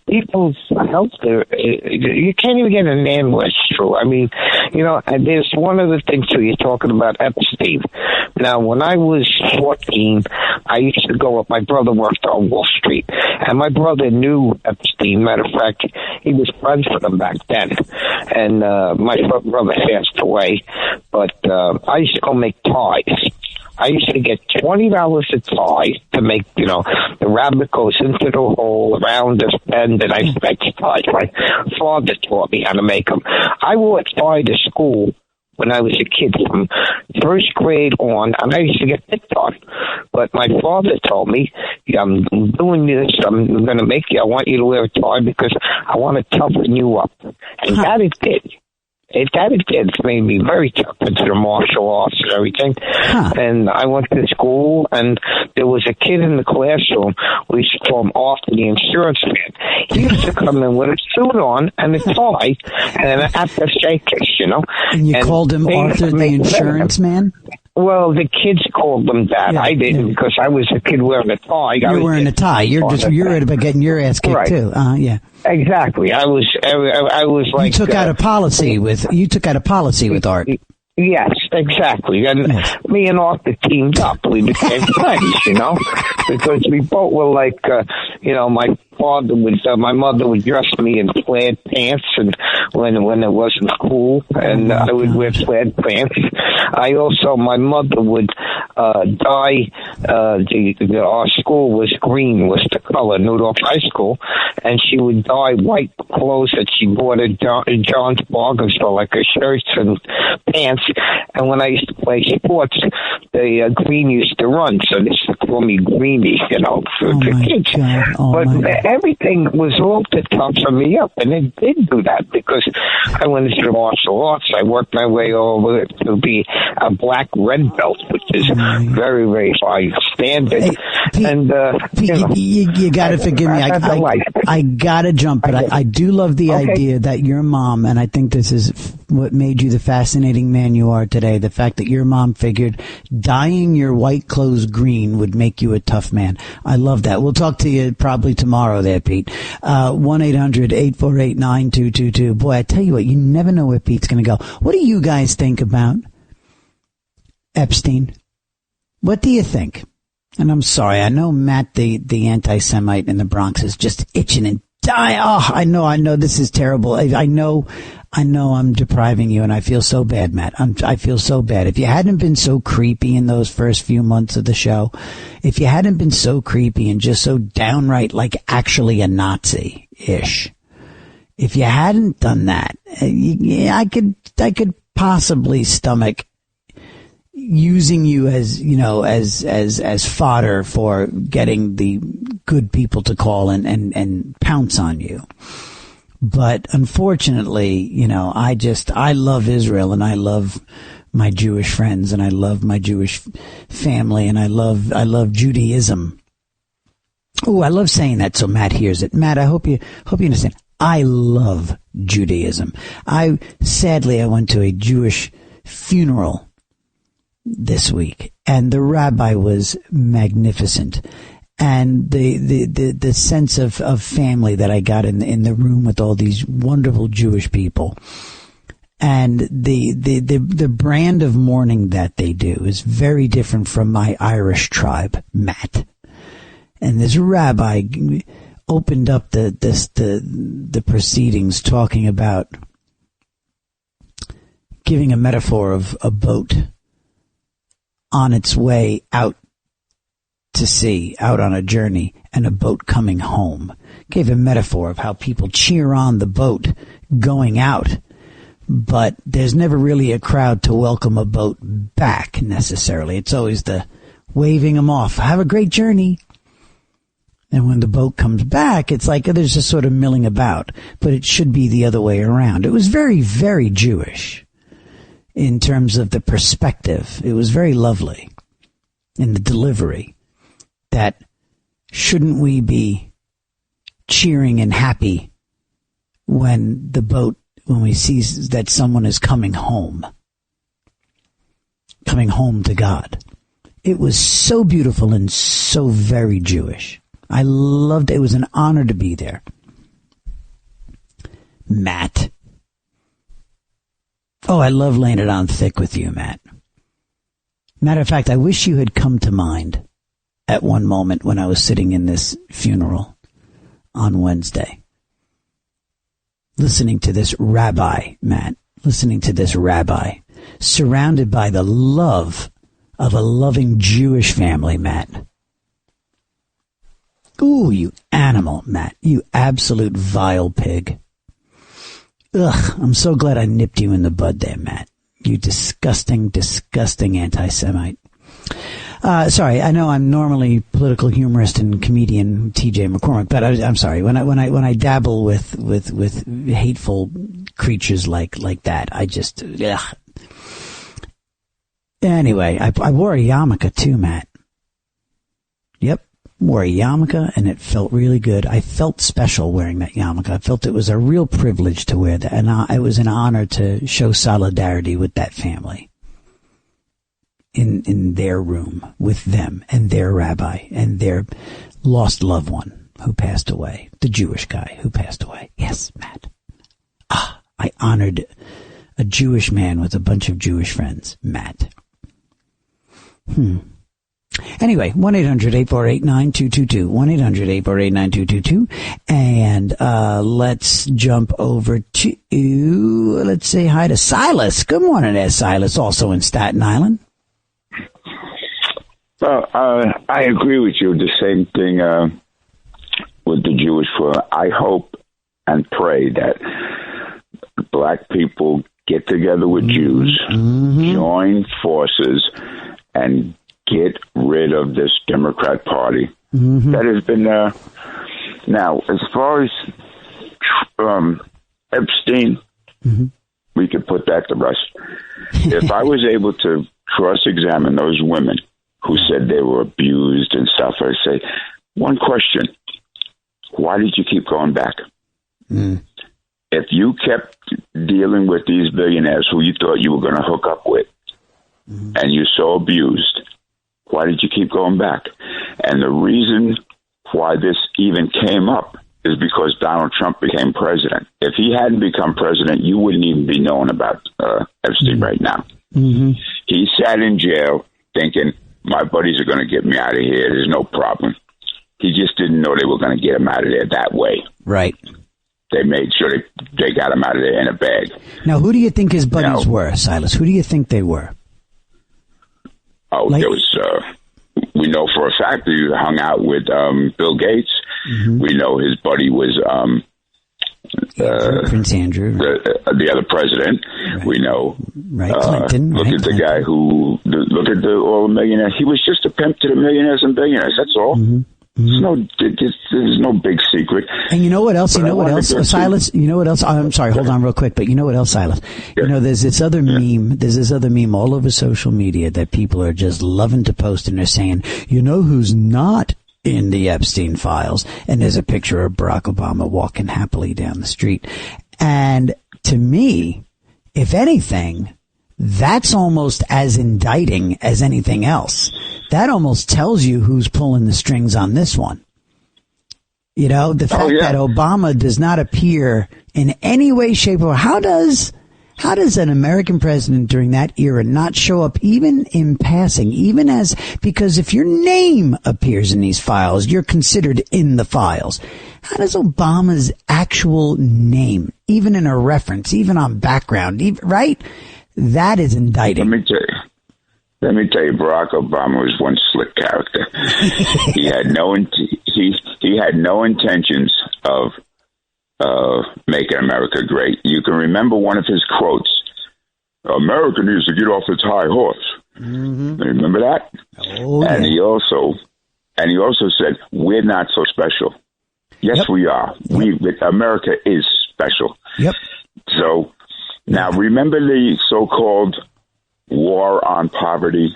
people's health, you can't even get an ambulance through. I mean, and there's one other thing too. You're talking about Epstein. Now, when I was 14, I used to go up. My brother worked on Wall Street, and my brother knew Epstein. Matter of fact, he was friends with him back then. And my brother passed away, but I used to go make ties. I used to get $20 a tie to make, the rabbit goes into the hole, around the bend, and I used to make ties. My father taught me how to make them. I wore a tie to school when I was a kid from first grade on, and I used to get picked on. But my father told me, I'm doing this, I'm going to make you, I want you to wear a tie because I want to toughen you up. And that it did. It made me very tough into the martial arts and everything. And I went to school, and there was a kid in the classroom. We used to call him Arthur, the insurance man. He used to come in with a suit on and a tie and an attaché case, And you called him Arthur, the insurance man? Well, the kids called them that. Yeah, I didn't because I was a kid wearing a tie. You're wearing a tie. You're worried about getting your ass kicked right. too. Yeah. Exactly. I was like. You took out a policy with Art. Yes, exactly. And me and Arthur teamed up. We became friends, because we both were like, my mother would dress me in plaid pants, and when it wasn't cool, and I would wear plaid pants. My mother would dye. Our school was green, was the color, Newdorf High School, and she would dye white clothes that she bought at John's Bargain Store, like her shirts and pants. And when I used to play sports, the green used to run, so they used to call me Greenie, for kids. But everything was all to toughen me up, and it did do that because I went into martial arts. I worked my way over to be a black red belt, which is very, very high standard. Hey, Pete, and Pete, you got to forgive me. I got to jump, but I do love the idea that your mom, and I think this is what made you the fascinating man you are today, the fact that your mom figured dyeing your white clothes green would make you a tough man. I love that. We'll talk to you probably tomorrow there, Pete. 1-800-848-9222. Boy, I tell you what, you never know where Pete's going to go. What do you guys think about Epstein? What do you think? And I'm sorry, I know Matt, the anti-Semite in the Bronx, is just itching and dying. Oh, I know this is terrible. I know I'm depriving you, and I feel so bad, Matt. I feel so bad. If you hadn't been so creepy in those first few months of the show, if you hadn't been so creepy and just so downright like actually a Nazi-ish, if you hadn't done that, I could possibly stomach using you as, as fodder for getting the good people to call and pounce on you. But unfortunately, I love Israel, and I love my Jewish friends, and I love my Jewish family, and I love Judaism. Oh, I love saying that so Matt hears it. Matt, I hope you understand. I love Judaism. Sadly I went to a Jewish funeral this week, and the rabbi was magnificent. And the sense of family that I got in the room with all these wonderful Jewish people, and the brand of mourning that they do is very different from my Irish tribe, Matt. And this rabbi opened up the proceedings talking about giving a metaphor of a boat on its way out to sea, out on a journey, and a boat coming home. Gave a metaphor of how people cheer on the boat going out, but there's never really a crowd to welcome a boat back necessarily. It's always the waving them off. Have a great journey. And when the boat comes back, it's like there's just sort of milling about, but it should be the other way around. It was very, very Jewish in terms of the perspective. It was very lovely in the delivery, that shouldn't we be cheering and happy when we see that someone is coming home to God? It was so beautiful and so very Jewish. I loved it. It was an honor to be there. Matt. Oh, I love laying it on thick with you, Matt. Matter of fact, I wish you had come to mind at one moment when I was sitting in this funeral on Wednesday. Listening to this rabbi, Matt. Listening to this rabbi. Surrounded by the love of a loving Jewish family, Matt. Ooh, you animal, Matt. You absolute vile pig. Ugh, I'm so glad I nipped you in the bud there, Matt. You disgusting, disgusting anti-Semite. Sorry, I know I'm normally political humorist and comedian TJ McCormack, but I'm sorry. When I dabble with hateful creatures like that, I just ugh. Anyway, I wore a yarmulke too, Matt. Yep, wore a yarmulke, and it felt really good. I felt special wearing that yarmulke. I felt it was a real privilege to wear that, and it was an honor to show solidarity with that family. In their room with them and their rabbi and their lost loved one who passed away. The Jewish guy who passed away. Yes, Matt. I honored a Jewish man with a bunch of Jewish friends. Matt. Anyway, 1-800-848-9222. 1-800-848-9222. And let's jump over to, let's say hi to Silas. Good morning there, Silas, also in Staten Island. Well, I agree with you. The same thing with the Jewish forum. I hope and pray that black people get together with Jews, join forces, and get rid of this Democrat Party. That has been now, as far as Epstein, we could put that to rest. If I was able to cross-examine those women who said they were abused and stuff, I say, one question, why did you keep going back? If you kept dealing with these billionaires who you thought you were going to hook up with, and you're so abused, why did you keep going back? And the reason why this even came up is because Donald Trump became president. If he hadn't become president, you wouldn't even be knowing about Epstein right now. He sat in jail thinking, my buddies are going to get me out of here. There's no problem. He just didn't know they were going to get him out of there that way. Right. They made sure they got him out of there in a bag. Now, who do you think his buddies were, Silas? Who do you think they were? Oh, there was, we know for a fact that he hung out with Bill Gates. We know his buddy was Prince Andrew, the other president. Right. We know. Right, Clinton. Look at the guy who, look at all the millionaires. He was just a pimp to the millionaires and billionaires. That's all. There's no big secret. And you know what else? Silas? You know what else? I'm sorry, hold on real quick. But you know what else, Silas? Yeah. You know, there's this other meme. There's this other meme all over social media that people are just loving to post, and they're saying, you know who's not in the Epstein files? And there's a picture of Barack Obama walking happily down the street. And to me, if anything, that's almost as indicting as anything else. That almost tells you who's pulling the strings on this one. You know, the fact that Obama does not appear in any way, shape, or how does an American president during that era not show up even in passing, because if your name appears in these files, you're considered in the files. How does Obama's actual name, even in a reference, even on background, right? That is indicting. Let me tell you, Barack Obama was one slick character. He had no intentions of making America great. You can remember one of his quotes: "America needs to get off its high horse." Remember that? Oh, and he also said, "We're not so special." Yes, we are. America is special. Yep. So now remember the so-called war on poverty?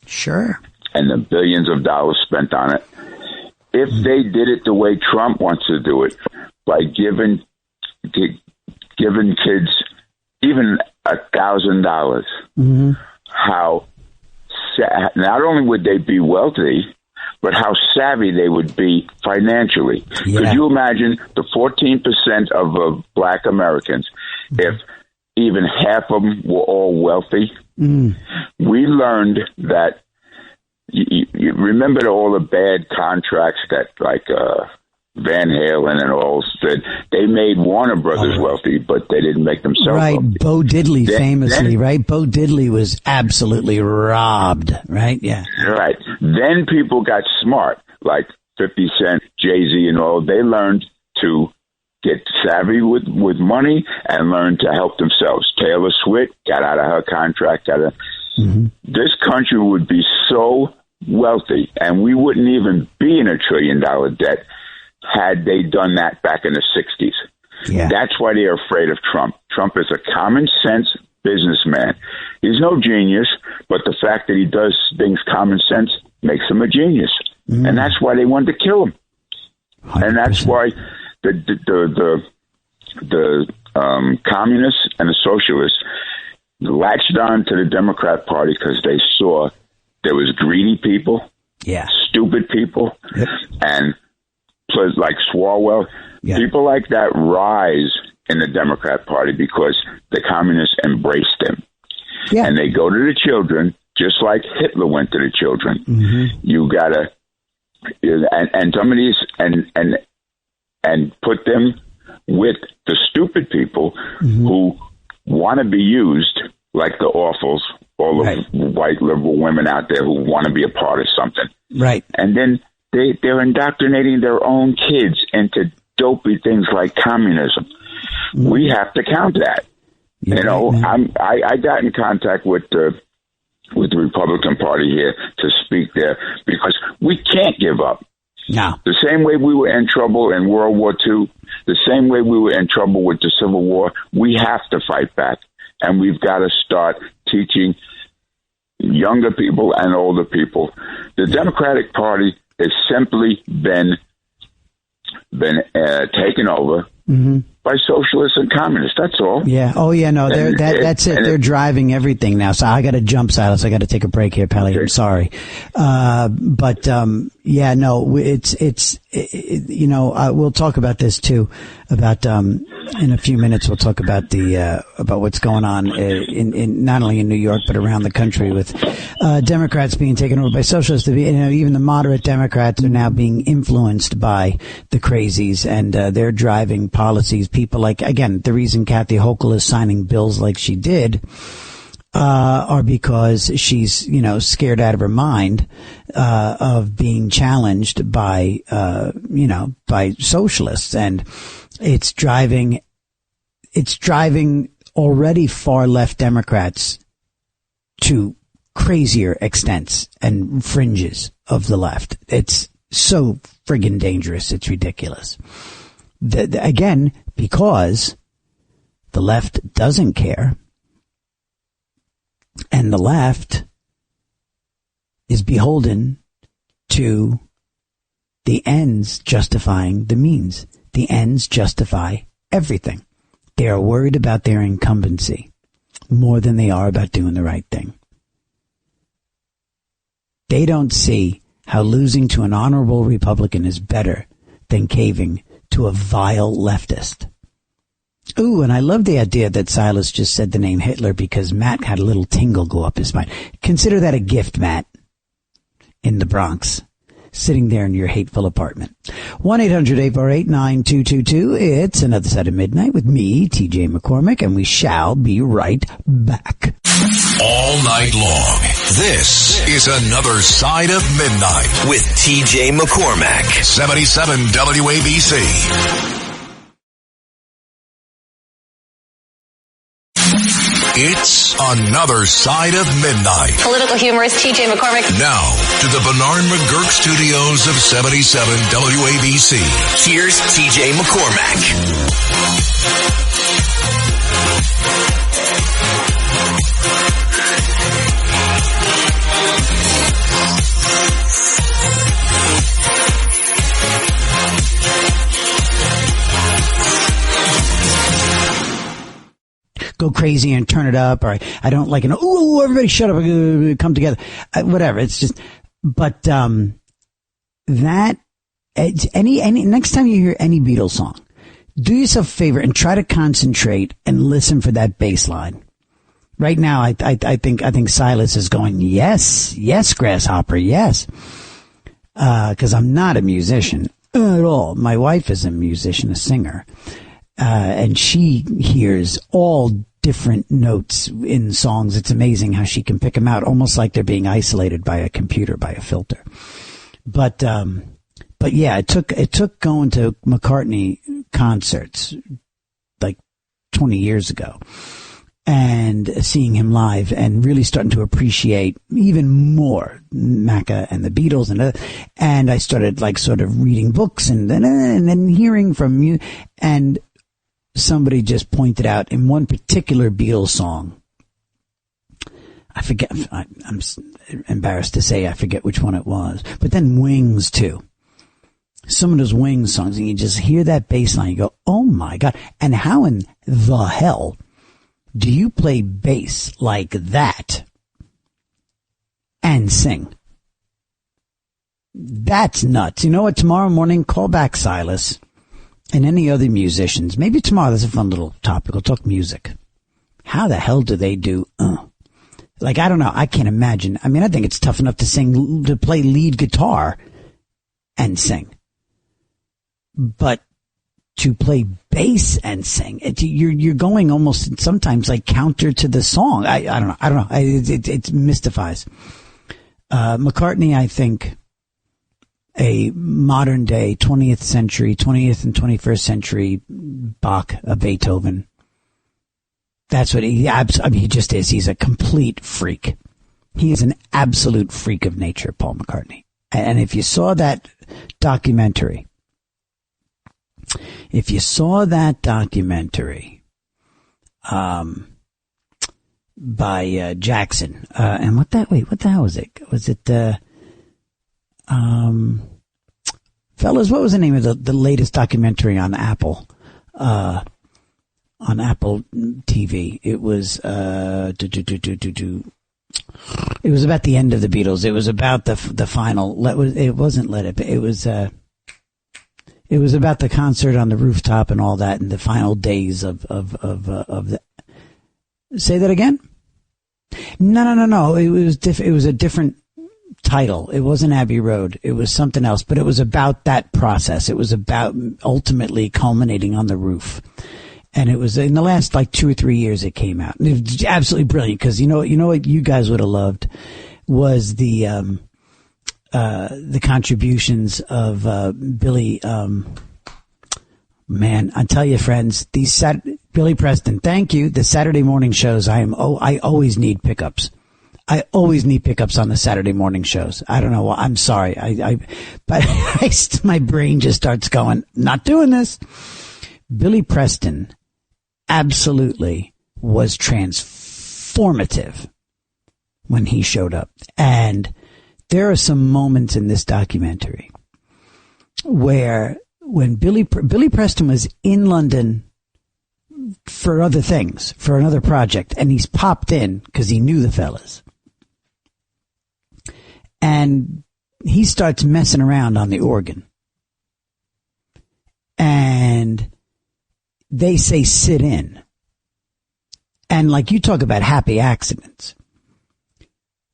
Sure. And the billions of dollars spent on it. if they did it the way Trump wants to do it, by giving kids even $1,000, how not only would they be wealthy, but how savvy they would be financially. Yeah. Could you imagine the 14% of black Americans, if even half of them were all wealthy? We learned that, you remember all the bad contracts that, like, Van Halen and all said they made Warner Brothers wealthy, but they didn't make themselves wealthy. Bo Diddley famously, right? Bo Diddley was absolutely robbed, right? Yeah. Right. Then people got smart, like 50 Cent, Jay-Z and all. They learned to get savvy with money and learn to help themselves. Taylor Swift got out of her contract. This country would be so wealthy, and we wouldn't even be in $1 trillion debt had they done that back in the 60s. Yeah. That's why they're afraid of Trump. Trump is a common sense businessman. He's no genius, but the fact that he does things common sense makes him a genius. And that's why they wanted to kill him. 100%. And that's why the communists and the socialists latched on to the Democrat Party because they saw there was greedy people, stupid people, and like Swalwell, people like that rise in the Democrat Party because the communists embraced them. Yeah. And they go to the children, just like Hitler went to the children. You gotta, and some of these, and put them with the stupid people who want to be used, like the awfuls, all the white liberal women out there who want to be a part of something. Right. And then they're indoctrinating their own kids into dopey things like communism. We have to counter that. I got in contact with the Republican Party here to speak there because we can't give up. No. The same way we were in trouble in World War II, the same way we were in trouble with the Civil War, we have to fight back. And we've got to start teaching younger people and older people. The Democratic Party has simply been taken over by socialists and communists. That's all. Yeah. Oh, yeah. No, that's it. They're driving everything now. So I got to jump, Silas. I got to take a break here, Pally. I'm sorry. Yeah, no, we'll talk about this too, about, in a few minutes, we'll talk about about what's going on in not only in New York, but around the country with, Democrats being taken over by socialists. Even the moderate Democrats are now being influenced by the crazies, and, they're driving policies. People like, again, the reason Kathy Hochul is signing bills like she did, are because she's, scared out of her mind, of being challenged by, by socialists. And it's driving already far left Democrats to crazier extents and fringes of the left. It's so friggin' dangerous. It's ridiculous. Again, because the left doesn't care. And the left is beholden to the ends justifying the means. The ends justify everything. They are worried about their incumbency more than they are about doing the right thing. They don't see how losing to an honorable Republican is better than caving to a vile leftist. Ooh, and I love the idea that Silas just said the name Hitler because Matt had a little tingle go up his spine. Consider that a gift, Matt, in the Bronx, sitting there in your hateful apartment. 1-800-848-9222. It's Another Side of Midnight with me, TJ McCormack, and we shall be right back. All night long, this is Another Side of Midnight with TJ McCormack, 77 WABC. It's Another Side of Midnight. Political humorist TJ McCormack. Now, to the Bernard McGurk studios of 77 WABC. Here's TJ McCormack. go crazy and turn it up, or I don't like ooh, everybody shut up, come together, whatever. It's just, but that any next time you hear any Beatles song, do yourself a favor and try to concentrate and listen for that bass line. Right now, I think Silas is going, yes, Grasshopper, yes, because I'm not a musician at all. My wife is a musician, a singer, and she hears all different notes in songs. It's amazing how she can pick them out, almost like they're being isolated by a computer, by a filter. But yeah, it took going to McCartney concerts like 20 years ago and seeing him live and really starting to appreciate even more Macca and the Beatles, and I started like sort of reading books and then hearing from you, and somebody just pointed out in one particular Beatles song, I forget, I'm embarrassed to say I forget which one it was, but then Wings too. Some of those Wings songs, and you just hear that bass line, you go, oh my God, and how in the hell do you play bass like that and sing? That's nuts. You know what? Tomorrow morning, call back Silas and any other musicians. Maybe tomorrow, that's a fun little topic. We'll talk music. How the hell do they do? Like, I don't know. I can't imagine. I mean, I think it's tough enough to play lead guitar and sing. But to play bass and sing, you're going almost sometimes like counter to the song. I don't know. It mystifies. McCartney, I think, a modern day 20th and 21st century Bach, a Beethoven. That's what he just is. He's a complete freak. He is an absolute freak of nature, Paul McCartney. And if you saw that documentary, by Jackson, and what the hell was it? Was it, fellas, what was the name of the latest documentary on Apple? On Apple TV. It was, it was about the end of the Beatles. It was about the final, it wasn't Let It Be. It was about the concert on the rooftop and all that, and the final days of the. Say that again? No. It was a different title. It wasn't Abbey Road. It was something else, but it was about that process. It was about ultimately culminating on the roof. And it was in the last like 2 or 3 years it came out. It was absolutely brilliant, because you know what you guys would have loved was the contributions of Billy. Man, I tell you, friends, Billy Preston. Thank you. The Saturday morning shows. I always need pickups. I always need pickups on the Saturday morning shows. I don't know why. I'm sorry. But my brain just starts going, not doing this. Billy Preston absolutely was transformative when he showed up. And there are some moments in this documentary where when Billy Preston was in London for other things, for another project, and he's popped in because he knew the fellas. And he starts messing around on the organ. And they say sit in. And like you talk about happy accidents,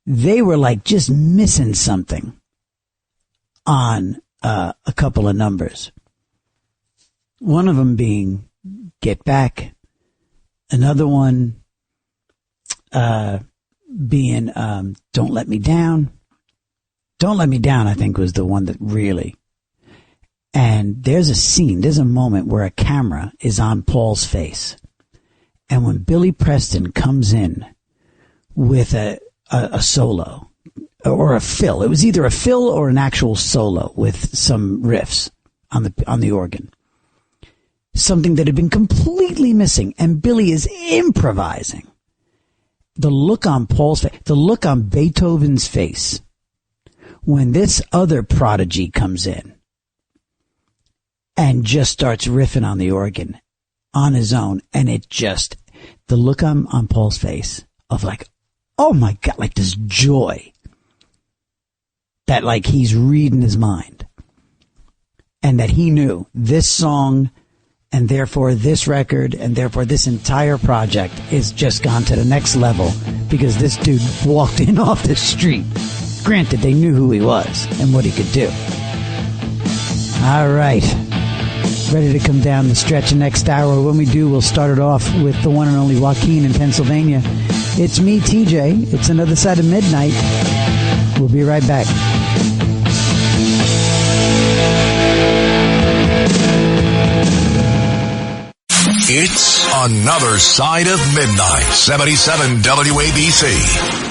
they were like just missing something on a couple of numbers. One of them being Get Back. Another one being Don't Let Me Down. Don't Let Me Down, I think, was the one that really... And there's a moment where a camera is on Paul's face. And when Billy Preston comes in with a solo or a fill, it was either a fill or an actual solo with some riffs on the organ. Something that had been completely missing, and Billy is improvising. The look on Paul's face, the look on Beethoven's face when this other prodigy comes in and just starts riffing on the organ on his own, and it just, the look on Paul's face of like, oh my God, like this joy that like he's reading his mind, and that he knew this song and therefore this record and therefore this entire project is just gone to the next level because this dude walked in off the street. Granted, they knew who he was and what he could do. All right. Ready to come down the stretch next hour. When we do, we'll start it off with the one and only Joaquin in Pennsylvania. It's me, TJ. It's Another Side of Midnight. We'll be right back. It's Another Side of Midnight. 77 WABC.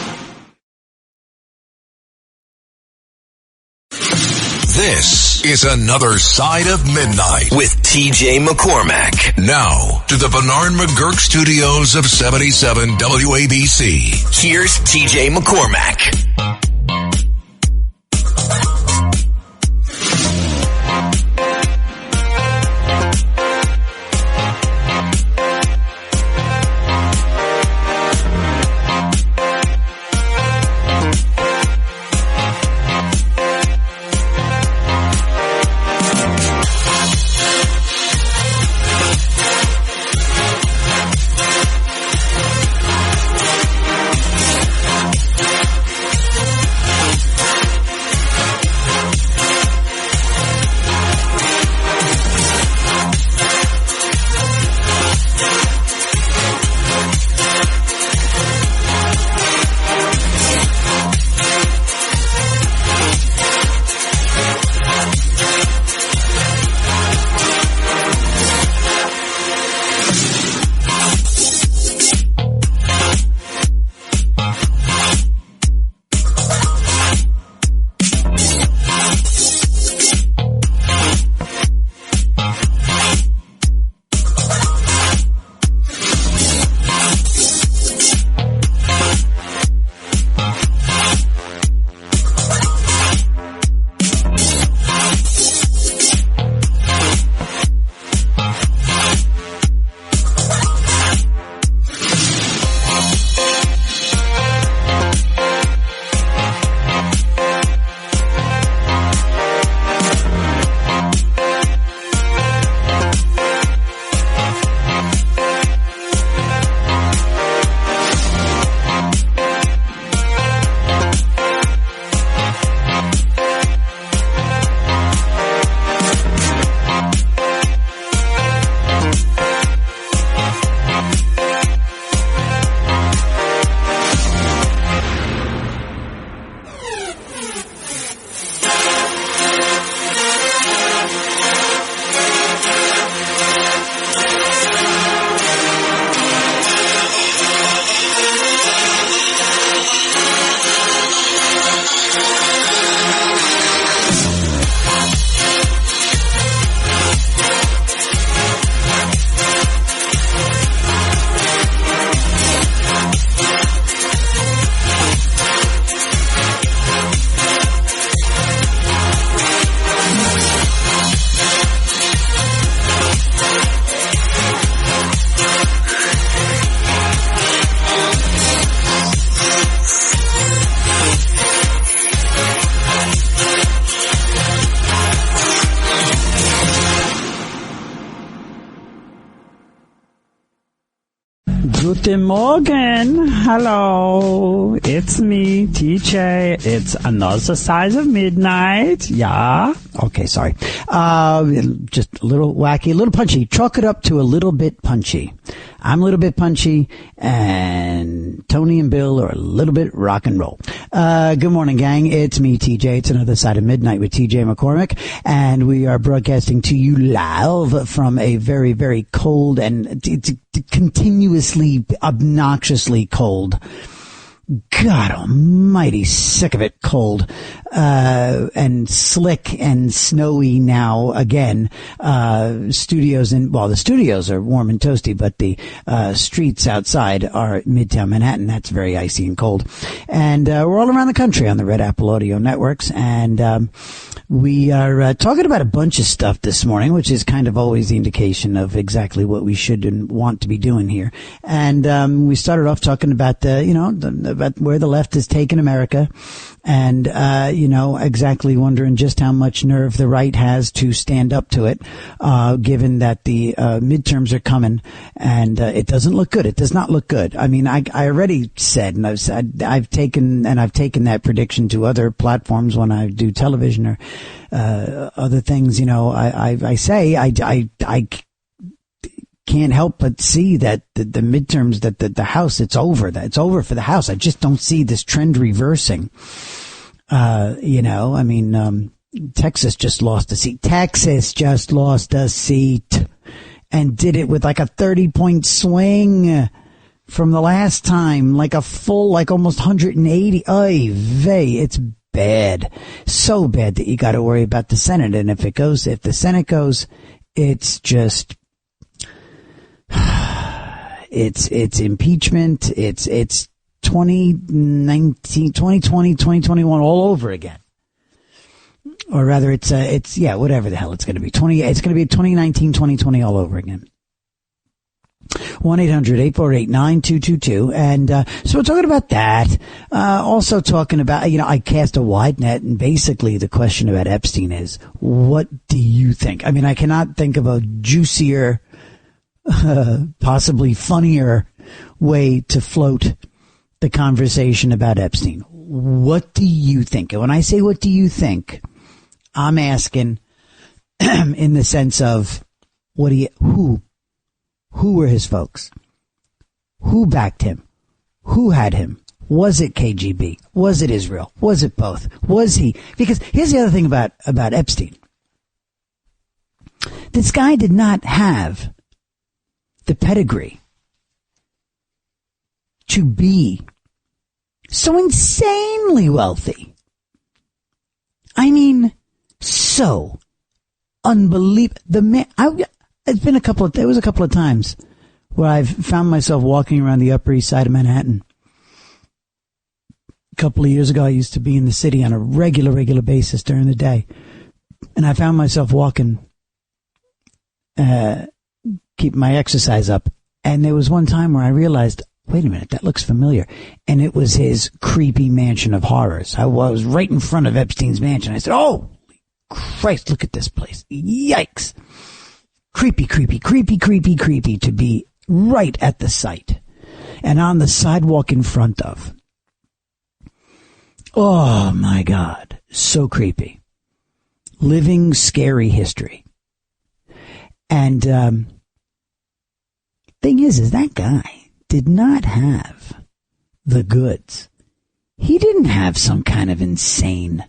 This is Another Side of Midnight with TJ McCormack. Now to the Bernard McGurk studios of 77 WABC. Here's TJ McCormack. Guten Morgen. Hello. It's me, TJ. It's Another Side of Midnight. Yeah. Okay, sorry. Just a little wacky, a little punchy. Chalk it up to a little bit punchy. I'm a little bit punchy, and Tony and Bill are a little bit rock and roll. Good morning, gang. It's me, TJ. It's Another Side of Midnight with TJ McCormack, and we are broadcasting to you live from a very, very cold and continuously, obnoxiously cold God almighty, sick of it, cold, and slick and snowy now again. The studios are warm and toasty, but the streets outside are Midtown Manhattan. That's very icy and cold. And we're all around the country on the Red Apple Audio Networks. And we are talking about a bunch of stuff this morning, which is kind of always the indication of exactly what we should and want to be doing here. And we started off talking about about where the left has taken America, and exactly wondering just how much nerve the right has to stand up to it, given that the midterms are coming, and it doesn't look good. It does not look good. I mean, I already said, and I've taken that prediction to other platforms when I do television or other things. I say I can't help but see that the midterms, that the House, it's over. That it's over for the House. I just don't see this trend reversing. Texas just lost a seat. And did it with like a 30-point swing from the last time, like a full, like almost 180. Oy vey, it's bad. So bad that you got to worry about the Senate. And if the Senate goes, it's just, it's impeachment. It's 2019, 2020, 2021 all over again. Or rather, it's whatever the hell it's going to be. It's going to be 2019, 2020 all over again. 1-800-848-9222. And so we're talking about that. Also talking about, I cast a wide net, and basically the question about Epstein is, what do you think? I mean, I cannot think of a juicier, possibly funnier way to float the conversation about Epstein. What do you think? And when I say what do you think, I'm asking in the sense of who were his folks? Who backed him? Who had him? Was it KGB? Was it Israel? Was it both? Was he? Because here's the other thing about Epstein. This guy did not have the pedigree to be so insanely wealthy. I mean, so unbelievable. There was a couple of times where I've found myself walking around the Upper East Side of Manhattan. A couple of years ago, I used to be in the city on a regular basis during the day. And I found myself walking, keeping my exercise up. And there was one time where I realized, wait a minute, that looks familiar. And it was his creepy mansion of horrors. I was right in front of Epstein's mansion. I said, oh, Christ, look at this place. Yikes. Creepy to be right at the site and on the sidewalk in front of. Oh, my God. So creepy. Living scary history. And thing is that guy did not have the goods. He didn't have some kind of insane,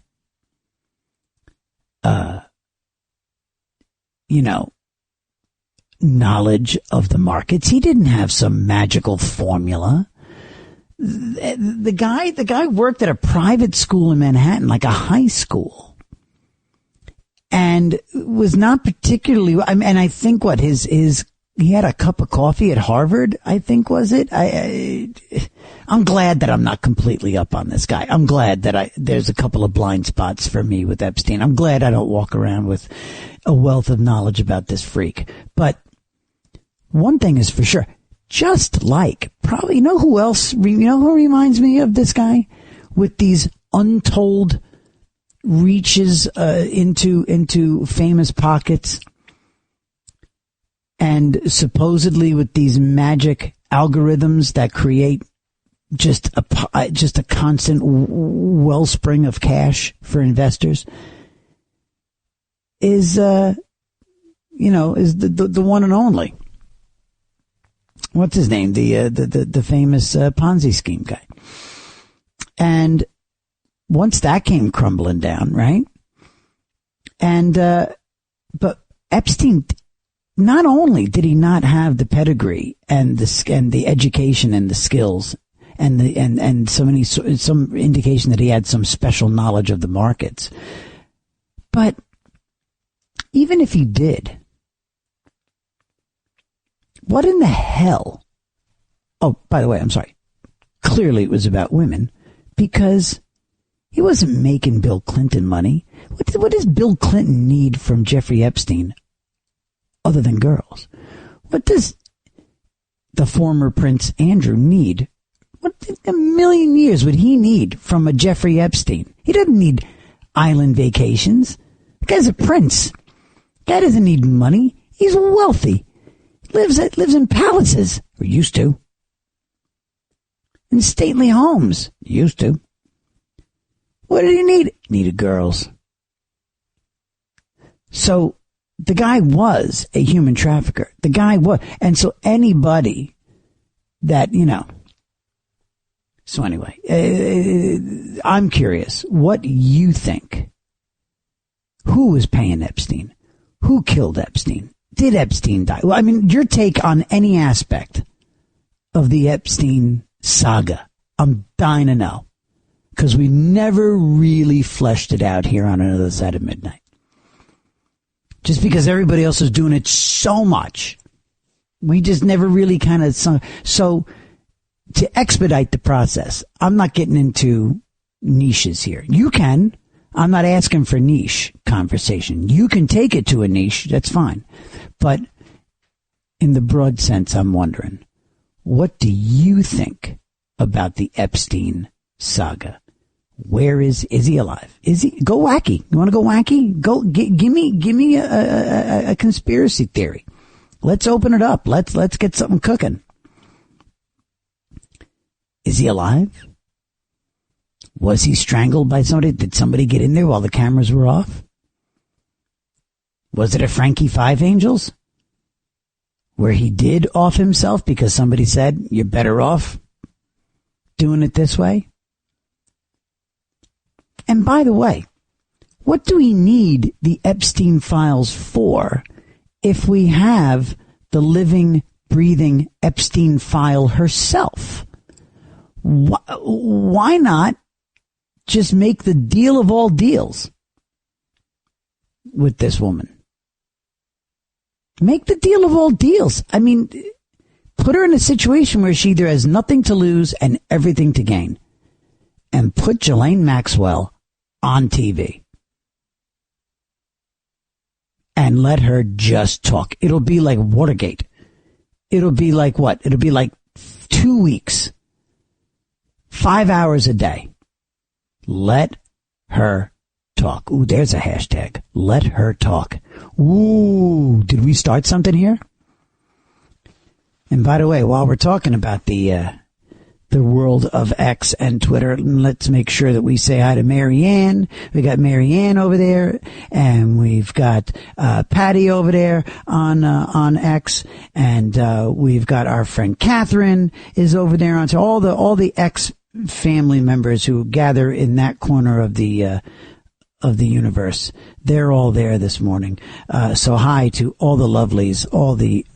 knowledge of the markets. He didn't have some magical formula. The guy worked at a private school in Manhattan, like a high school, and was not particularly. And I think he had a cup of coffee at Harvard, I think, was it? I'm glad that I'm not completely up on this guy. I'm glad that there's a couple of blind spots for me with Epstein. I'm glad I don't walk around with a wealth of knowledge about this freak. But one thing is for sure, just like probably, who else, who reminds me of this guy with these untold reaches into famous pockets, and supposedly with these magic algorithms that create just a constant wellspring of cash for investors, is the one and only. What's his name? The famous Ponzi scheme guy. And once that came crumbling down, right? And but Epstein, not only did he not have the pedigree and the education and the skills and some indication that he had some special knowledge of the markets. But even if he did, what in the hell? Oh, by the way, I'm sorry. Clearly it was about women, because he wasn't making Bill Clinton money. What does Bill Clinton need from Jeffrey Epstein other than girls? What does the former Prince Andrew need? What a million years would he need from a Jeffrey Epstein? He doesn't need island vacations. The guy's a prince. The guy doesn't need money. He's wealthy. Lives in palaces, or used to. In stately homes, used to. What did he need? Needed girls. So the guy was a human trafficker. The guy was. And so anybody that, So anyway, I'm curious what you think. Who was paying Epstein? Who killed Epstein? Did Epstein die? Well, I mean, your take on any aspect of the Epstein saga. I'm dying to know, because we never really fleshed it out here on Another Side of Midnight. Just because everybody else is doing it so much, we just never really kind of... So to expedite the process, I'm not getting into niches here. You can. I'm not asking for niche conversation. You can take it to a niche. That's fine. But in the broad sense, I'm wondering, what do you think about the Epstein saga? Where is he alive? Is he? Go wacky. You want to go wacky? Go give me a conspiracy theory. Let's open it up. Let's get something cooking. Is he alive? Was he strangled by somebody? Did somebody get in there while the cameras were off? Was it a Frankie Five Angels? Where he did off himself because somebody said, you're better off doing it this way? And by the way, what do we need the Epstein files for if we have the living, breathing Epstein file herself? Why not just make the deal of all deals with this woman? Make the deal of all deals. I mean, put her in a situation where she either has nothing to lose and everything to gain. And put Ghislaine Maxwell on TV. And let her just talk. It'll be like Watergate. It'll be like what? It'll be like 2 weeks. 5 hours a day. Let her talk. Ooh, there's a hashtag. Let her talk. Ooh, did we start something here? And by the way, while we're talking about the world of X and Twitter, let's make sure that we say hi to Marianne. We got Marianne over there, and we've got Patty over there on X, and we've got our friend Catherine is over there on all the X family members who gather in that corner of the universe. They're all there this morning. So hi to all the lovelies, all the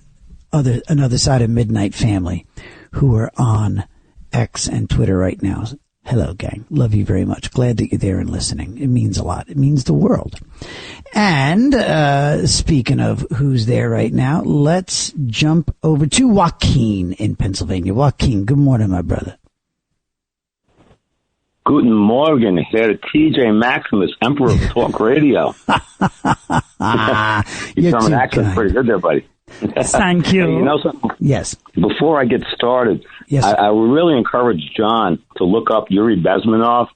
Another Side of Midnight family who are on X and Twitter right now. Hello, gang. Love you very much. Glad that you're there and listening. It means a lot. It means the world. And speaking of who's there right now, let's jump over to Joaquin in Pennsylvania. Joaquin, good morning, my brother. Guten Morgen, Herr T.J. Maximus, Emperor of Talk Radio. Your German accent's pretty good there, buddy. Thank you. Hey, you know something? Yes. Before I get started, yes, I would really encourage John to look up Yuri Bezmenov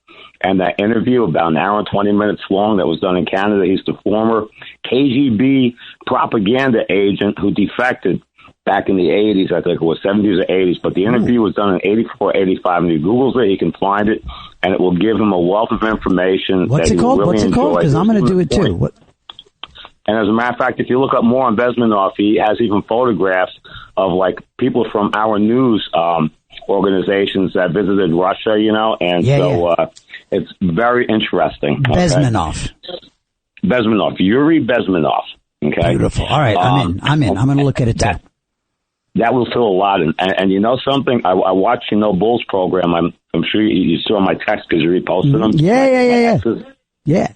and that interview about an hour and 20 minutes long that was done in Canada. He's the former KGB propaganda agent who defected back in the 80s, I think it was 70s or 80s, but the interview was done in 84, 85, and he Googles it, he can find it, and it will give him a wealth of information. What's it called? What's it called? Because I'm going to do it too. What? And as a matter of fact, if you look up more on Bezmenov, he has even photographs of like people from our news organizations that visited Russia, you know, and it's very interesting. Bezmenov. Okay? Bezmenov, Yuri Bezmenov. Okay. Beautiful. All right, I'm in. I'm going to look at it too. that will fill a lot. And you know something? I watched, Bull's program. I'm sure you saw my text because you reposted them. Yeah.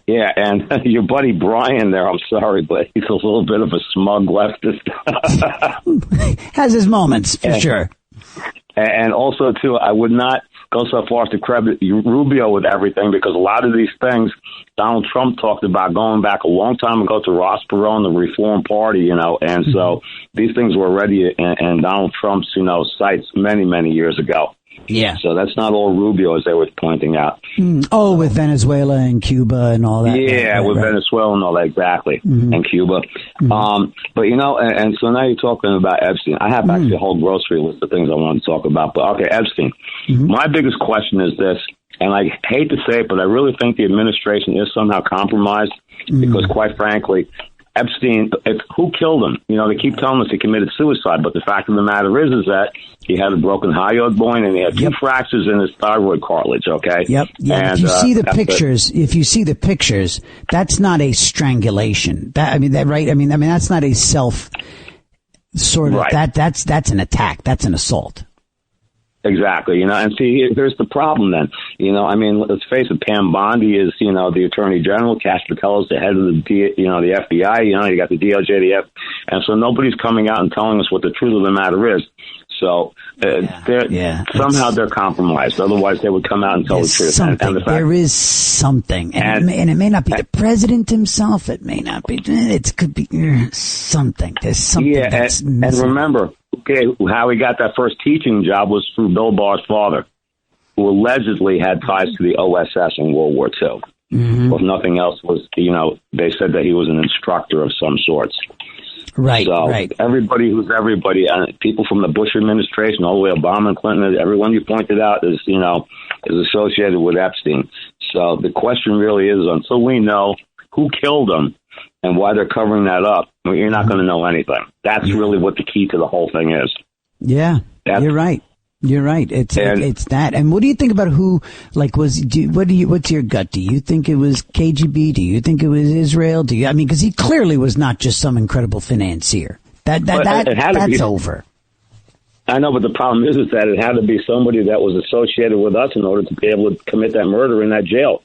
Yeah, and your buddy Brian there, I'm sorry, but he's a little bit of a smug leftist. Has his moments, for sure. And also, too, I would not go so far as to credit Rubio with everything, because a lot of these things Donald Trump talked about going back a long time ago to Ross Perot and the Reform Party, and so these things were already in Donald Trump's, sights many, many years ago. Yeah. So that's not all Rubio, as they were pointing out. Oh, with Venezuela and Cuba and all that. Yeah, with Venezuela and all that, exactly, and Cuba. But, and so now you're talking about Epstein. I have actually a whole grocery list of things I want to talk about. But, okay, Epstein. My biggest question is this, and I hate to say it, but I really think the administration is somehow compromised because, quite frankly, Epstein, who killed him? They keep telling us he committed suicide, but the fact of the matter is that he had a broken hyoid bone and he had 2 fractures in his thyroid cartilage, okay? Yep. Yeah. And if you see the pictures, that's not a strangulation. That's not a self sort of, that's an attack. That's an assault. Exactly, and see, there's the problem then. Let's face it, Pam Bondi is, the Attorney General, Cash Patel's the head of the FBI, you got the DOJ, and so nobody's coming out and telling us what the truth of the matter is. So somehow they're compromised. Otherwise, they would come out and tell the truth. There is something, and it may not be the president himself. It may not be. It could be something. There's something. Yeah, that's and remember, how he got that first teaching job was through Bill Barr's father, who allegedly had ties to the OSS in World War II. If nothing else, they said that he was an instructor of some sorts. Right, so right. Everybody who's everybody, people from the Bush administration all the way Obama and Clinton, everyone you pointed out is associated with Epstein. So the question really is, until we know who killed him and why they're covering that up, you're not going to know anything. That's really what the key to the whole thing is. Yeah, you're right. You're right. It's that. And what do you think about what's your gut? Do you think it was KGB? Do you think it was Israel? Because he clearly was not just some incredible financier. That's over. I know, but the problem is that it had to be somebody that was associated with us in order to be able to commit that murder in that jail.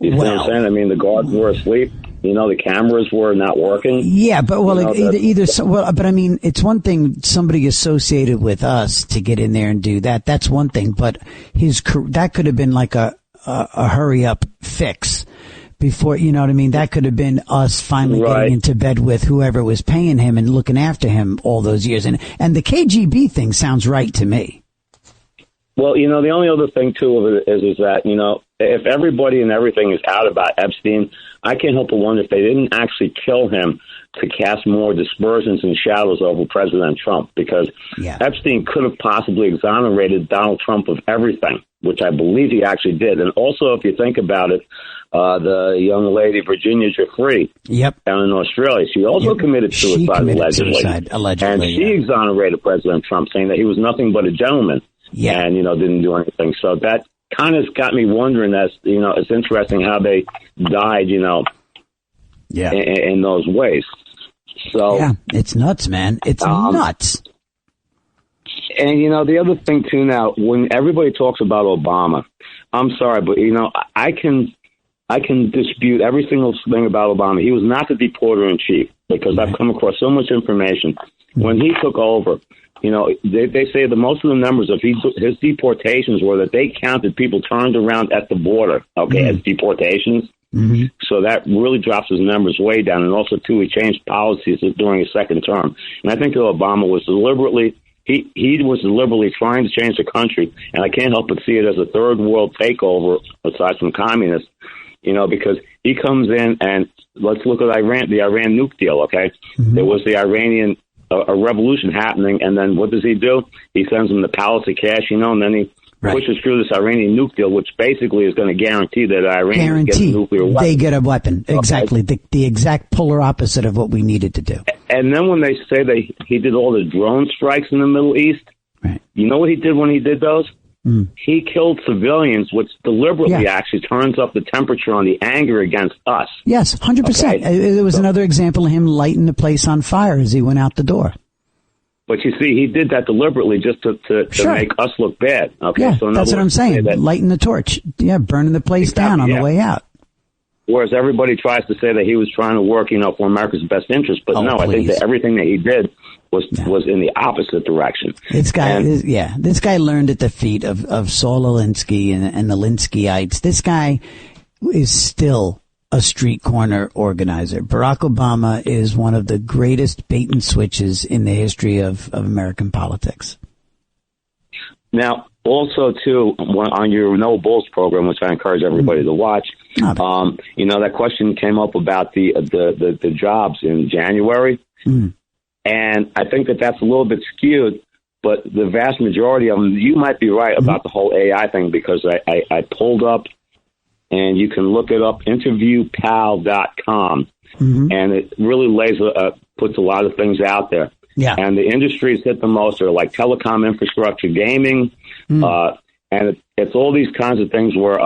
You see what I'm saying? The guards were asleep. The cameras were not working. Yeah, but it's one thing somebody associated with us to get in there and do that. That's one thing, but that could have been like a hurry up fix before, that could have been us finally getting into bed with whoever was paying him and looking after him all those years. And the KGB thing sounds right to me. Well, the only other thing, too, of it is that, if everybody and everything is out about Epstein, I can't help but wonder if they didn't actually kill him to cast more dispersions and shadows over President Trump, because Epstein could have possibly exonerated Donald Trump of everything, which I believe he actually did. And also, if you think about it, the young lady, Virginia Giuffre, down in Australia, she also committed suicide, allegedly. And she exonerated President Trump, saying that he was nothing but a gentleman. Yeah. And, didn't do anything. So that kind of got me wondering, it's interesting how they died, in those ways. So yeah, it's nuts, man. It's nuts. And, the other thing, too, now, when everybody talks about Obama, I'm sorry, but, I can dispute every single thing about Obama. He was not the deporter in chief, because I've come across so much information. When he took over, they say that most of the numbers of his deportations were that they counted people turned around at the border, as deportations. So that really drops his numbers way down. And also, too, he changed policies during his second term. And I think that Obama was deliberately trying to change the country. And I can't help but see it as a third world takeover, aside from communists, because he comes in and let's look at the Iran nuke deal, okay? There was the Iranian a revolution happening, and then what does he do? He sends them the pallets of cash, and then he pushes through this Iranian nuke deal, which basically is going to guarantee that Iran gets a nuclear weapon. They get a weapon. Exactly. The exact polar opposite of what we needed to do. And then when they say he did all the drone strikes in the Middle East, you know what he did when he did those? He killed civilians, which deliberately actually turns up the temperature on the anger against us. Yes, 100%. There was another example of him lighting the place on fire as he went out the door. But you see, he did that deliberately just to make us look bad. Okay, yeah, so that's what I'm saying. Lighten the torch. Yeah, burning the place down on the way out. Whereas everybody tries to say that he was trying to work, for America's best interest. But no, I think that everything that he did was in the opposite direction. This guy, this guy learned at the feet of Saul Alinsky and the Linskyites. This guy is still a street corner organizer. Barack Obama is one of the greatest bait and switches in the history of American politics. Now, also, too, on your No Bulls program, which I encourage everybody to watch, that question came up about the jobs in January. And I think that's a little bit skewed, but the vast majority of them, you might be right about the whole AI thing, because I pulled up, and you can look it up, interviewpal.com, and it really puts a lot of things out there. Yeah. And the industries hit the most are like telecom infrastructure, gaming, and it's all these kinds of things where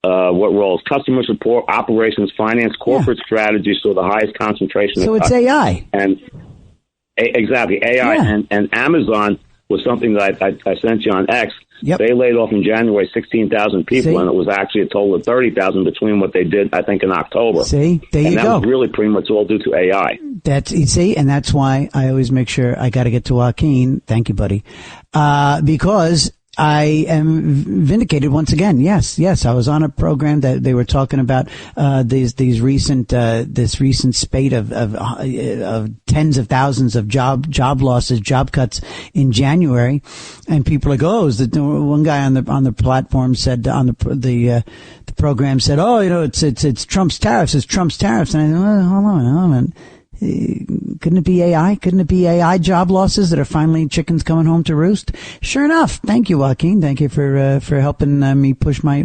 what roles? Customer support, operations, finance, corporate strategy, so the highest concentration. So it's AI. And exactly, AI. Yeah. And Amazon was something that I sent you on X. Yep. They laid off in January 16,000 people, and it was actually a total of 30,000 between what they did, I think, in October. See, there you go. And that was really pretty much all due to AI. And that's why I always make sure I got to get to Joaquin. Thank you, buddy. Because I am vindicated once again. Yes. I was on a program that they were talking about this recent spate of tens of thousands of job losses, job cuts in January, and people are like, one guy on the platform said on the program said, it's Trump's tariffs, and I said, well, hold on. Couldn't it be AI? Couldn't it be AI job losses that are finally chickens coming home to roost? Sure enough. Thank you, Joaquin. Thank you for helping me push my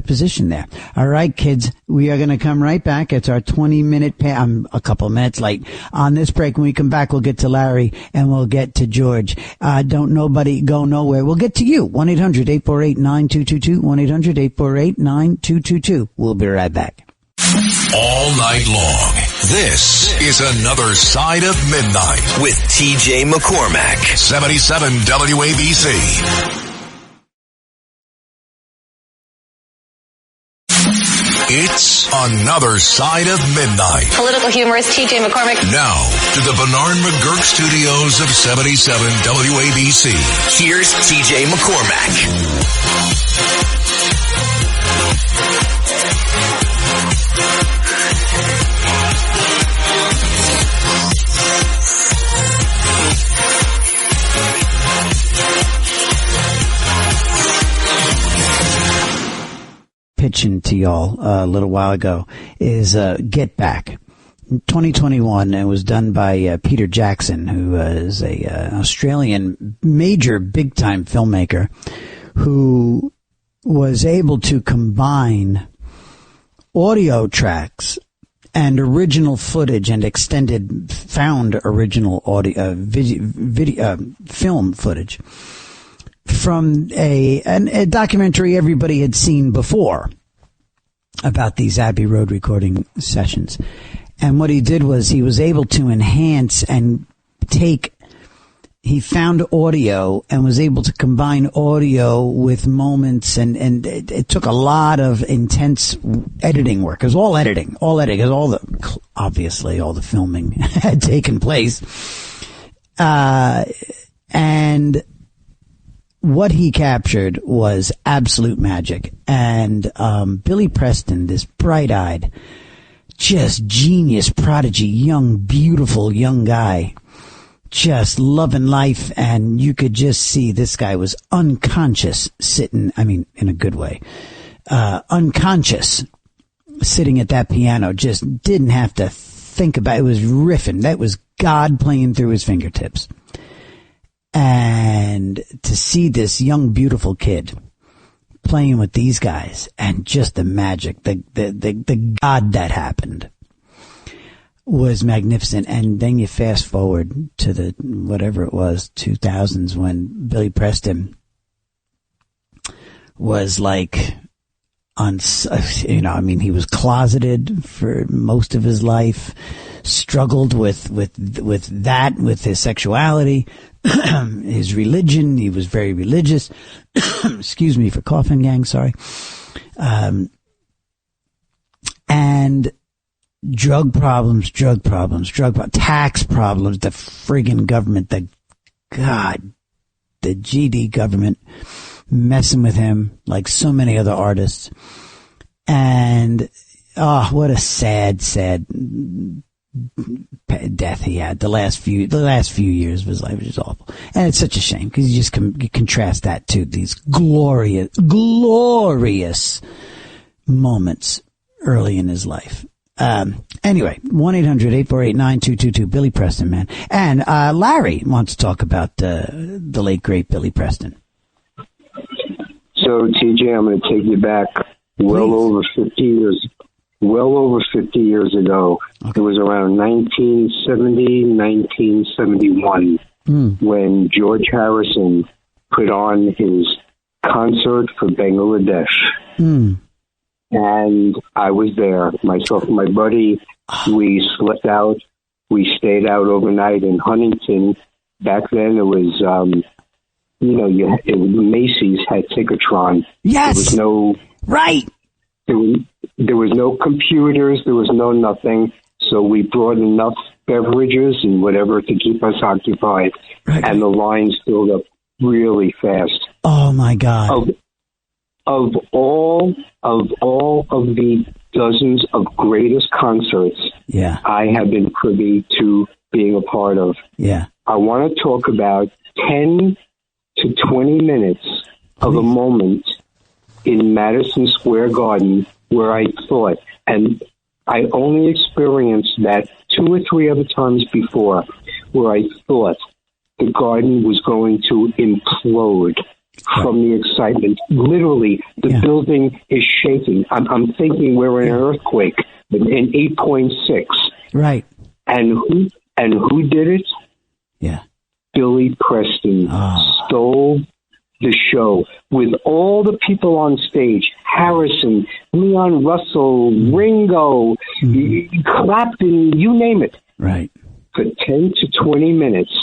position there. All right, kids, we are going to come right back. It's our 20-minute I'm a couple minutes late on this break. When we come back, we'll get to Larry and we'll get to George. Don't nobody go nowhere. We'll get to you. 1-800-848-9222. 1-800-848-9222. We'll be right back. All night long, this is Another Side of Midnight with TJ McCormack, 77 WABC. It's Another Side of Midnight. Political humorist TJ McCormack. Now, to the Bernard McGurk studios of 77 WABC. Here's TJ McCormack. Pitching to y'all a little while ago is Get Back 2021. It was done by Peter Jackson, who is a Australian major big time filmmaker who was able to combine audio tracks and original footage and extended found original audio video film footage from a documentary everybody had seen before about these Abbey Road recording sessions. And what he did was he was able to enhance and he found audio and was able to combine audio with moments, and it took a lot of intense editing work. It was all editing, because obviously all the filming had taken place. And what he captured was absolute magic. And Billy Preston, this bright-eyed, just genius, prodigy, young, beautiful young guy, just loving life, and you could just see this guy was unconscious sitting, in a good way, unconscious sitting at that piano, just didn't have to think about it. It was riffing. That was God playing through his fingertips. And to see this young, beautiful kid playing with these guys and just the magic, the God that happened was magnificent. And then you fast forward to the, whatever it was, 2000s, when Billy Preston was like he was closeted for most of his life. struggled with that, with his sexuality, his religion. He was very religious. Excuse me for coughing, gang. Sorry. And drug problems, tax problems, the friggin' government, the GD government messing with him like so many other artists. And, what a sad death he had. The last few years of his life was just awful. And it's such a shame because you just you contrast that to these glorious moments early in his life. Anyway, 1-800-848-9222, Billy Preston, man. And Larry wants to talk about the late, great Billy Preston. So, TJ, I'm going to take you back well over 50 years ago. Okay. It was around 1970, 1971, when George Harrison put on his concert for Bangladesh. And I was there, myself and my buddy. We slept out. We stayed out overnight in Huntington. Back then, it was, Macy's had Ticketron. Yes. There was no... Right. There was no computers. There was no nothing. So we brought enough beverages and whatever to keep us occupied. Right. And the lines filled up really fast. Oh, my God. Of all of the dozens of greatest concerts I have been privy to being a part of, I want to talk about 10 to 20 minutes of a moment in Madison Square Garden where I thought, and I only experienced that 2 or 3 other times before, where I thought the garden was going to implode from the excitement. Literally, the building is shaking. I'm thinking we're in an earthquake in 8.6. Right. And who did it? Yeah. Billy Preston stole the show with all the people on stage. Harrison, Leon Russell, Ringo, Clapton, you name it. Right. For 10 to 20 minutes,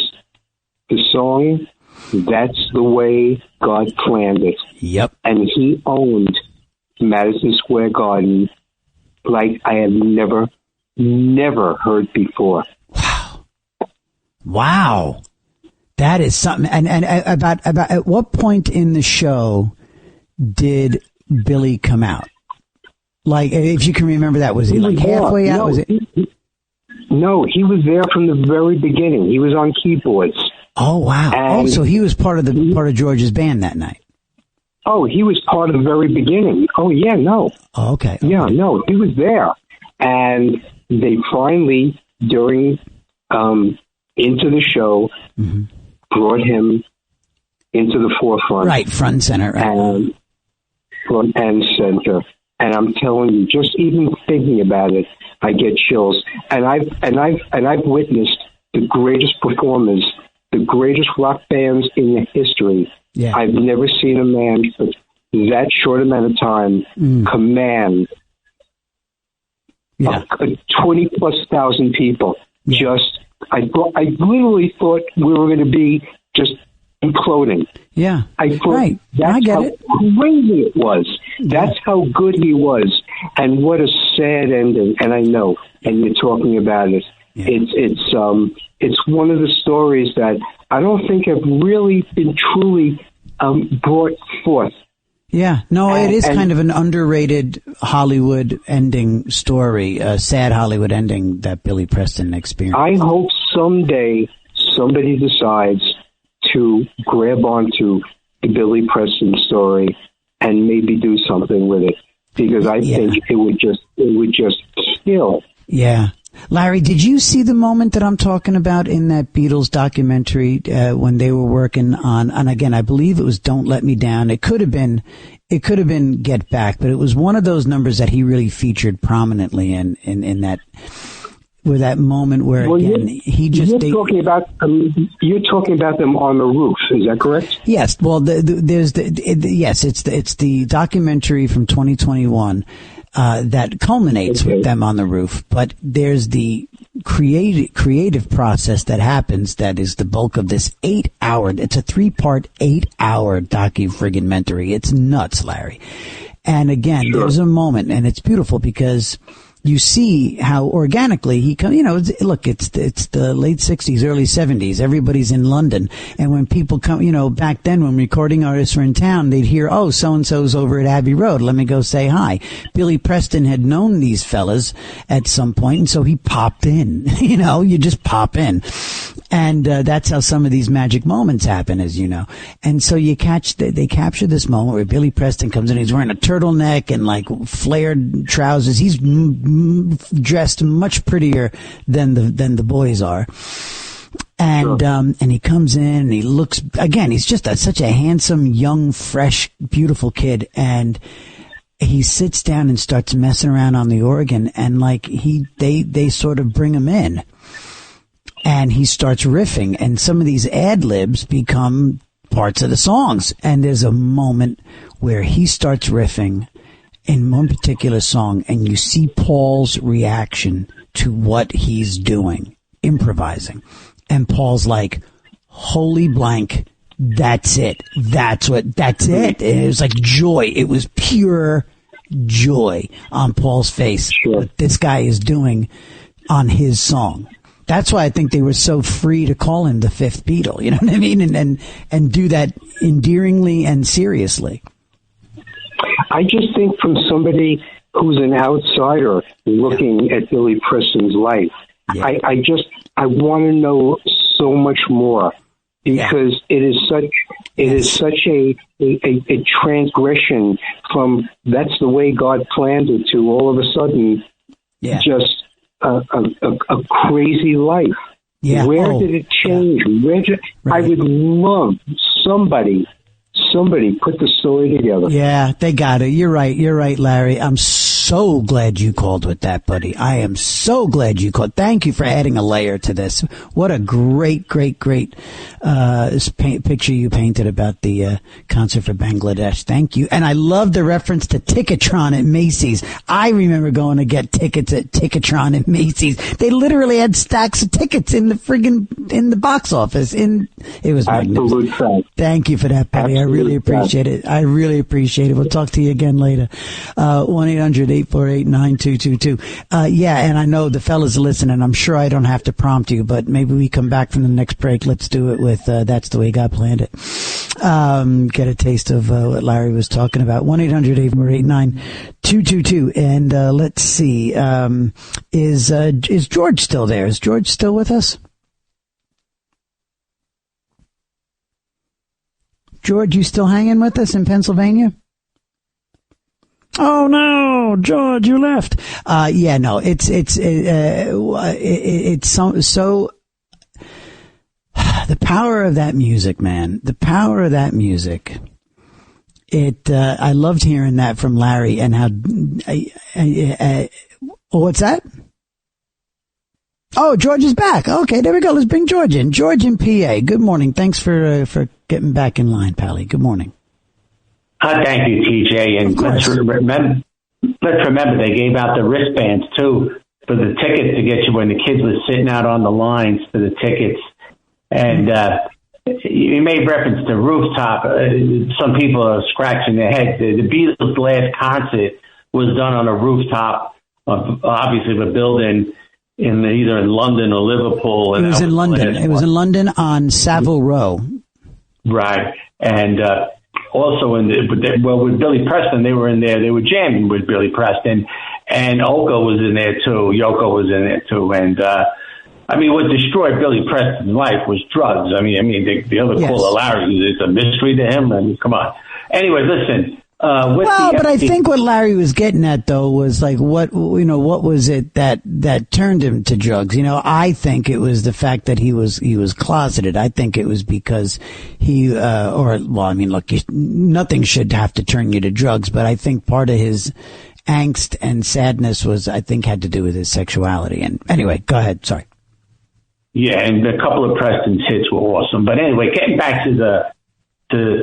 the song, That's the Way God Planned It. Yep. And he owned Madison Square Garden like I have never heard before. Wow. That is something. And about at what point in the show did Billy come out? Like, if you can remember that, was he like halfway out? Was it? No, he was there from the very beginning. He was on keyboards. Oh, wow. So he was part of George's band that night. Oh, he was part of the very beginning. Oh, yeah, no. Oh, okay. Yeah, no, he was there. And they finally, during, into the show, brought him into the forefront. Right, front and center. Right. And front and center. And I'm telling you, just even thinking about it, I get chills. And I've witnessed the greatest performers, the greatest rock bands in the history. Yeah. I've never seen a man for that short amount of time command 20,000+ people. Yeah. I literally thought we were going to be just imploding. Yeah. I thought right. That's I get how it. crazy it was. That's how good he was. And what a sad ending. And I know, and you're talking about it. Yeah. It's one of the stories that I don't think have really been truly brought forth. Yeah, no, it is kind of an underrated Hollywood ending story, a sad Hollywood ending that Billy Preston experienced. I hope someday somebody decides to grab onto the Billy Preston story and maybe do something with it, because I think it would just kill. Yeah. Larry, did you see the moment that I'm talking about in that Beatles documentary when they were working on, and again, I believe it was Don't Let Me Down. It could have been Get Back, but it was one of those numbers that he really featured prominently in that, with that moment where, again, you're talking about them on the roof. Is that correct? Yes. Well, it's the documentary from 2021. that culminates with them on the roof. But there's the creative process that happens that is the bulk of this 8-hour. It's a 3-part, 8-hour docu-friggin-mentory. It's nuts, Larry. And again, there's a moment, and it's beautiful because you see how organically he comes. Look, it's the late 60s, early 70s. Everybody's in London. And when people come, back then when recording artists were in town, they'd hear, oh, so-and-so's over at Abbey Road. Let me go say hi. Billy Preston had known these fellas at some point, and so he popped in. You just pop in. And that's how some of these magic moments happen, as you know. And so they capture this moment where Billy Preston comes in. He's wearing a turtleneck and like flared trousers. He's dressed much prettier than the boys are. And and he comes in and he looks, again, he's just such a handsome, young, fresh, beautiful kid. And he sits down and starts messing around on the organ, and like they sort of bring him in. And he starts riffing, and some of these ad-libs become parts of the songs. And there's a moment where he starts riffing in one particular song, and you see Paul's reaction to what he's doing, improvising. And Paul's like, holy blank, that's it. That's it. And it was like joy. It was pure joy on Paul's face. What this guy is doing on his song. That's why I think they were so free to call him the fifth Beatle, you know what I mean? And do that endearingly and seriously. I just think from somebody who's an outsider looking at Billy Preston's life, I want to know so much more because it is such a transgression from that's the way God planned it to all of a sudden just a crazy life. Yeah. Where did it change? I would love somebody put the story together. Yeah, they got it. You're right, Larry. I'm so glad you called with that, buddy. I am so glad you called. Thank you for adding a layer to this. What a great picture you painted about the concert for Bangladesh. Thank you. And I love the reference to Ticketron at Macy's. I remember going to get tickets at Ticketron at Macy's. They literally had stacks of tickets in the box office. It was magnificent. Thank you for that, buddy. I really appreciate it. We'll talk to you again later. 1-800-848-9222. And I know the fellas are listening. I'm sure I don't have to prompt you, but maybe we come back from the next break. Let's do it with That's the Way God Planned It. Get a taste of what Larry was talking about. 1-800-848-9222. And let's see. Is George still there? Is George still with us? George, you still hanging with us in Pennsylvania? Oh no, George, you left. It's so the power of that music, man. The power of that music. I loved hearing that from Larry and how. What's that? Oh, George is back. Okay, there we go. Let's bring George in. George in PA. Good morning. Thanks for getting back in line, Pally. Good morning. Thank you, TJ. And let's remember they gave out the wristbands too for the tickets to get you when the kids were sitting out on the lines for the tickets. And you made reference to rooftop. Some people are scratching their heads. The Beatles' last concert was done on a rooftop of obviously a building either in London or Liverpool. It was in London. It was in London on Savile Row. Right. And also with Billy Preston, they were in there. They were jamming with Billy Preston, and Yoko was in there too. And what destroyed Billy Preston's life was drugs. The other caller, Larry, it's a mystery to him. Come on. Anyway, listen. But I think what Larry was getting at though was like what was it that turned him to drugs? I think it was the fact that he was closeted. I think it was because nothing should have to turn you to drugs, but I think part of his angst and sadness had to do with his sexuality. And anyway, go ahead. Sorry. Yeah, and a couple of Preston's hits were awesome. But anyway, getting back to the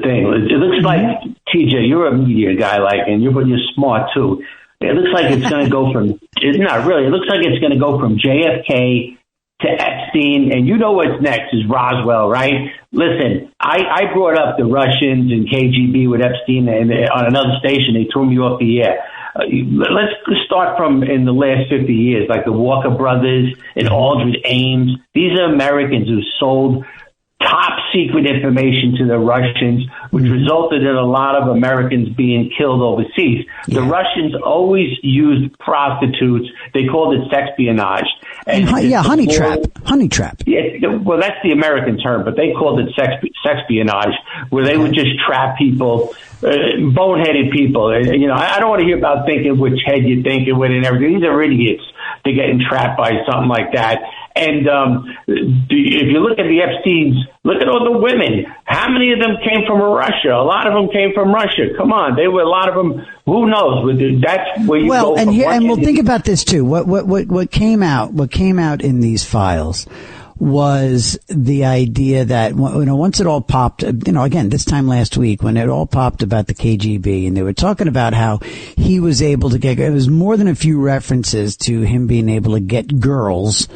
thing, it looks like TJ, you're a media guy, and you're smart too. It looks like it's going to go from, it's not really, it looks like it's going to go from JFK to Epstein, and you know what's next is Roswell, right? Listen, I brought up the Russians and KGB with Epstein, and on another station, they threw me off the air. Let's start from in the last 50 years, like the Walker brothers and Aldrich Ames. These are Americans who sold top secret information to the Russians, which resulted in a lot of Americans being killed overseas. The Russians always used prostitutes. They called it sexpionage. And honey trap. Yeah, well, that's the American term, but they called it sexpionage, where they would just trap people, boneheaded people. You know, I don't want to hear about thinking which head you're thinking with and everything. These are idiots. They're getting trapped by something like that. And if you look at the Epsteins, look at all the women. How many of them came from Russia? A lot of them came from Russia. Come on, they were a lot of them. Who knows? That's where you go. Well, and we'll think about this too. What came out in these files was the idea that, you know, once it all popped, you know, again, this time last week when it all popped about the KGB, and they were talking about how he was able to get, it was more than a few references to him being able to get girls,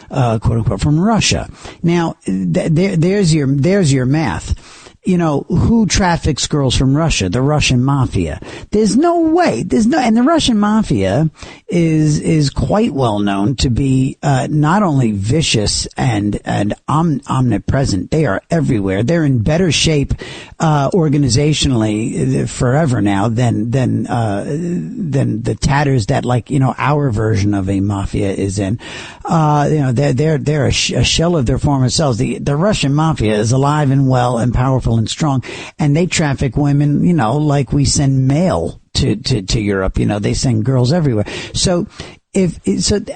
quote unquote, from Russia. Now, there's your math. You know, who traffics girls from Russia? The Russian mafia. There's no way. And the Russian mafia is quite well known to be, not only vicious and omnipresent. They are everywhere. They're in better shape, organizationally forever now than the tatters that, like, you know, our version of a mafia is in. You know, they're a shell of their former selves. The Russian mafia is alive and well and powerful and strong, and they traffic women, you know, like we send mail to Europe. You know, they send girls everywhere. So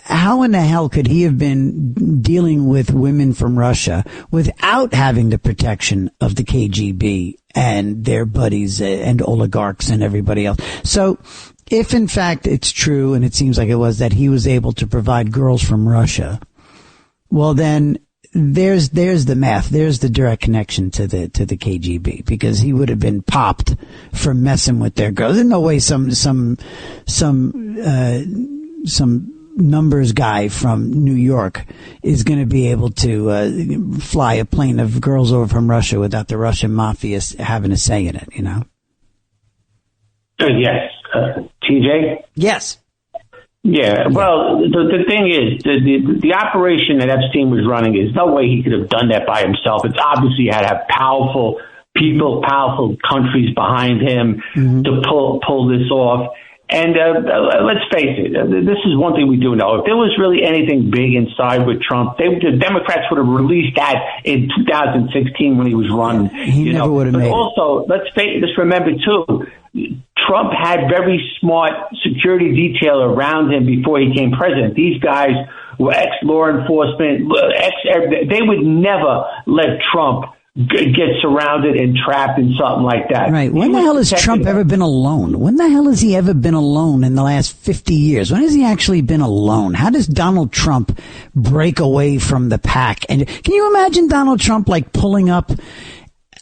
how in the hell could he have been dealing with women from Russia without having the protection of the KGB and their buddies and oligarchs and everybody else? So if in fact it's true, and it seems like it was, that he was able to provide girls from Russia, well then there's the math. There's the direct connection to the KGB, because he would have been popped for messing with their girls. There's no way some numbers guy from New York is going to be able to fly a plane of girls over from Russia without the Russian mafia having a say in it, you know? Yes. TJ? Yes. Yeah, well, the thing is, the operation that Epstein was running, is no way he could have done that by himself. It's obviously he had to have powerful people, powerful countries behind him to pull this off. And let's face it, this is one thing we do know. If there was really anything big inside with Trump, the Democrats would have released that in 2016 when he was running. He never would have made it. But also, let's remember, too, Trump had very smart security detail around him before he became president. These guys were ex-law enforcement. They would never let Trump get surrounded and trapped in something like that. Right. When the hell has Trump ever been alone? When the hell has he ever been alone in the last 50 years? When has he actually been alone? How does Donald Trump break away from the pack? And can you imagine Donald Trump, like, pulling up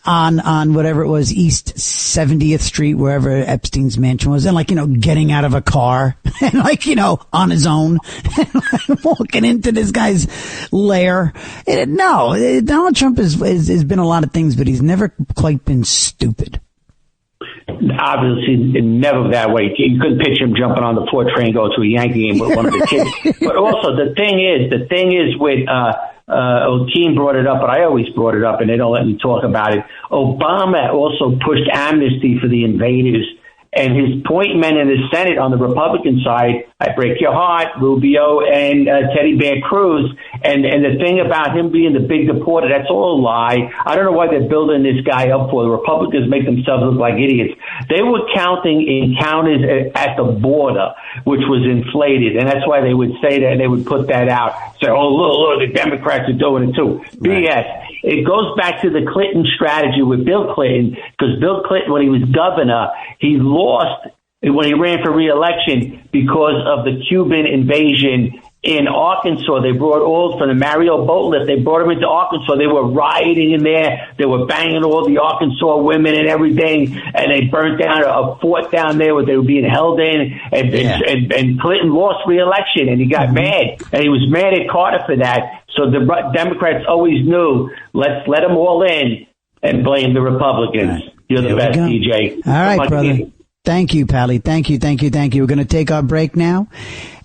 on whatever it was, East 70th Street, wherever Epstein's mansion was, and, like, you know, getting out of a car and, like, you know, on his own and, like, walking into this guy's lair? No, Donald Trump has been a lot of things, but he's never quite been stupid. Obviously, never that way. You couldn't picture him jumping on the 4 train, go to a Yankee game with one of the kids. But also, the thing is with, Keene brought it up, but I always brought it up, and they don't let me talk about it. Obama also pushed amnesty for the invaders, and his point men in the Senate on the Republican side, I break your heart, Rubio and Teddy Bear Cruz, and the thing about him being the big deporter, that's all a lie. I don't know why they're building this guy up for. The Republicans make themselves look like idiots. They were counting encounters at the border, which was inflated, and that's why they would say that, and they would put that out. Say, oh, look, the Democrats are doing it too. Right. BS. It goes back to the Clinton strategy with Bill Clinton, because Bill Clinton, when he was governor, he lost when he ran for re-election because of the Cuban invasion in Arkansas. They brought all from the Mario boat lift. They brought them into Arkansas. They were rioting in there. They were banging all the Arkansas women and everything. And they burnt down a fort down there where they were being held in. And Clinton lost re-election, and he got mad. And he was mad at Carter for that. So the Democrats always knew, let's let them all in and blame the Republicans. Right. You're the best, DJ. All right, brother. Thank you, Pally. Thank you. We're going to take our break now,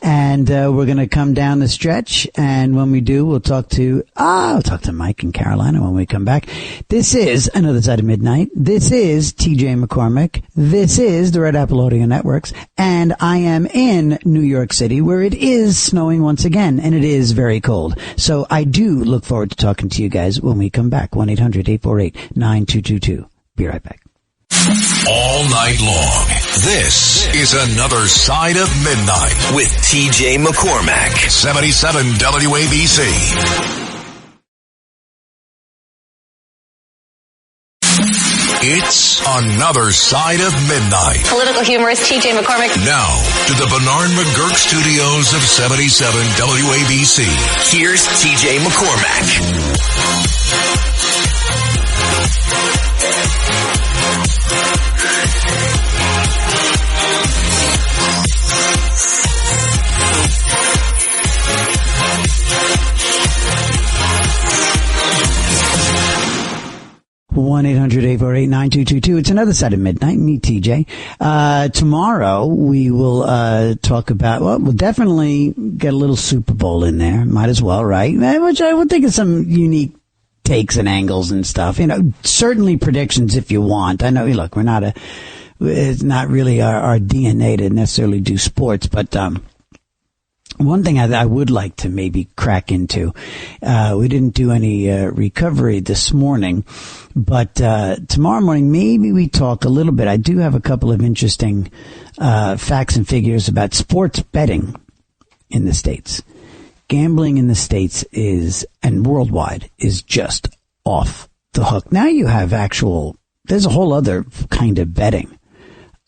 and we're going to come down the stretch. And when we do, we'll talk to Mike in Carolina when we come back. This is Another Side of Midnight. This is TJ McCormack. This is the Red Apple Audio Networks, and I am in New York City, where it is snowing once again, and it is very cold. So I do look forward to talking to you guys when we come back. 1-800-848-9222. Be right back. All night long, this is Another Side of Midnight with TJ McCormack, 77 WABC. It's Another Side of Midnight. Political humorist TJ McCormack. Now, to the Bernard McGurk studios of 77 WABC. Here's TJ McCormack. 1-800-848-9222. It's Another Side of Midnight. Me, TJ. Tomorrow we will talk about, well, we'll definitely get a little Super Bowl in there. Might as well, right? Which I would think of some unique takes and angles and stuff. You know, certainly predictions if you want. I know, look, it's not really our DNA to necessarily do sports, but one thing I would like to maybe crack into, we didn't do any recovery this morning, but tomorrow morning maybe we talk a little bit. I do have a couple of interesting facts and figures about sports betting in the States. Gambling in the States and worldwide is just off the hook. Now you have there's a whole other kind of betting.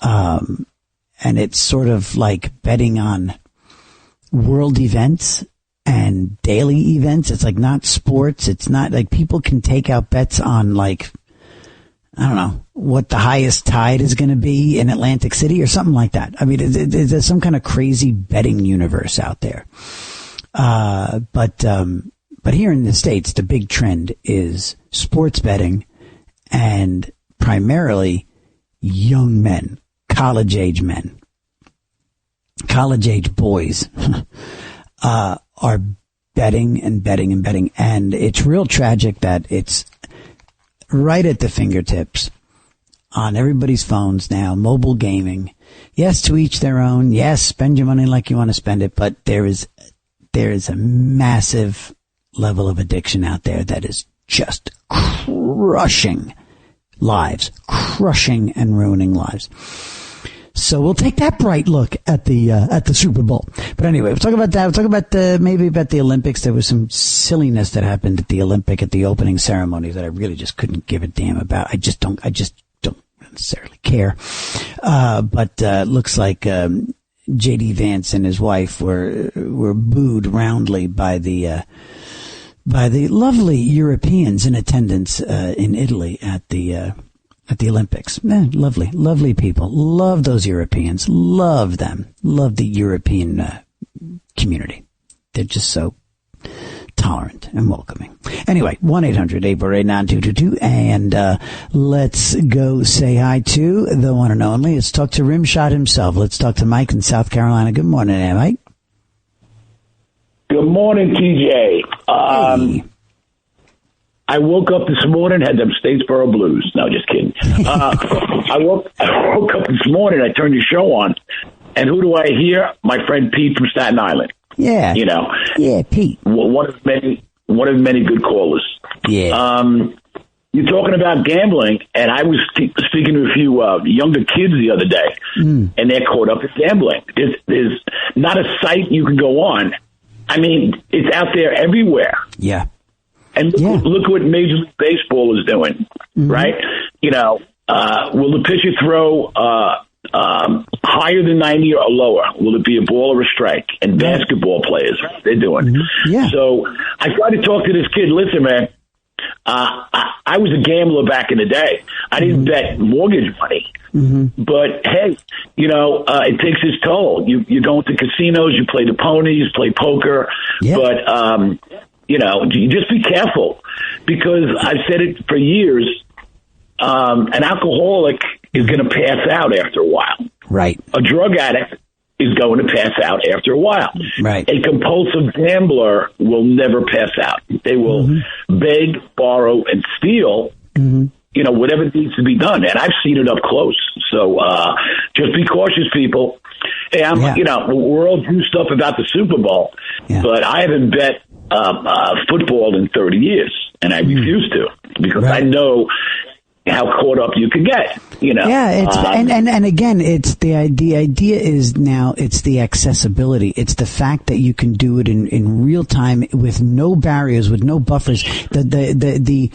And it's sort of like betting on world events and daily events. It's like not sports. It's not like people can take out bets on, like, I don't know, what the highest tide is going to be in Atlantic City or something like that. I mean, there's some kind of crazy betting universe out there. But here in the States, the big trend is sports betting, and primarily young men, college age boys, are betting. And it's real tragic that it's right at the fingertips on everybody's phones now, mobile gaming. Yes, to each their own. Yes, spend your money like you want to spend it. But there is a massive level of addiction out there that is just crushing lives, crushing and ruining lives. So we'll take that bright look at the Super Bowl. But anyway, we'll talk about that. We'll talk about maybe about the Olympics. There was some silliness that happened at the opening ceremony that I really just couldn't give a damn about. I just don't necessarily care. But looks like J.D. Vance and his wife were booed roundly by the lovely Europeans in attendance in Italy at the Olympics. Lovely people. Love those Europeans. Love them. Love the European community. They're just so tolerant and welcoming. Anyway, 1-800-848-9222, and let's go say hi to the one and only. Let's talk to Rimshot himself. Let's talk to Mike in South Carolina. Good morning, Mike. Good morning, TJ. Hey. I woke up this morning, had them Statesboro Blues. No, just kidding. I woke up this morning, I turned your show on, and who do I hear? My friend Pete from Staten Island. Yeah. You know. Yeah, Pete. One of many good callers. Yeah. You're talking about gambling, and I was speaking to a few younger kids the other day, and they're caught up in gambling. There's not a site you can go on. I mean, it's out there everywhere. Yeah. And look what Major League Baseball is doing, right? You know, will the pitcher throw higher than 90 or lower? Will it be a ball or a strike? And basketball players, they're doing. Mm-hmm. Yeah. So I tried to talk to this kid. Listen, man, I was a gambler back in the day. I didn't bet mortgage money. Mm-hmm. But, hey, it takes its toll. You go into casinos, you play the ponies, play poker. Yeah. But, you just be careful. Because I've said it for years, an alcoholic is going to pass out after a while. Right. A drug addict is going to pass out after a while. Right. A compulsive gambler will never pass out. They will beg, borrow, and steal, whatever needs to be done. And I've seen it up close. So just be cautious, people. Hey, we're all juiced up about the Super Bowl, but I haven't bet football in 30 years, and I refuse to because I know how caught up you can get, Yeah, it's, and again, it's the idea is now it's the accessibility. It's the fact that you can do it in real time with no barriers, with no buffers. The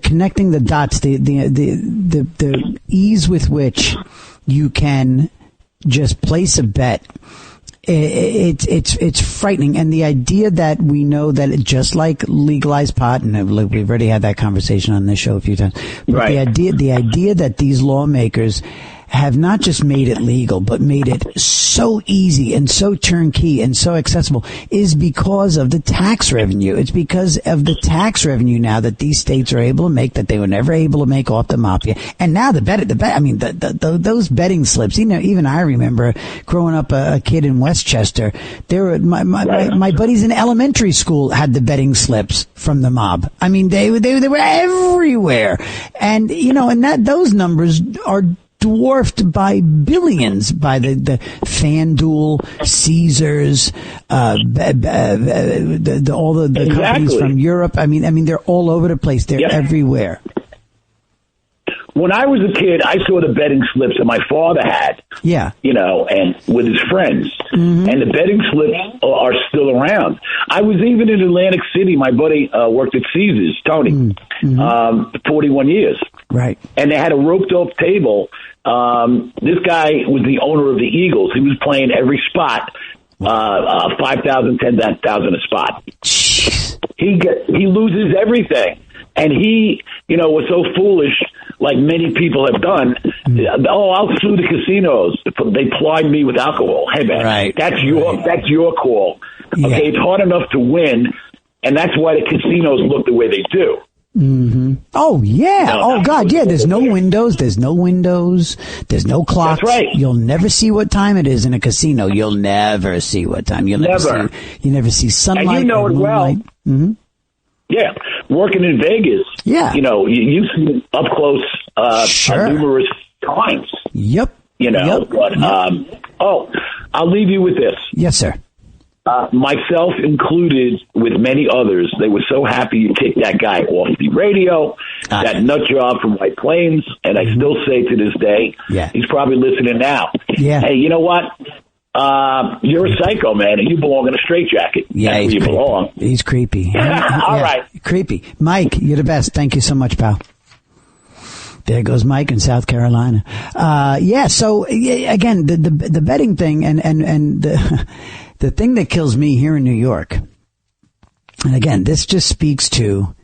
connecting the dots, the ease with which you can just place a bet. It's frightening, and the idea that we know that just like legalized pot, and we've already had that conversation on this show a few times. But the idea that these lawmakers have not just made it legal, but made it so easy and so turnkey and so accessible is because of the tax revenue. It's because of the tax revenue now that these states are able to make that they were never able to make off the mafia. And now those betting slips, even I remember growing up a kid in Westchester, my buddies in elementary school had the betting slips from the mob. I mean, they were everywhere. And, those numbers are dwarfed by billions by the FanDuel, Caesars, all the companies from Europe. I mean, they're all over the place. They're everywhere. When I was a kid, I saw the betting slips that my father had. Yeah. And with his friends. Mm-hmm. And the betting slips are still around. I was even in Atlantic City. My buddy worked at Caesars, Tony, 41 years. Right. And they had a roped off table. This guy was the owner of the Eagles. He was playing every spot, 5,000, 10,000 a spot. He loses everything. And he, was so foolish, like many people have done. I'll sue the casinos. They plied me with alcohol. Hey, man, that's your call. Yeah. Okay, it's hard enough to win, and that's why the casinos look the way they do. Mm-hmm. Oh, yeah. Oh, God, yeah. There's no windows. There's no clocks. That's right. You'll never see what time it is in a casino. You'll never see what time. You never see sunlight. And you know it well. Mm-hmm. Yeah. Working in Vegas. Yeah. You've seen it up close numerous times. Yep. But, I'll leave you with this. Yes, sir. Myself included, with many others, they were so happy you kicked that guy off the radio, that nut job from White Plains, and I still say to this day, he's probably listening now. Yeah. Hey, you know what? You're a psycho, man, and you belong in a straitjacket. Yeah, that's where you belong. He's creepy. All right. Creepy. Mike, you're the best. Thank you so much, pal. There goes Mike in South Carolina. So again, the betting thing and the thing that kills me here in New York, and again, this just speaks to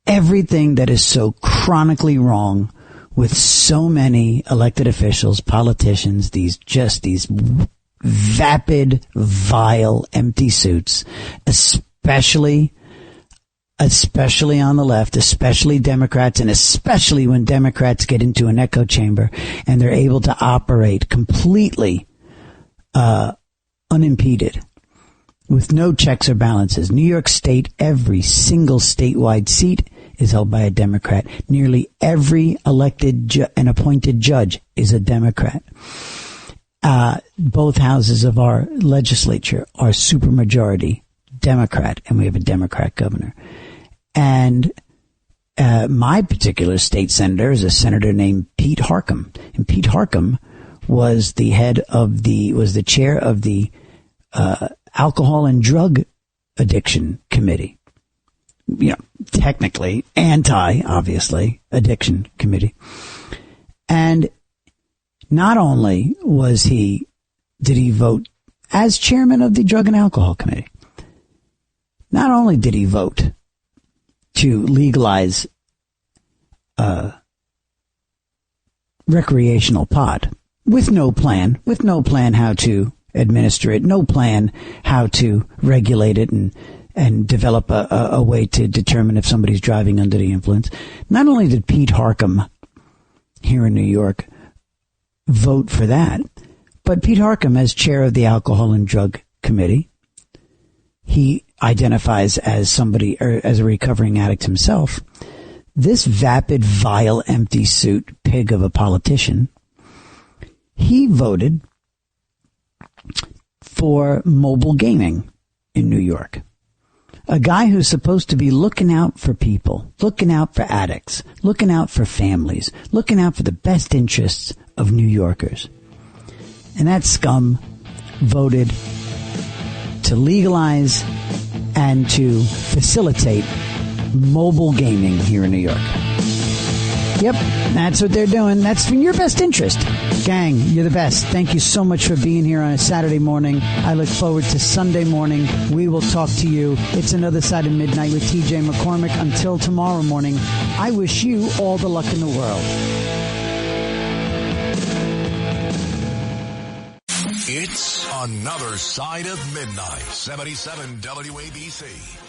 everything that is so chronically wrong with so many elected officials, politicians, these vapid, vile, empty suits, especially on the left, especially Democrats, and especially when Democrats get into an echo chamber and they're able to operate completely unimpeded with no checks or balances. New York State, every single statewide seat is held by a Democrat. Nearly every elected and appointed judge is a Democrat. Both houses of our legislature are supermajority Democrat, and we have a Democrat governor. And my particular state senator is a senator named Pete Harcum, and Pete Harcum was the chair of the Alcohol and Drug Addiction Committee. Technically obviously, addiction committee. And not only did he vote as chairman of the Drug and Alcohol Committee, not only did he vote to legalize recreational pot with no plan how to administer it, no plan how to regulate it and develop a way to determine if somebody's driving under the influence. Not only did Pete Harcum here in New York vote for that, but Pete Harcum, as chair of the Alcohol and Drug Committee, he identifies as somebody, or as a recovering addict himself. This vapid, vile, empty suit pig of a politician, he voted for mobile gaming in New York. A guy who's supposed to be looking out for people, looking out for addicts, looking out for families, looking out for the best interests of New Yorkers. And that scum voted to legalize and to facilitate mobile gaming here in New York. Yep, that's what they're doing. That's in your best interest. Gang, you're the best. Thank you so much for being here on a Saturday morning. I look forward to Sunday morning. We will talk to you. It's Another Side of Midnight with TJ McCormack. Until tomorrow morning, I wish you all the luck in the world. It's Another Side of Midnight, 77 WABC.